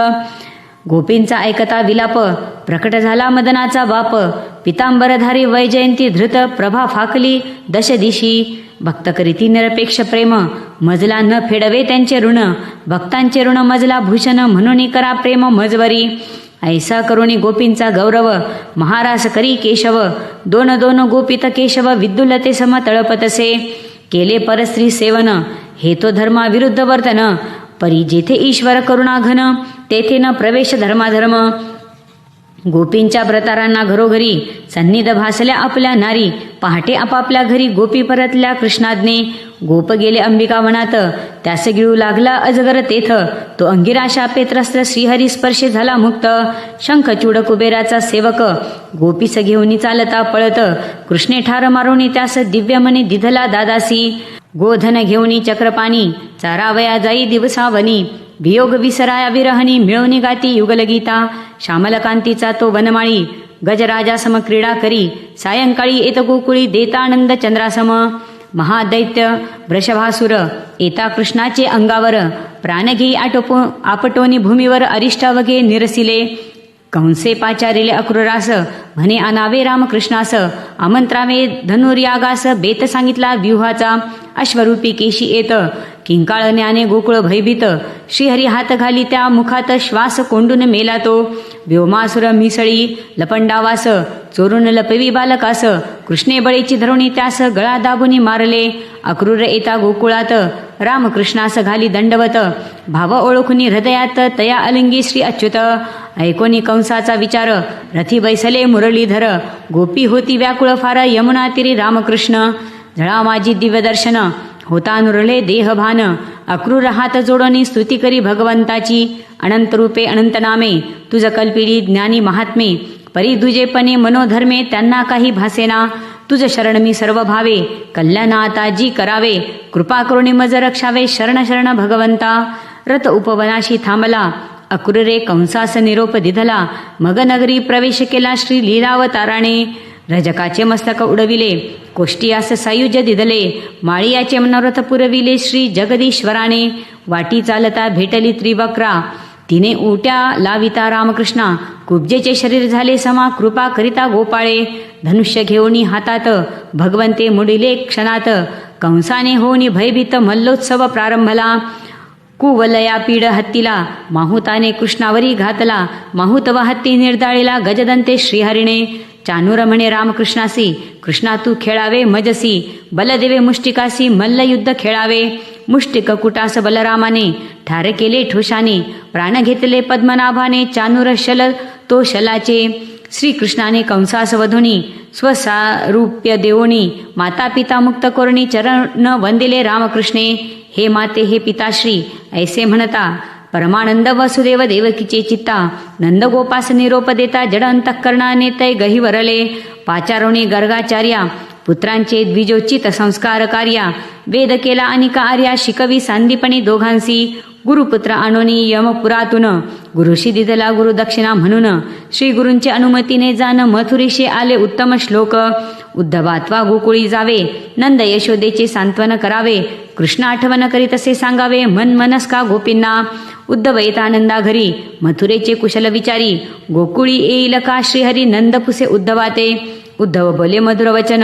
गोपींचा ऐकता विलाप, प्रकट झाला मदनाचा बाप. पितांबरधारी वैजयंती धृत, प्रभा फाकली दश दिशी. भक्त करीती निरपेक्ष प्रेम, मजला न फेडवे त्यांचे ऋण. भक्तांचे ऋण मजला भूषण, म्हणून करा प्रेम मजवरी. ऐसा करुणी गोपींचा गौरव, महारास करी केशव. दोन दोन गोपित केशव, विद्युलते सम तळपतसे. केले परस्त्री सेवन, हे तो धर्माविरुद्ध वर्तन. परी जेथे ईश्वर करुणा घन, तेथे न प्रवेश धर्माधर्म. गोपींच्या व्रतारांना घरोघरी, सन्निध भासल्या आपल्या नारी. पहाटे आपापल्या घरी, गोपी परतल्या कृष्णाज्ञे. गोप गेले अंबिका वनात, त्यास गिळू लागला अजगर तेथ. तो अंगिरा शापे त्रस्त, श्रीहरी स्पर्शे झाला मुक्त. शंखचूड कुबेराचा सेवक, गोपीस घेऊनी चालता पळत. कृष्णे ठार मारुनी त्यास, दिव्यमनी दिधला दादासी. गोधन घेऊनी चक्रपाणी, चारावया जाई दिवसावनी. वियोग विसराया विरहणी, मिळवणी गाती युगलगीता. श्यामलकांतीचा तो वनमाळी, गजराजासम क्रीडा करी. सायंकाळी येत गोकुळी, देतानंद चंद्रासम. महादैत्य वृषभासुर, येता कृष्णाचे अंगावर. प्राण घेई आपटोनी भूमीवर, अरिष्टावघे निरसिले. कंसे पाचारिले अक्रूरास म्हणे आणावे रामकृष्णास आमंत्रावे धनुर्यागास बेत सांगितला व्यूहाचा अश्वरूपी केशी येत किंकाळ ज्ञाने गोकुळ भयभीत श्रीहरी हात घाली त्या मुखात श्वास कोंडून मेला तो व्योमासुर मिसळी लपंडावास चोरून लपवी बालकास कृष्णे बळीची धरुणी त्यास गळा दाबुनी मारले अक्रूर येता गोकुळात रामकृष्णास घाली दंडवत भाव ओळखुनी हृदयात तया अलिंगी श्री अच्युत ऐकोनी कंसाचा विचार रथी बैसले मुरलीधर गोपी होती व्याकुळ फार यमुना तिरी रामकृष्ण झळा माझी दिव्यदर्शन होता नुरले देहभान अक्रूर हात जोडणी स्तुती करी भगवंताची अनंत रूपे अनंत नामे तुझ कल्पिली ज्ञानी महात्मे परी दुजेपणे मनोधर्मे त्यांना काही भासेना तुझ शरण मी सर्व भावे कल्याणाता जी करावे कृपा करुणी मज रक्षावे शरण शरण भगवंता रथ उपवनाशी थांबला अक्रूरे कंसास निरोप दिधला मग नगरी प्रवेश केला श्री लीलावताराने रजकाचे मस्तक उडविले कोष्टियास सायुज्य दिधले माळियाचे मनोरथ पुरविले श्री जगदीश्वराने वाटी चालता भेटली त्रिवक्रा तिने उट्या लाविता रामकृष्णा कुब्जेचे शरीर झाले समा कृपा करिता गोपाळे धनुष्य घेऊनी हातात भगवंते मुडिले क्षणात कंसाने होऊनी भयभीत मल्लोत्सव प्रारंभला कुवलया पीड हत्तीला माहुताने कृष्णावरी घातला माहुत व हत्ती निर्दाळीला गजदंते श्रीहरिणे चानूर म्हणे रामकृष्णासी कृष्णा तू खेळावे मजसी बलदेवे मुष्टिकासी मल्लयुद्ध खेळावे मुष्टिक कुटास बलरामाने ठार केले ठोशाने प्राण घेतले पद्मनाभाने चानूर शल तो शलाचे श्रीकृष्णाने कंसास वधुनी स्वसारूप्य देवोनी माता पिता मुक्त करुणी चरण वंदिले रामकृष्णे हे माते हे पिताश्री ऐसे म्हणता परमानंद वसुदेव देवकीचे चित्ता नंदगोपास निरोप देता जड अंतःकरणाने तै गहिवरले पाचारोणी गर्गाचार्या पुत्रांचे द्विजोचित संस्कार कार्या वेद केला अनिका आर्या शिकवी सांदीपणी दोघांसी गुरुपुत्र आणोनी यमपुरातून गुरुशी दिदला गुरुदक्षिणा म्हणून श्री गुरूंचे अनुमतीने जाण मथुरीशी आले उत्तम श्लोक उद्धवात्वा गोकुळी जावे नंद यशोदेचे सांत्वन करावे कृष्ण आठवण करीत असे सांगावे मन मनस्का गोपींना उद्धव येतानंदा घरी मथुरेचे कुशल विचारी गोकुळी येईल का श्रीहरी नंदपुसे उद्धवाते उद्धव बोले मधुर वचन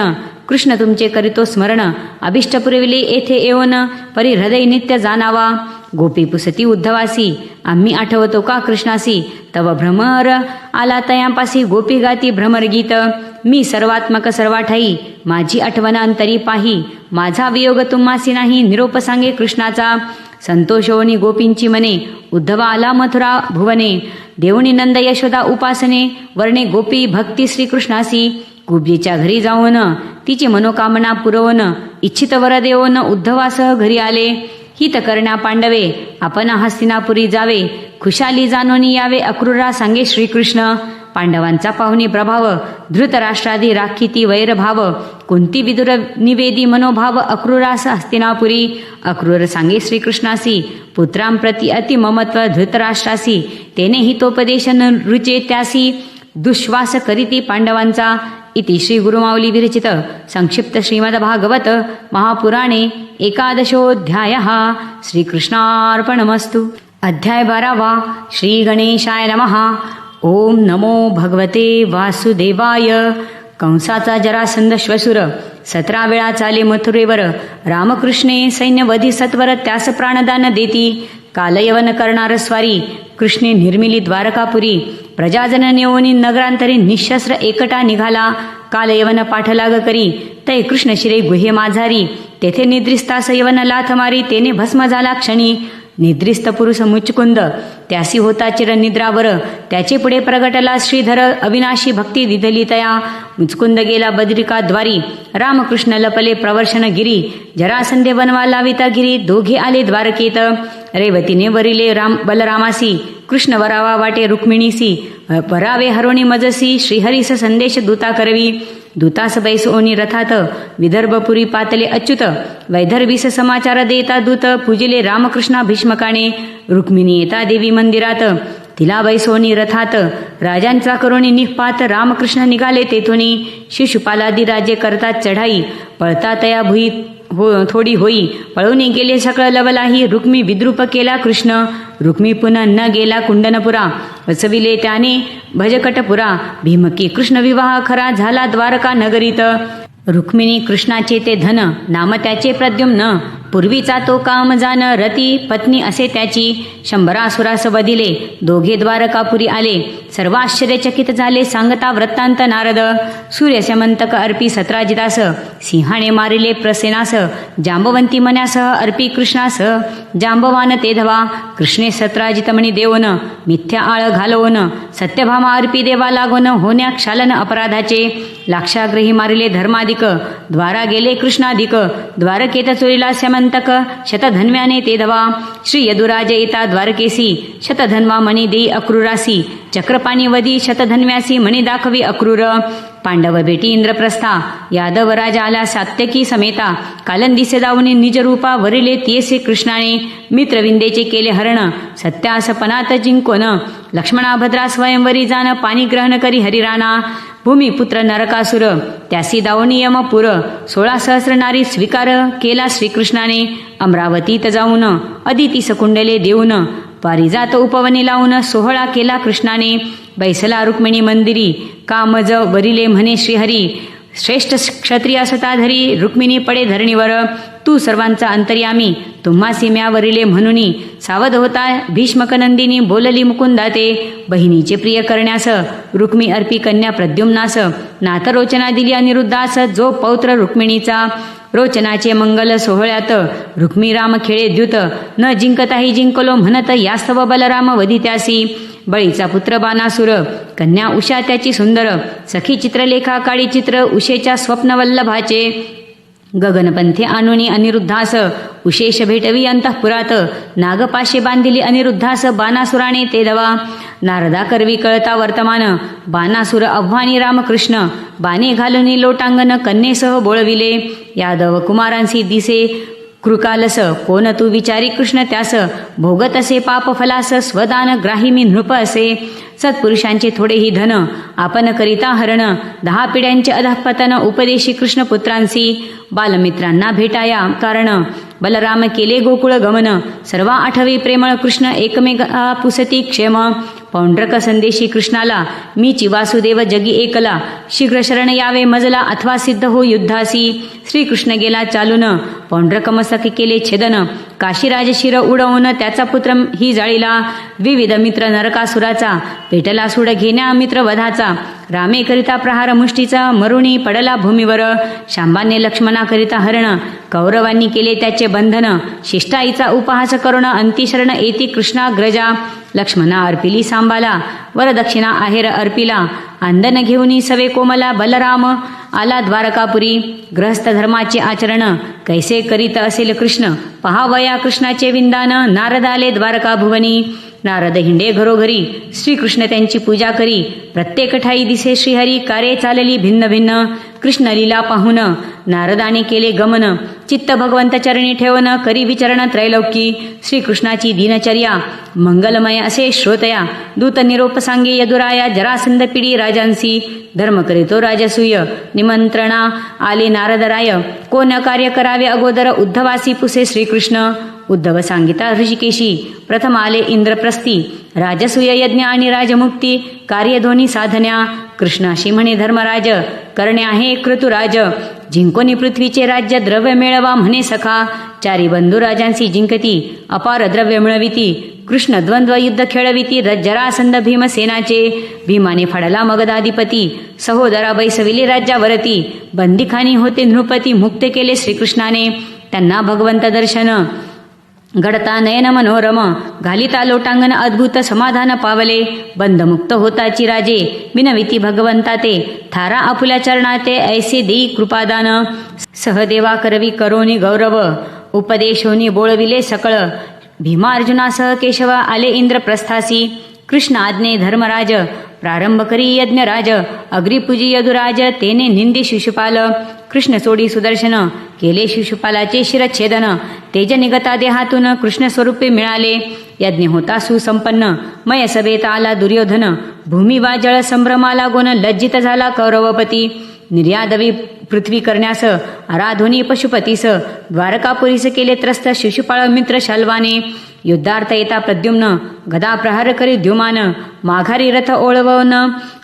कृष्ण तुमचे करीतो स्मरण अभिष्ट पुरविले येथे येऊन परी हृदय नित्य जाणावा गोपी पुसती उद्धवासी आम्ही आठवतो का कृष्णासी तव भ्रमर आला तयांपासी गोपी गाती भ्रमर गीत मी सर्वात्मक सर्वाठाई माझी आठवण अंतरी पाही माझा वियोग तुम्हासी नाही निरोप सांगे कृष्णाचा संतोषोनी गोपींची मने उद्धवा आला मथुरा भुवने देवणी नंद यशोदा उपासने वर्णे गोपी भक्ती श्रीकृष्णासी कुब्जेच्या घरी जाऊन तिची मनोकामना पुरवून इच्छित वर देऊन उद्धवासह घरी आले हित करण्या पांडवे आपण हस्तिनापुरी जावे खुशाली जाणून यावे अक्रूरा सांगे श्रीकृष्ण पांडवांचा पाहुणी प्रभाव धृतराष्ट्रादी राखीती वैरभाव कुंती विदुर निवेदी मनोभाव अक्रूरास हस्तिनापुरी अक्रूर सांगे श्रीकृष्णासी पुत्रांप्रती अति ममत्व धृतराष्ट्रासी तेने हितोपदेश न रुचे त्यासी दुश्वास करीती पांडवांचा इति श्री गुरुमाऊली विरचित संक्षिप्त श्रीमद भागवत महापुराणे एकादशोऽध्यायः श्रीकृष्णार्पणमस्तु। अध्याय 12 श्री गणेशाय नमः। ओम नमो भगवते वासुदेवाय। कंसाचा जरासंध श्वशुर 17 वेळा चाले मथुरेवर रामकृष्णे सैन्यवधी सत्वर त्यास प्राणदान देती कालयवन करणार स्वारी कृष्णे निर्मिली द्वारकापुरी प्रजाजन नेओनी नगरांतरी निशस्त्र एकटा निघाला कालयवन पाठलाग करी तै कृष्ण शिरे गुहे माझारी तेथे निद्रिस्तास यवन लाथ मारी तेने भस्म झाला क्षणी निद्रिस्त पुरुष मुचकुंद त्यासी होता चिर निद्रावर त्याचे पुढे प्रगटला श्रीधर अविनाशी भक्ती दिधली तया मुचकुंद गेला बद्रिकाद्वारी रामकृष्ण लपले प्रवर्षण गिरी जरासंधे बनवा लाविता गिरी दोघे आले द्वारकेत रेवतीने वरिले बलरामासी कृष्ण वरावा वाटे रुक्मिणीसी परावे हरोणी मजसी श्रीहरीस संदेश दूता करवी दूतास बैसोनी रथात विदर्भपुरी पातले अच्युत वैदर्भीस समाचार देता दूत पूजिले रामकृष्णा भीष्मकाने रुक्मिणी येता देवी मंदिरात तिला बैसोनी रथात राजांचा करुणी निपात रामकृष्ण निघाले तेथुनी शिशुपालादी राजे करतात चढाई पळता तया भुई थोडी होई पळून गेले सकळ लवलाही रुक्मी विद्रूप केला कृष्ण रुक्मी पुन्हा न गेला कुंडनपुरा. वसविले त्याने भजकटपुरा. भीमकी कृष्ण विवाह खरा झाला द्वारका नगरीत. रुक्मिणी कृष्णाचे ते धन, नाम त्याचे प्रद्युम्न. पूर्वीचा तो काम जान, रती पत्नी असे त्याची. 100 असुरास वधिले, दोघे द्वारकापुरी आले. सर्व आश्चर्यचकित झाले, सांगता वृत्तांत नारद. सूर्यशमंतक अर्पी सत्राजितास, सिंहाने मारिले प्रसेनास. जांबवंती मन्यासह अर्पी कृष्णास, जांबवान ते धवा. कृष्णे सत्राजित मणी देवोन, मिथ्या आळ घालवून. सत्यभामा अर्पी देवा लागून, होण्या क्षालन अपराधाचे. लाक्षाग्रही मारिले धर्माधिक, द्वारा गेले कृष्णाधिक. द्वारकेत चोरीला स्यमंतक, शतधन्व्याने ते धवा. श्री यदुराज येता द्वारकेसी, शतधन्वा मणी देई अक्रूरासी. चक्रपाणी वधी शतधन्व्यासी, मणी दाखवी अक्रूर. पांडव भेटी इंद्रप्रस्था, यादव राजा आला सात्यकी समेता. कालंदिसे दावणे निजरूपा, वरिले तियसे कृष्णाने. मित्रविंदेचे केले हरण, सत्यासपनात जिंकोन. लक्ष्मणा भद्रा स्वयंवरी जाण, पाणी ग्रहण करी हरिराणा. भूमिपुत्र नरकासुर, त्यासी दावणी यमपुर. 16 सहस्र नारी स्वीकार केला श्रीकृष्णाने. अमरावतीत जाऊन अदिती सकुंडले देऊन, पारिजात उपवने लावून 16 केला कृष्णाने. बैसला रुक्मिणी मंदिरी, कामज वरिले म्हणे श्रीहरी. श्रेष्ठ क्षत्रिय सताधरी, रुक्मिणी पडे धरणीवर. तू सर्वांचा अंतर्यामी, तुम्हासी म्या वरिले म्हणूनी. सावध होता भीष्मक नंदिनी, बोलली मुकुंदाते. बहिणीचे प्रिय करण्यास, रुक्मी अर्पी कन्या प्रद्युम्नास. नाथरोचना दिली अनिरुद्धास, जो पौत्र रुक्मिणीचा. रोचनाचे मंगल सोहळ्यात, रुक्मी राम खेळे द्युत. न जिंकताही जिंकलो म्हणत, यास्तव बलराम वधित्यासी. बळीचा पुत्र बाणासुर, कन्या उषा त्याची सुंदर. सखी चित्रलेखा काळी चित्र, उषेच्या स्वप्नवल्लभाचे. गगनपंथे आणुनी अनिरुद्धास, उशेष भेटवी अंतःपुरात. नागपाशे बांधिली अनिरुद्धास, बाणासुराने ते धवा. नारदा करवी कळता वर्तमान, बाणासुर आव्हानी रामकृष्ण. बाणे घालुनी लोटांगण, कन्येसह बोळविले. यादव कुमारांसी दिसे कृकालस, कोण तू विचारी कृष्ण त्यास. भोगत असे पाप फलास, स्वदान ग्राही मी नृप असे. सत्पुरुषांचे थोडेही धन, आपण करिता हरण. 10 पिढ्यांचे अधःपतन, उपदेशी कृष्णपुत्रांसी. बालमित्रांना भेटाया कारण, बलराम केले गोकुळ गमन. सर्वा आठवी प्रेमळ कृष्ण, एकमेका पुसती क्षेम. पौंड्रक संदेशी कृष्णाला, मीची वासुदेव जगी एकला. शीघ्र शरण यावे मजला, अथवा सिद्ध हो युद्धासी. श्रीकृष्ण गेला चालून, पौंड्रक मस्तक केले छेदन. काशीराज शिर उडवून, त्याचा पुत्र ही जाळीला. विविध मित्र नरकासुराचा, पेटला सूड घेण्या मित्र वधाचा. रामे करिता प्रहार मुष्टीचा, मरुणी पडला भूमीवर. शांबाने लक्ष्मणा करिता हरण, कौरवांनी केले त्याचे बंधन. शिष्टाईचा उपहास करून, अंतिशरण येती कृष्णाग्रजा. लक्ष्मणा अर्पिली सांबाला, वरदक्षिणा आहेर अर्पिला. आंदन घेऊनी सवे कोमला, बलराम आला द्वारकापुरी. ग्रहस्थ धर्माचे आचरण, कैसे करीत असेल कृष्ण. पहावया कृष्णाचे विंदान, नारद आले द्वारका भुवनी. नारद हिंडे घरोघरी, श्रीकृष्ण त्यांची पूजा करी. प्रत्येक ठाई दिसे श्रीहरी, कार्ये चालली भिन्न भिन्न. कृष्ण लीला पाहून नारदाने केले गमन. चित्त भगवंत चरणी ठेवून, करी विचरण त्रैलोकी. श्रीकृष्णाची दिनचर्या, मंगलमय असे श्रोतया. दूत निरोप सांगे यदुराया, जरासंध पिढी राजांसी. धर्म करीतो राजसूय, निमंत्रणा आले नारदराय. कोण कार्य करावे अगोदर, उद्धवासी पुसे श्रीकृष्ण. उद्धव सांगिता ऋषिकेशी, प्रथम आले इंद्रप्रस्थी. राजसूय यज्ञ आणि राजमुक्ती, कार्य दोन्ही साधन्या. कृष्णाशी म्हणे धर्मराज, करणे आहे क्रतुराज. जिंकोनी पृथ्वीचे राज्य, द्रव्य मिळवा म्हणे सखा. 4 बंधू राजांशी जिंकती, अपार द्रव्य मिळविती. कृष्ण द्वंद्व युद्ध खेळविती, जरासंध भीमसेनाचे. भीमाने फाडला मगधाधिपती, सहोदरा बैसविले राज्यावरती. बंदिखानी होते नृपती, मुक्त केले श्रीकृष्णाने. त्यांना भगवंत दर्शन घडता नयन मनोरम. घालिता लोटांगण अद्भुत, समाधान पावले. बंधमुक्त होताची राजे, विनविती भगवंता ते. थारा आपुल्या चरणाते, ऐसे देई कृपादान. सहदेवा करवी करोनी गौरव, उपदेशोनी बोळविले सकळ. भीमा अर्जुनासह केशव आले इंद्रप्रस्थासी. कृष्ण आज्ञे धर्मराज, प्रारंभ करी यज्ञराज. अग्रिपूजी यदुराज, तेने निंदी शिशुपाल. कृष्ण सोडी सुदर्शन, केले शिशुपालाचे शिरच्छेदन. तेज निगता देहातून, कृष्ण स्वरूपे मिळाले. यज्ञ होता सुसंपन्न, मय सभेत आला दुर्योधन. भूमी वा जळ संभ्रमाला गुण, लज्जित झाला कौरवपती. निर्यादवी पृथ्वी करण्यास आराधोनी पशुपतीस द्वारकापुरीस केले त्रस्त शिशुपाळ मित्र शाल्वाने युद्धार्थ येता प्रद्युम्न गदा प्रहार करी द्युमान माघारी रथ ओळवून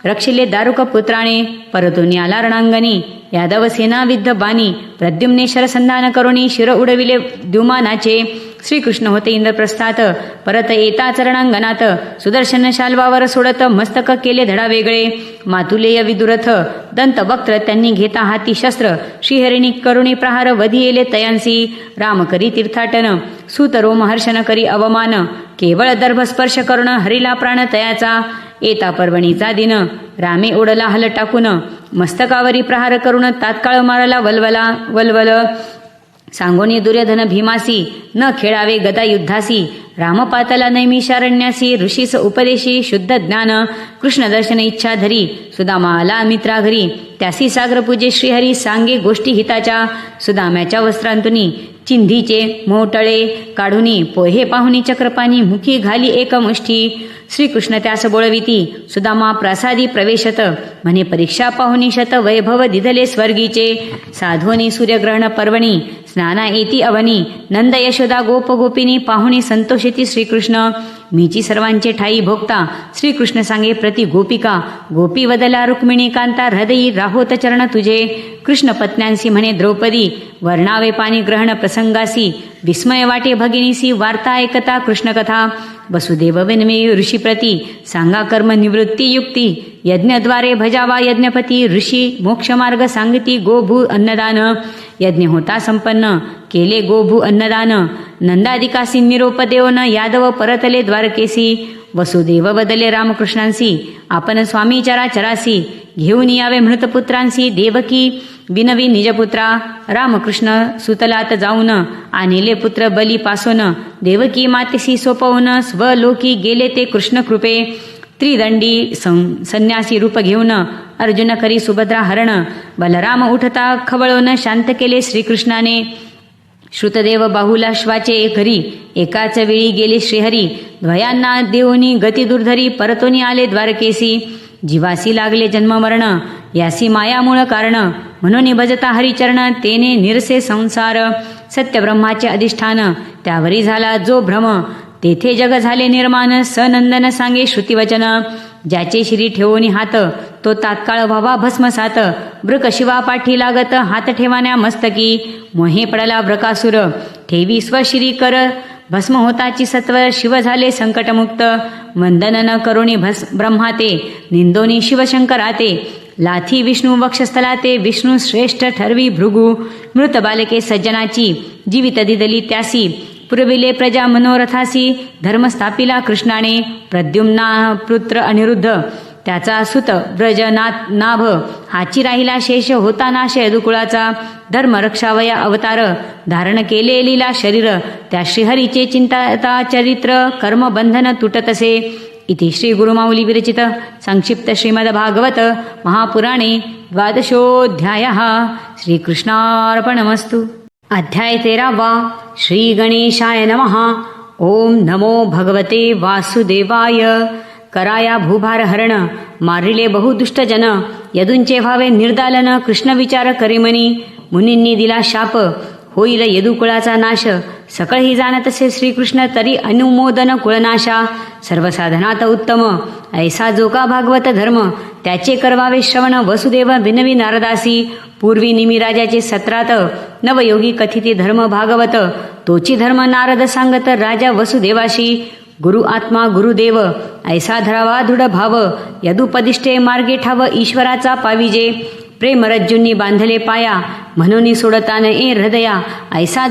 रक्षिले दारुक पुत्राने परतून आला रणांगणी यादव सेना विद्ध बाणी प्रद्युम्ने शरसंधान करुणी शिर उडविले द्युमानाचे श्रीकृष्ण होते इंद्रप्रस्थात परत येता रणांगणात सुदर्शन शाल्वावर सोडत मस्तक केले धडा वेगळे मातुलेय विदुरथ दंत वक्त्र त्यांनी घेता हाती शस्त्र श्रीहरिणी करुणी प्रहार वधी येले तयांसी राम करी तीर्थाटन सुतरोम हर्षण करी अवमान केवळ दर्भ स्पर्श करून हरिला प्राण तयाचा येता पर्वणीचा दिन रामे ओढला हल टाकून मस्तकावरी प्रहार करून तात्काळ मारला वलवल सांगोनी दुर्योधन भीमासी न खेळावे गदा युद्धासी रामपातला नैमिषारण्यासी ऋषीस उपदेशी शुद्ध ज्ञान कृष्ण दर्शन इच्छा धरी सुदामा आला मित्रा घरी त्यासी सागर पूजे श्रीहरी सांगे गोष्टी हिताच्या सुदाम्याच्या वस्त्रांतुनी चिंधीचे मोटळे काढुनी पोहे पाहुनी चक्रपाणी मुखी घाली एक मुष्ठी श्रीकृष्ण त्यास बोळविती सुदामा प्रासादी प्रवेशत म्हणे परीक्षा पाहुनी शत वैभव दिधले स्वर्गीचे साधोनी सूर्यग्रहण पर्वणी स्नाना येती अवनी नंद यशोदा गोप गोपिनी पाहुणी संतोषेती श्रीकृष्ण मीची सर्वांचे ठाई भोगता श्रीकृष्ण सांगे प्रति गोपिका गोपी वदला रुक्मिणी कांता हृदयी राहोत चरण तुझे कृष्ण पत्न्यांसी म्हणे द्रौपदी वर्णावे पाणी ग्रहण प्रसंगासी विस्मय वाटे भगिनीसी वार्ता ऐकता कृष्णकथा वसुदेव विनमे ऋषीप्रती सांगा कर्म निवृत्ती युक्ती यज्ञद्वारे भजावा यज्ञपती ऋषी मोक्षमार्ग सांगती गोभू अन्नदान यज्ञ होता संपन्न केले गोभू अन्नदान नंदादिकासी निरोप देऊन यादव परतले द्वारकेसी वसुदेव बदले रामकृष्णांसी आपण स्वामी चराचरासी घेऊन यावे मृतपुत्रांसी देवकी विनवी निजपुत्रा रामकृष्ण सुतलात जाऊन आणले पुत्र बली पासून देवकी मातेसी सोपवून स्वलोकी गेले ते कृष्ण कृपे त्रिदंडी संन्यासी रूप घेऊन अर्जुन करी सुभद्रा हरण बलराम उठता खवळून शांत केले श्रीकृष्णाने श्रुतदेव बाहुलाश्वाचे घरी एकाच वेळी गेले श्रीहरी द्वयांना देऊनी गती दुर्धरी परतोनी आले द्वारकेसी जीवासी लागले जन्ममरण यासी मायामूळ कारण म्हणून भजता हरिचरण तेने निरसे संसार सत्य ब्रह्माचे अधिष्ठान त्यावरी झाला जो भ्रम तेथे जग झाले निर्माण सनंदन सांगे श्रुतिवचन ज्याचे श्री ठेवोनी हात तो तात्काळ व्हावा भस्मसात ब्रक शिवा पाठी लागत हात ठेवाण्या मस्तकी मोहे पडला ब्रकासुर ठेवी स्वश्री कर भस्म होताची सत्व शिव झाले संकटमुक्त वंदन न करुणी ब्रह्माते निंदोनी शिवशंकराते लाथी विष्णू वक्षस्थलाते विष्णू श्रेष्ठ ठरवी भृगू मृत बालके सज्जनाची जीवित दिदली त्यासी पुरविले प्रजा मनोरथासी धर्म स्थापिला कृष्णाने प्रद्युम्ना पुत्र अनिरुद्ध त्याचा सुत ब्रजनाथ नाभ हाची राहिला शेष होता नाश यदुकुळाचा धर्म रक्षावया अवतार धारण केले लीला शरीर त्या श्रीहरीचे चिंता चरित्र कर्म बंधन तुटतसे इति श्री गुरुमाऊली विरचित संक्षिप्त श्रीमद भागवत महापुराणे द्वादशोऽध्यायः श्रीकृष्णार्पणमस्तु। अध्याय 13 श्री गणेशाय नमः। ओम नमो भगवते वासुदेवाय। कराया भूभार हरण मारिले बहुदुष्ट जन यदूंचे व्हावे निर्दालन कृष्ण विचार करीमनी मुनींनी दिला शाप होईल यदुकुळाचा नाश सकळही जाणतसे श्रीकृष्ण तरी अनुमोदन कुळनाशा सर्वसाधनात उत्तम ऐसा जो का भागवत धर्म त्याचे करवावे श्रवण वसुदेव विनवी नारदासी पूर्वी निमिराजाचे सत्रात नवयोगी कथिती धर्म भागवत तोची धर्म नारद सांगत राजा वसुदेवाशी गुरु आत्मा गुरुदेव ऐसा धरावा दृढ भाव यदुपदिष्टे मार्गे ठाव ईश्वराचा पाविजे प्रेमरज्जूंनी बांधले पाया म्हणून सोडता न ए हृदया ऐसा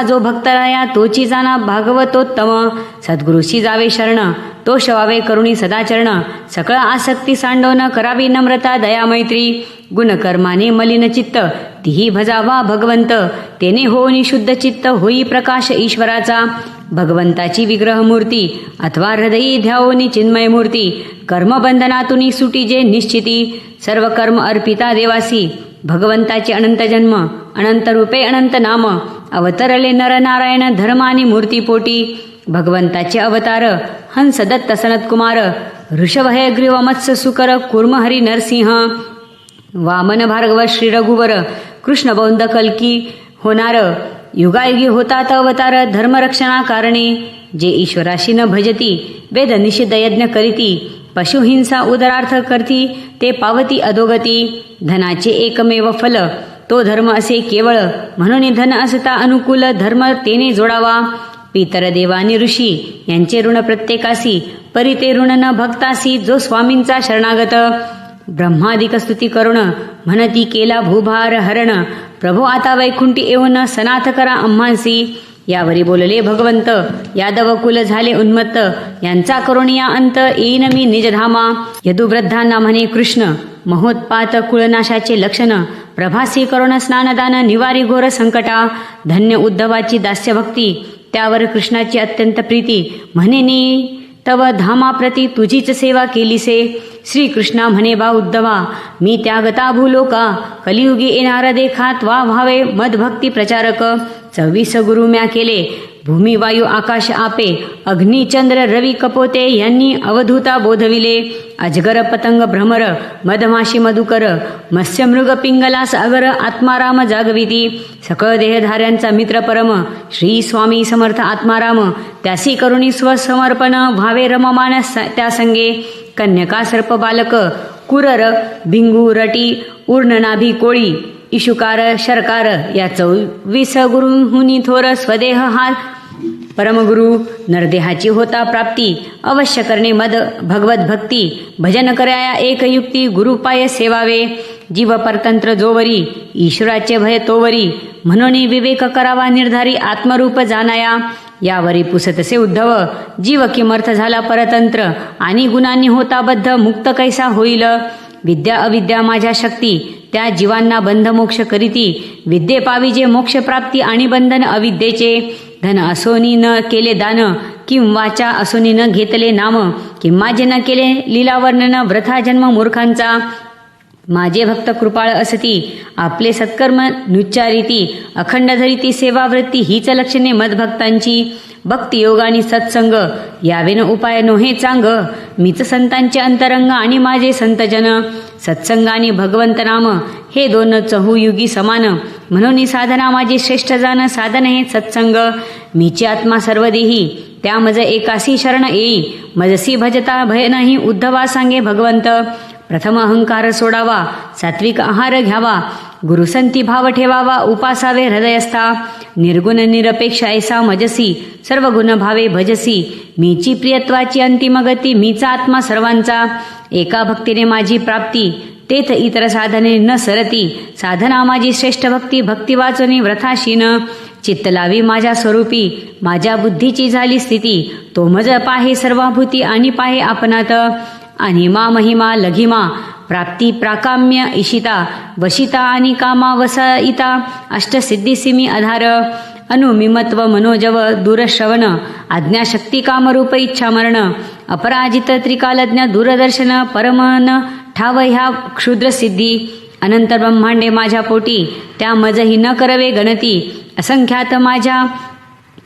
जो भक्तराया तोची जाना भागवतोत्तम सद्गुरुशी जावे शरण तो शवावे करुणी सदाचरण सकळ आसक्ती सांडवण करावी नम्रता दया मैत्री गुणकर्माने मलिन चित्त तिही भजावा भगवंत तेने होनी शुद्ध चित्त होई प्रकाश ईश्वराचा भगवंताची विग्रह मूर्ती अथवा हृदयी ध्यावोनी चिन्मय मूर्ती कर्मबंधनातून सुटी जे निश्चिती सर्व कर्म अर्पिता देवासी भगवंताचे अनंत जन्म अनंत रूपे अनंत नाम अवतरले नरनारायण धर्मानी मूर्तीपोटी भगवंताचे अवतार हंस दत्त सनत कुमार ऋषभ हयग्रीव मत्स्य सुकर कुर्म हरी नरसिंह वामन भार्गव श्री रघुवर कृष्ण बौंद कल्की होणार युगायुगी होतात अवतार धर्मरक्षणा कारणे जे ईश्वराशी न भजती वेद निषिद्ध यज्ञ करीती पशुहिंसा उदरार्थ करती ते पावती अधोगती धनाचे एकमेव फल तो धर्म असे केवळ म्हणून धन असता अनुकूल धर्म तेने जोडावा पितर देवानी ऋषी यांचे ऋण प्रत्येकासी परी ते ऋण न भक्तासी जो स्वामींचा शरणागत ब्रह्मादिक स्तुती करुण म्हणती केला भूभार हरण प्रभो आता वैकुंठी येऊन सनाथ करा आम्हांसी यावरी बोलले भगवंत यादव कुल झाले उन्मत्त यांचा करुणिया अंत येईन मी निजधामा यदुवृद्धांना म्हणे कृष्ण महोत्पात कुळनाशाचे लक्षण प्रभासी करुण स्नानदान निवारी घोर संकटा धन्य उद्धवाची दास्यभक्ती त्यावर कृष्णाची अत्यंत प्रीती म्हणे तव धामाप्रती तुझीच सेवा केलीसे श्रीकृष्णा म्हणे बा उद्धवा मी त्यागता भूलोका कलियुगी येणार देखात वा व्हावे मदभक्ती प्रचारक 26 गुरु म्या केले भूमी वायू आकाश आपे अग्नी चंद्र रवी कपोते यांनी अवधूता बोधविले अजगर पतंग भ्रमर मधमाशी मधुकर मत्स्य मृग पिंगला सागर आत्माराम जागविती सकळ देहधाऱ्यांचा मित्र परम श्री स्वामी समर्थ आत्माराम त्यासी करुणी स्वसमर्पण व्हावे रममान त्या संगे कन्यका सर्प बालक कुरर भिंगू रटी उर्ण नाभी कोळी इशुकार शरकार या 24 गुरुहुनी थोर स्वदेह हा परमगुरु नरदेहाची होता प्राप्ती अवश्य करणे मद भगवत भक्ती भजन कराया एक युक्ती गुरुपाय सेवावे जीव परतंत्र जोवरी ईश्वराचे भय तोवरी म्हणून विवेक करावा निर्धारी आत्मरूप जाणाया यावरी पुसतसे उद्धव जीव किमर्थ झाला परतंत्र आणि गुणांनी होता बद्ध मुक्त कैसा होईल विद्या अविद्या माझ्या शक्ती त्या जीवांना बंध मोक्ष करीती विद्ये पाविजे मोक्ष प्राप्ती आणि बंधन अविद्येचे धन असोनी न केले दान किंवाचा असोनी न घेतले नाम किंवा जे न केले लीलावर्णन व्रथा जन्म मूर्खांचा माझे भक्त कृपाळ असती आपले सत्कर्म नुच्चारिती अखंड धरिती सेवावृत्ती हीच लक्षणे मदभक्तांची भक्ती योग आणि सत्संग यावेन उपाय नोहे चांग मीच संतांचे अंतरंग आणि माझे संतजन सत्संग आणि भगवंत नाम हे दोन चहुयुगी समान म्हणून साधना माझी श्रेष्ठ जाण साधन हे सत्संग मीची आत्मा सर्वदेही त्या मज एकासी शरण येई मजसी भजता भय नाही उद्धवा सांगे भगवंत प्रथम अहंकार सोडावा सात्विक आहार घ्यावा गुरुसंती भाव ठेवावा उपासावे हृदयस्था निर्गुण निरपेक्ष ऐसा मजसी सर्व गुण भावे भजसी मीची प्रियत्वाची अंतिम गती मीचा आत्मा सर्वांचा एका भक्तीने माझी प्राप्ती तेथ इतर साधने न सरती साधना माझी श्रेष्ठ भक्ती भक्ती वाचनी व्रथाशीन चित्त लावी माझ्या स्वरूपी माझ्या बुद्धीची झाली स्थिती तो मज पाहे सर्वाभूती आणि पाहे आपणात अनिमा महिमा लघिमा प्राप्ती प्राकाम्य इशिता वशिता आणि कामा वसईता अष्टसिद्धीसिमी आधार अनुमिमत्व मनोजव दूरश्रवण आज्ञाशक्ती कामरूप इच्छा मरण अपराजित त्रिकालज्ञ दूरदर्शन परमन ठाव ह्या क्षुद्र सिद्धी अनंत ब्रह्मांडे माझ्या पोटी त्या मजही न करवे गणती असंख्यात माझ्या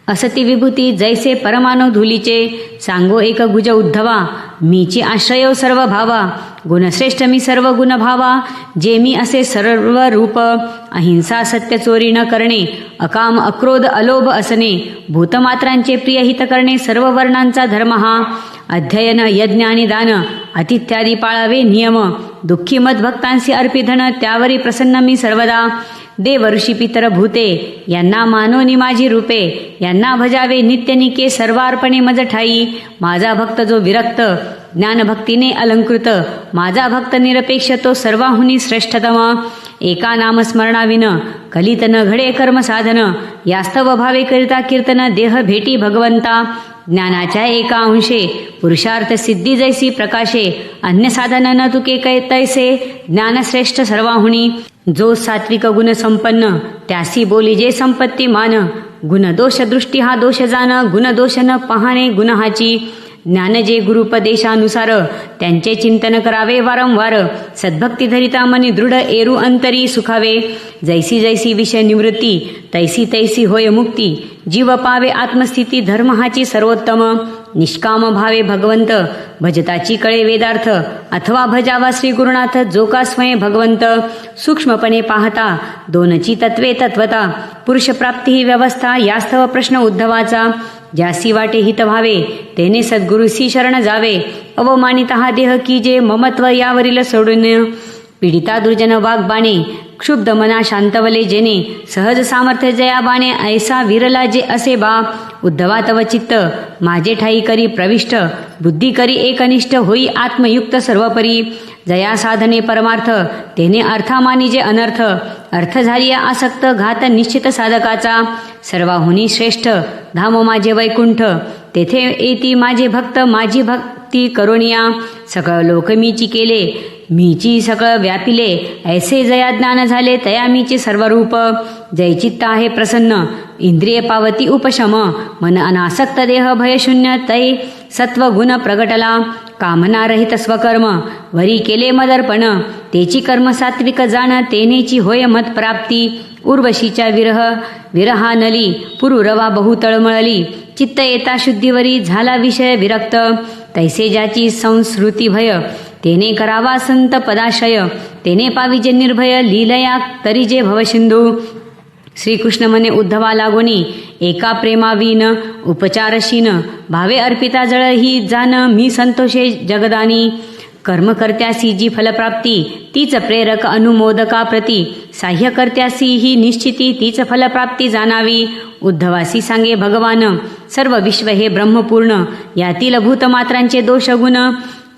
असती विभूती जैसे परमाणु धुलीचे सांगो एक गुज उद्धवा मीची आश्रयो सर्व भावा गुणश्रेष्ठ मी सर्व गुण भावा जे मी असे सर्व रूप अहिंसा सत्य चोरी न करणे अकाम अक्रोध अलोभ असणे भूतमात्रांचे प्रिय हित करणे सर्व वर्णांचा धर्म हा अध्ययन यज्ञ आणि दान अतिथ्यादी पाळावे नियम दुःखी मदभक्तांशी अर्पिधन त्यावरी प्रसन्न मी सर्वदा देव ऋषी पितर भूते यांना मानोनी माझी रूपे यांना भजावे नित्यनिके सर्वार्पणे मज ठाई माझा भक्त जो विरक्त ज्ञानभक्तीने अलंकृत माझा भक्त निरपेक्ष तो सर्वाहुनी श्रेष्ठतम एका नामस्मरणाविन कलित न घडे कर्म साधन यास्तव भावे करिता कीर्तन देह भेटी भगवंता ज्ञानाच्या एका अंशे पुरुषार्थ सिद्धी जैसी प्रकाशे अन्य साधन न तुके कै तैसे ज्ञानश्रेष्ठ सर्वाहुनी जो सात्विक गुण संपन्न त्यासी बोली जे संपत्ती मान गुण दोष दृष्टी हा दोष जाण गुण दोष न पाहणे गुन्हाची ज्ञान जे गुरुपदेशानुसार त्यांचे चिंतन करावे वारंवार सद्भक्ती धरिता मनी दृढ एरू अंतरी सुखावे जैसी जैसी विषय निवृत्ती तैसी तैसी होय मुक्ती जीव पावे आत्मस्थिती धर्म हाची सर्वोत्तम निष्काम भावे भगवंत भजताची कळे वेदार्थ अथवा भजावा श्री गुरुनाथ जो का स्वयं भगवंत सूक्ष्मपणे पाहता दोनची तत्वे तत्वता पुरुषप्राप्ती ही व्यवस्था यास्तव प्रश्न उद्धवाचा ज्यासी वाटे हित व्हावे तेने सद्गुरुसी शरण जावे अवमानित हा देह की जे ममत्व यावरील सोडून पीडिता दुर्जन वाग्बाणे क्षुब्ध मना शांतवले जेने सहज सामर्थ्य जया बाणे ऐसा विरला जे असे बा उद्धवा तव चित्त माझे ठाई करी प्रविष्ट बुद्धी करी एकनिष्ठ होई आत्मयुक्त सर्वपरी जया साधने परमार्थ तेने अर्थामानी जे अनर्थ अर्थ झाली आसक्त घात निश्चित साधकाचा सर्वाहुनी श्रेष्ठ धाम माझे वैकुंठ तेथे येती माझे भक्त माझी भक्ती करोनिया सकळ लोक मीची केले मीची सकळ व्यापिले ऐसे जया ज्ञान झाले तया मीचे सर्व रूप जयचित्त आहे प्रसन्न इंद्रिय पावती उपशम मन अनासक्त देह भयशून्य तै सत्व गुण प्रगटला कामना रहित स्वकर्म वरी केले मदर्पण तेची कर्म सात्विक जाण तेनेची होय मत प्राप्ती उर्वशीच्या विरहानली पुरुरवा बहु तळमळली चित्त येता शुद्धीवरी झाला विषय विरक्त तैसे ज्याची संस्कृती भय तेने करावा संत पदाशय तेने पाविजे निर्भय लीलया तरी जे भवसिंधू श्रीकृष्ण म्हणे उद्धवा लागोनी एका प्रेमावीन उपचारशीन भावे अर्पिता जळ ही जाण मी संतोषे जगदानी कर्म करत्यासी जी फलप्राप्ती तीच प्रेरक अनुमोदका प्रती साह्य करत्यासी ही निश्चिती तीच फलप्राप्ती जाणावी उद्धवासी सांगे भगवान सर्व विश्व हे ब्रह्मपूर्ण यातील भूतमात्रांचे दोषगुण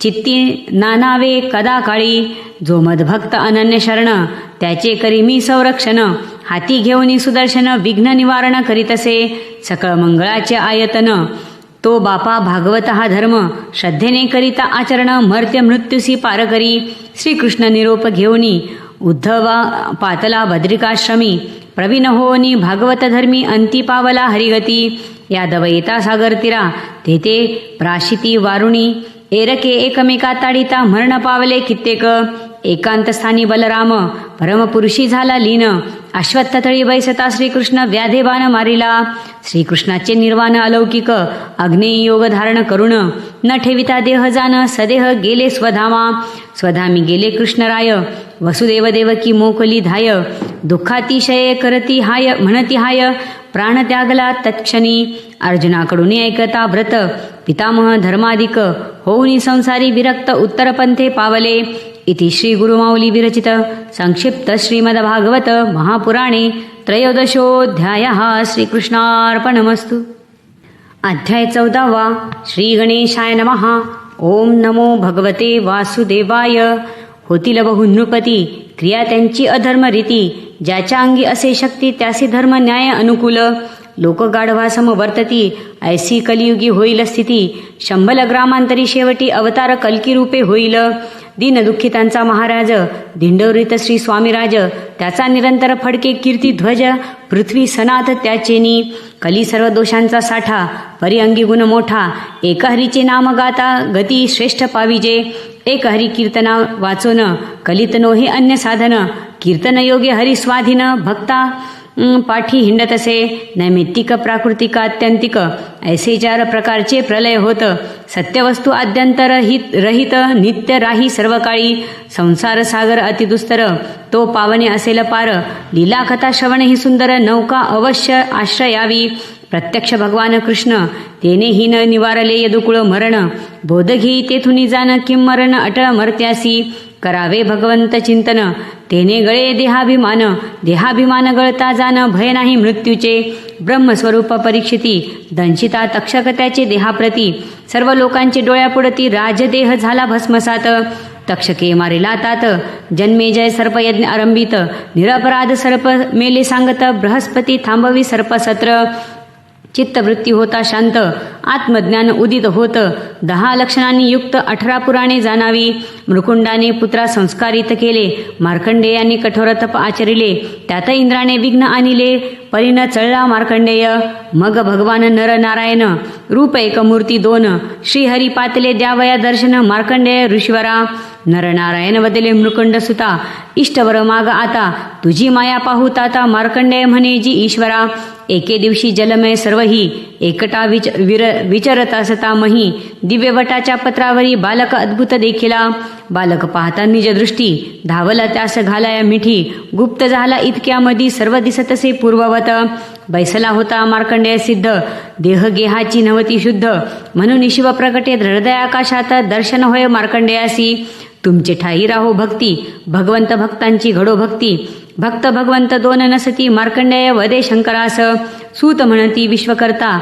चित्ती नानावे कदा काळी जो मदभक्त अनन्य शरण त्याचे करी मी संरक्षण हाती घेऊन सुदर्शन विघ्न निवारण करीतसे सकळ मंगळाचे आयतन तो बापा भागवत हा धर्म श्रद्धेने करिता आचरण मर्त्य मृत्यूसी पार करी श्रीकृष्ण निरोप घेऊनी उद्धवा पातला भद्रिकाश्रमी प्रवीण होनी भागवत धर्मी अंती पावला हरिगती यादव येता सागर तीरा तेथे प्राशिती वारुणी एरके एकमेका ताडिता मरण पावले कित्येक एकांत स्थानी बलराम परमपुरुषी झाला लीन अश्वत्थतळी बैसता श्रीकृष्ण व्याधेबान मारिला श्रीकृष्णाचे निर्वाण अलौकिक अग्नेय योग धारण करुण न ठेविता देह जान सदेह गेले स्वधामी गेले कृष्णराय वसुदेव देवकी मोकली धाय दुःखातिशय करती हाय म्हणती हाय प्राण त्यागला तत्क्षणी अर्जुनाकडून ऐकता व्रत पितामह धर्माधिक होऊनी संसारी विरक्त उत्तरपंथे पावले इति श्री गुरुमाऊली विरचित संक्षिप्त श्रीमद्भागवत महापुराणे त्रयोदशोऽध्यायः श्रीकृष्णार्पणमस्तु। अध्याय 14 श्री गणेशाय नमः। ओम नमो भगवते वासुदेवाय। होतील बहु नृपती क्रिया त्यांची अधर्म रीती ज्याच्या अंगी असे शक्ती त्यासी धर्म न्याय अनुकूल लोक गाढवासम वर्तती ऐसी कलियुगी होईल स्थिती शंभल ग्रामांतरी शेवटी अवतार कल्की रूपे होईल दीन दुःखितांचा महाराज दिंडोरीत श्री स्वामीराज त्याचा निरंतर फडके कीर्ती ध्वज पृथ्वी सनाथ त्याचेनी कली सर्व दोषांचा साठा परी अंगी गुण मोठा एक हरीचे नाम गाता गती श्रेष्ठ पाविजे एक हरी कीर्तना वाचोन कलित नोहे अन्य साधन कीर्तन योग्य हरी स्वाधीन भक्ता पाठी हिंडतसे नैमित्तिक प्राकृतिक आत्यंतिक ऐसे 4 प्रकारचे प्रलय होत सत्यवस्तू आद्यंतर रहित नित्य राही सर्व काळी संसार सागर अतिदुस्तर तो पावने असेल पार लीला कथा श्रवण ही सुंदर नौका अवश्य आश्रयावी प्रत्यक्ष भगवान कृष्ण तेने ही न निवारले यदुकुळ मरण बोध घेई तेथुनी जाण किं मरण अटळ मर्त्यासी करावे भगवंत चिंतन तेने गळे देहाभिमान गळता जाण भय नाही मृत्यूचे ब्रह्मस्वरूप परीक्षिती दंशिता तक्षक त्याचे देहाप्रती सर्व लोकांचे डोळ्यापुढती राजदेह झाला भस्मसात तक्षके मारिला तात जन्मेजय सर्पयज्ञ आरंभित निरपराध सर्प मेले सांगत बृहस्पती थांबवी सर्पसत्र चित्तवृत्ती होता शांत आत्मज्ञान उदित होत 10 लक्षणांनी युक्त 18 पुराणे जाणावी मृकुंडाने पुत्रा संस्कारित केले मार्कंडेयांनी कठोर तप आचरिले त्यात इंद्राने विघ्न आणिले परीन चळला मार्कंडेय मग भगवान नर नारायण रूप एक मूर्ती 2 श्रीहरी पातले द्यावया दर्शन मार्कंडेय ऋषीवरा नरनारायण वदले मृकुंड सुता इष्टवर माग आता तुझी माया पाहू ताता मार्कंडेय म्हणे जी ईश्वरा एके दिवशी जलमय सर्वही एकटा विर विचरत असता मही दिव्यवटाच्या पत्रावरी बालक अद्भुत देखिला. बालक पाहता निजदृष्टी धावला त्यास घालाया मिठी. गुप्त झाला इतक्यामधी सर्व दिसतसे पूर्ववत. बैसला होता मार्कंडेय सिद्ध देह गेहाची नव्हती शुद्ध. म्हणून शिव प्रकटे हृदयाकाशात दर्शन होय मार्कंडेयासी. तुमचे ठाई राहो भक्ती भगवंत भक्तांची घडो भक्ती. भक्त भगवंत दोन नसती मार्कंडेय वदे शंकरास. सूत म्हणती विश्वकर्ता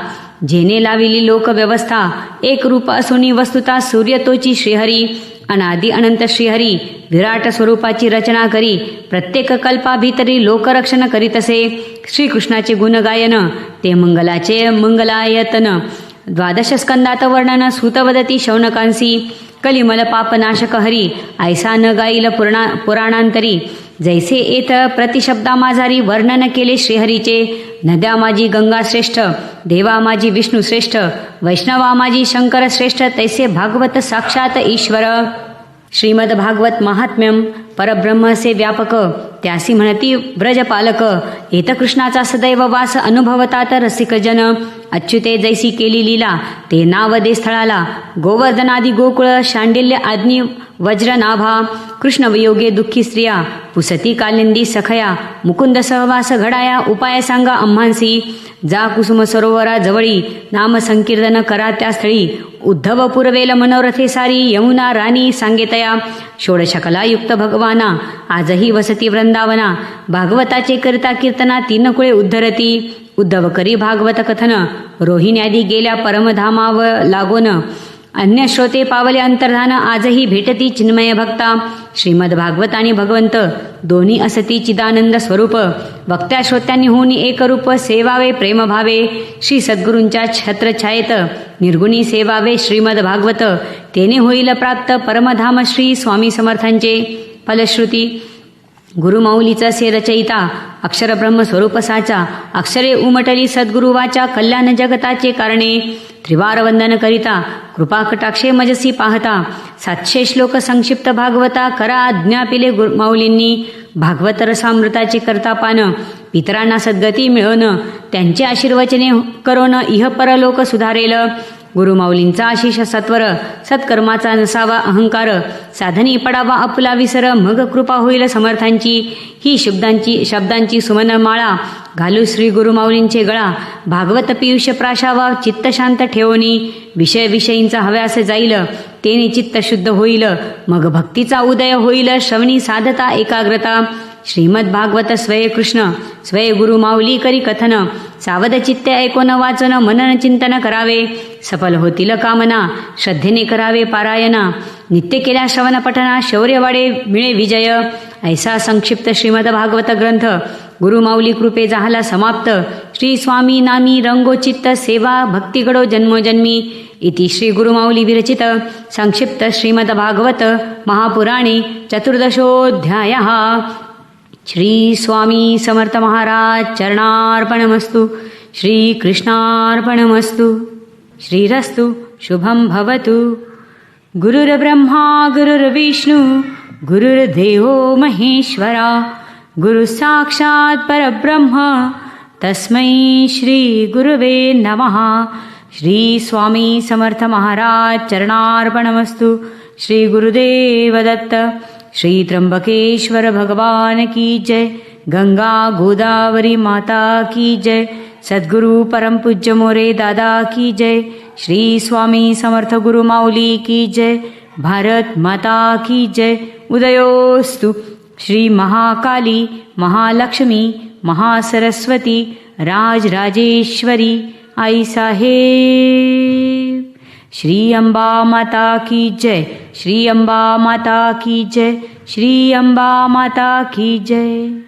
जेने लाविली लोक व्यवस्था. एक रूप असुनी वस्तुता सूर्य तोची श्रीहरी. अनादि अनंत श्रीहरी विराट स्वरूपाची रचना करी. प्रत्येक कल्पाभितरी लोकरक्षण करीतसे. श्रीकृष्णाचे गुणगायन ते मंगलाचे मंगलायतन. द्वादश स्कंदात वर्णन सूतवदती शौनकांसी. कलिमल पापनाशक हरी ऐसा न गाईल पुराणांतरी. जैसे येथ प्रतिशब्दा माझारी वर्णन केले श्रीहरीचे. नद्या माझी गंगा श्रेष्ठ देवा माझी विष्णू श्रेष्ठ. वैष्णवा माझी शंकर श्रेष्ठ तैसे भागवत साक्षात ईश्वर. श्रीमद भागवत महात्म्यम परब्रह्मसे व्यापक. त्यासी म्हणती व्रजपालक. येत कृष्णाचा सदैव वास अनुभवतात रसिक जन. अच्युते जैसी केली लीला ते नाव दे स्थळाला. गोवर्धनादी गोकुळ शांडिल्य आज्ञी वज्रनाभा. कृष्ण वियोगे दुःखी स्त्रिया पुसती कालिंदी सखया. मुकुंद सहवास घडाया उपाय सांगा आम्हांसी. जा कुसुम सरोवरा जवळी नाम संकीर्तन करा त्या स्थळी. उद्धव पुरवेल मनोरथे सारी यमुना राणी सांगेतया. षोडशकलायुक्त भगवाना आजही वसती वृंदावना. भागवताचे करिता कीर्तना तीन कुळे उद्धरती. उद्धव करी भागवत कथन रोहिण्यादी गेल्या परमधामाव लागोन. अन्य श्रोते पावले अंतर्धान आजही भेटती चिन्मय भक्ता. श्रीमद भागवत आणि भगवंत दोन्ही असती चिदानंद स्वरूप. वक्त्या श्रोत्यांनी होऊन एक रूप सेवावे प्रेम भावे. श्री सद्गुरूंच्या छत्रछायेत निर्गुणी सेवावे श्रीमद भागवत. तेने होईल प्राप्त परमधाम श्री स्वामी समर्थांचे. फलश्रुती गुरुमाऊलीचा से रचयिता अक्षर ब्रह्म स्वरूप साचा. अक्षरे उमटली सद्गुरु वाचा कल्याण जगताचे कारणे. त्रिवार वंदन करिता कृपा कटाक्षे मजसी पाहता. 700 श्लोक संक्षिप्त भागवता करा आज्ञा पिले गुरुमाऊलींनी. भागवत रसामृताचे करता पान पितरांना सद्गती मिळवण. त्यांचे आशीर्वचने करोन इह परलोक सुधारेल. गुरुमाऊलींचा आशिष सत्वर सत्कर्माचा नसावा अहंकार. साधनी पडावा आपुला विसर मग कृपा होईल समर्थांची. ही शब्दांची सुमन माळा घालू श्री गुरुमाऊलींचे गळा. भागवत पियुष प्राशावा चित्त शांत ठेवणी. विषयींचा हव्यास जाईल तेने चित्त शुद्ध होईल. मग भक्तीचा उदय होईल श्रवणी साधता एकाग्रता. श्रीमद भागवत स्वये कृष्ण स्वये गुरुमाऊली करी कथन. सावध चित्ते ऐकोन वाचन मनन चिंतन करावे. सफल होतील कामना श्रद्धेने करावे पारायणा. नित्य केल्या श्रवण पठना शौर्य वाढे मिळे विजय. ऐसा संक्षिप्त श्रीमद भागवत ग्रंथ गुरुमाऊली कृपे झाला समाप्त. श्री स्वामी नामी रंगोचित्त सेवा भक्तिगडो जन्मोजन्मी. इति श्री गुरुमाऊली विरचित संक्षिप्त श्रीमद भागवत महापुराणे चतुर्दशोऽध्यायः. श्री स्वामी समर्थ महाराज चरणार्पणमस्तु. श्री कृष्णार्पणमस्तु. श्रीरस्तु शुभं भवतु. गुरुर्ब्रह्मा गुरुर्विष्णु गुरुर्देवो महेश्वरा. गुरु साक्षात् परब्रह्म तस्मै श्री गुरुवे नमः. श्री स्वामी समर्थ महाराज चरणार्पणमस्तु. श्री गुरुदेव दत्त. श्री त्र्यंबकेश्वर भगवान की जय. गंगा गोदावरी माता की जय. सद्गुरु परम पूज्य मोरे दादा की जय. श्री स्वामी समर्थ गुरु माऊली की जय. भारत माता की जय. उदयोस्तु श्री महाकाली महालक्ष्मी महासरस्वती राजराजेश्वरी आई साहेब. श्री अंबा माता की जय. श्री अंबा माता की जय. श्री अंबा माता की जय.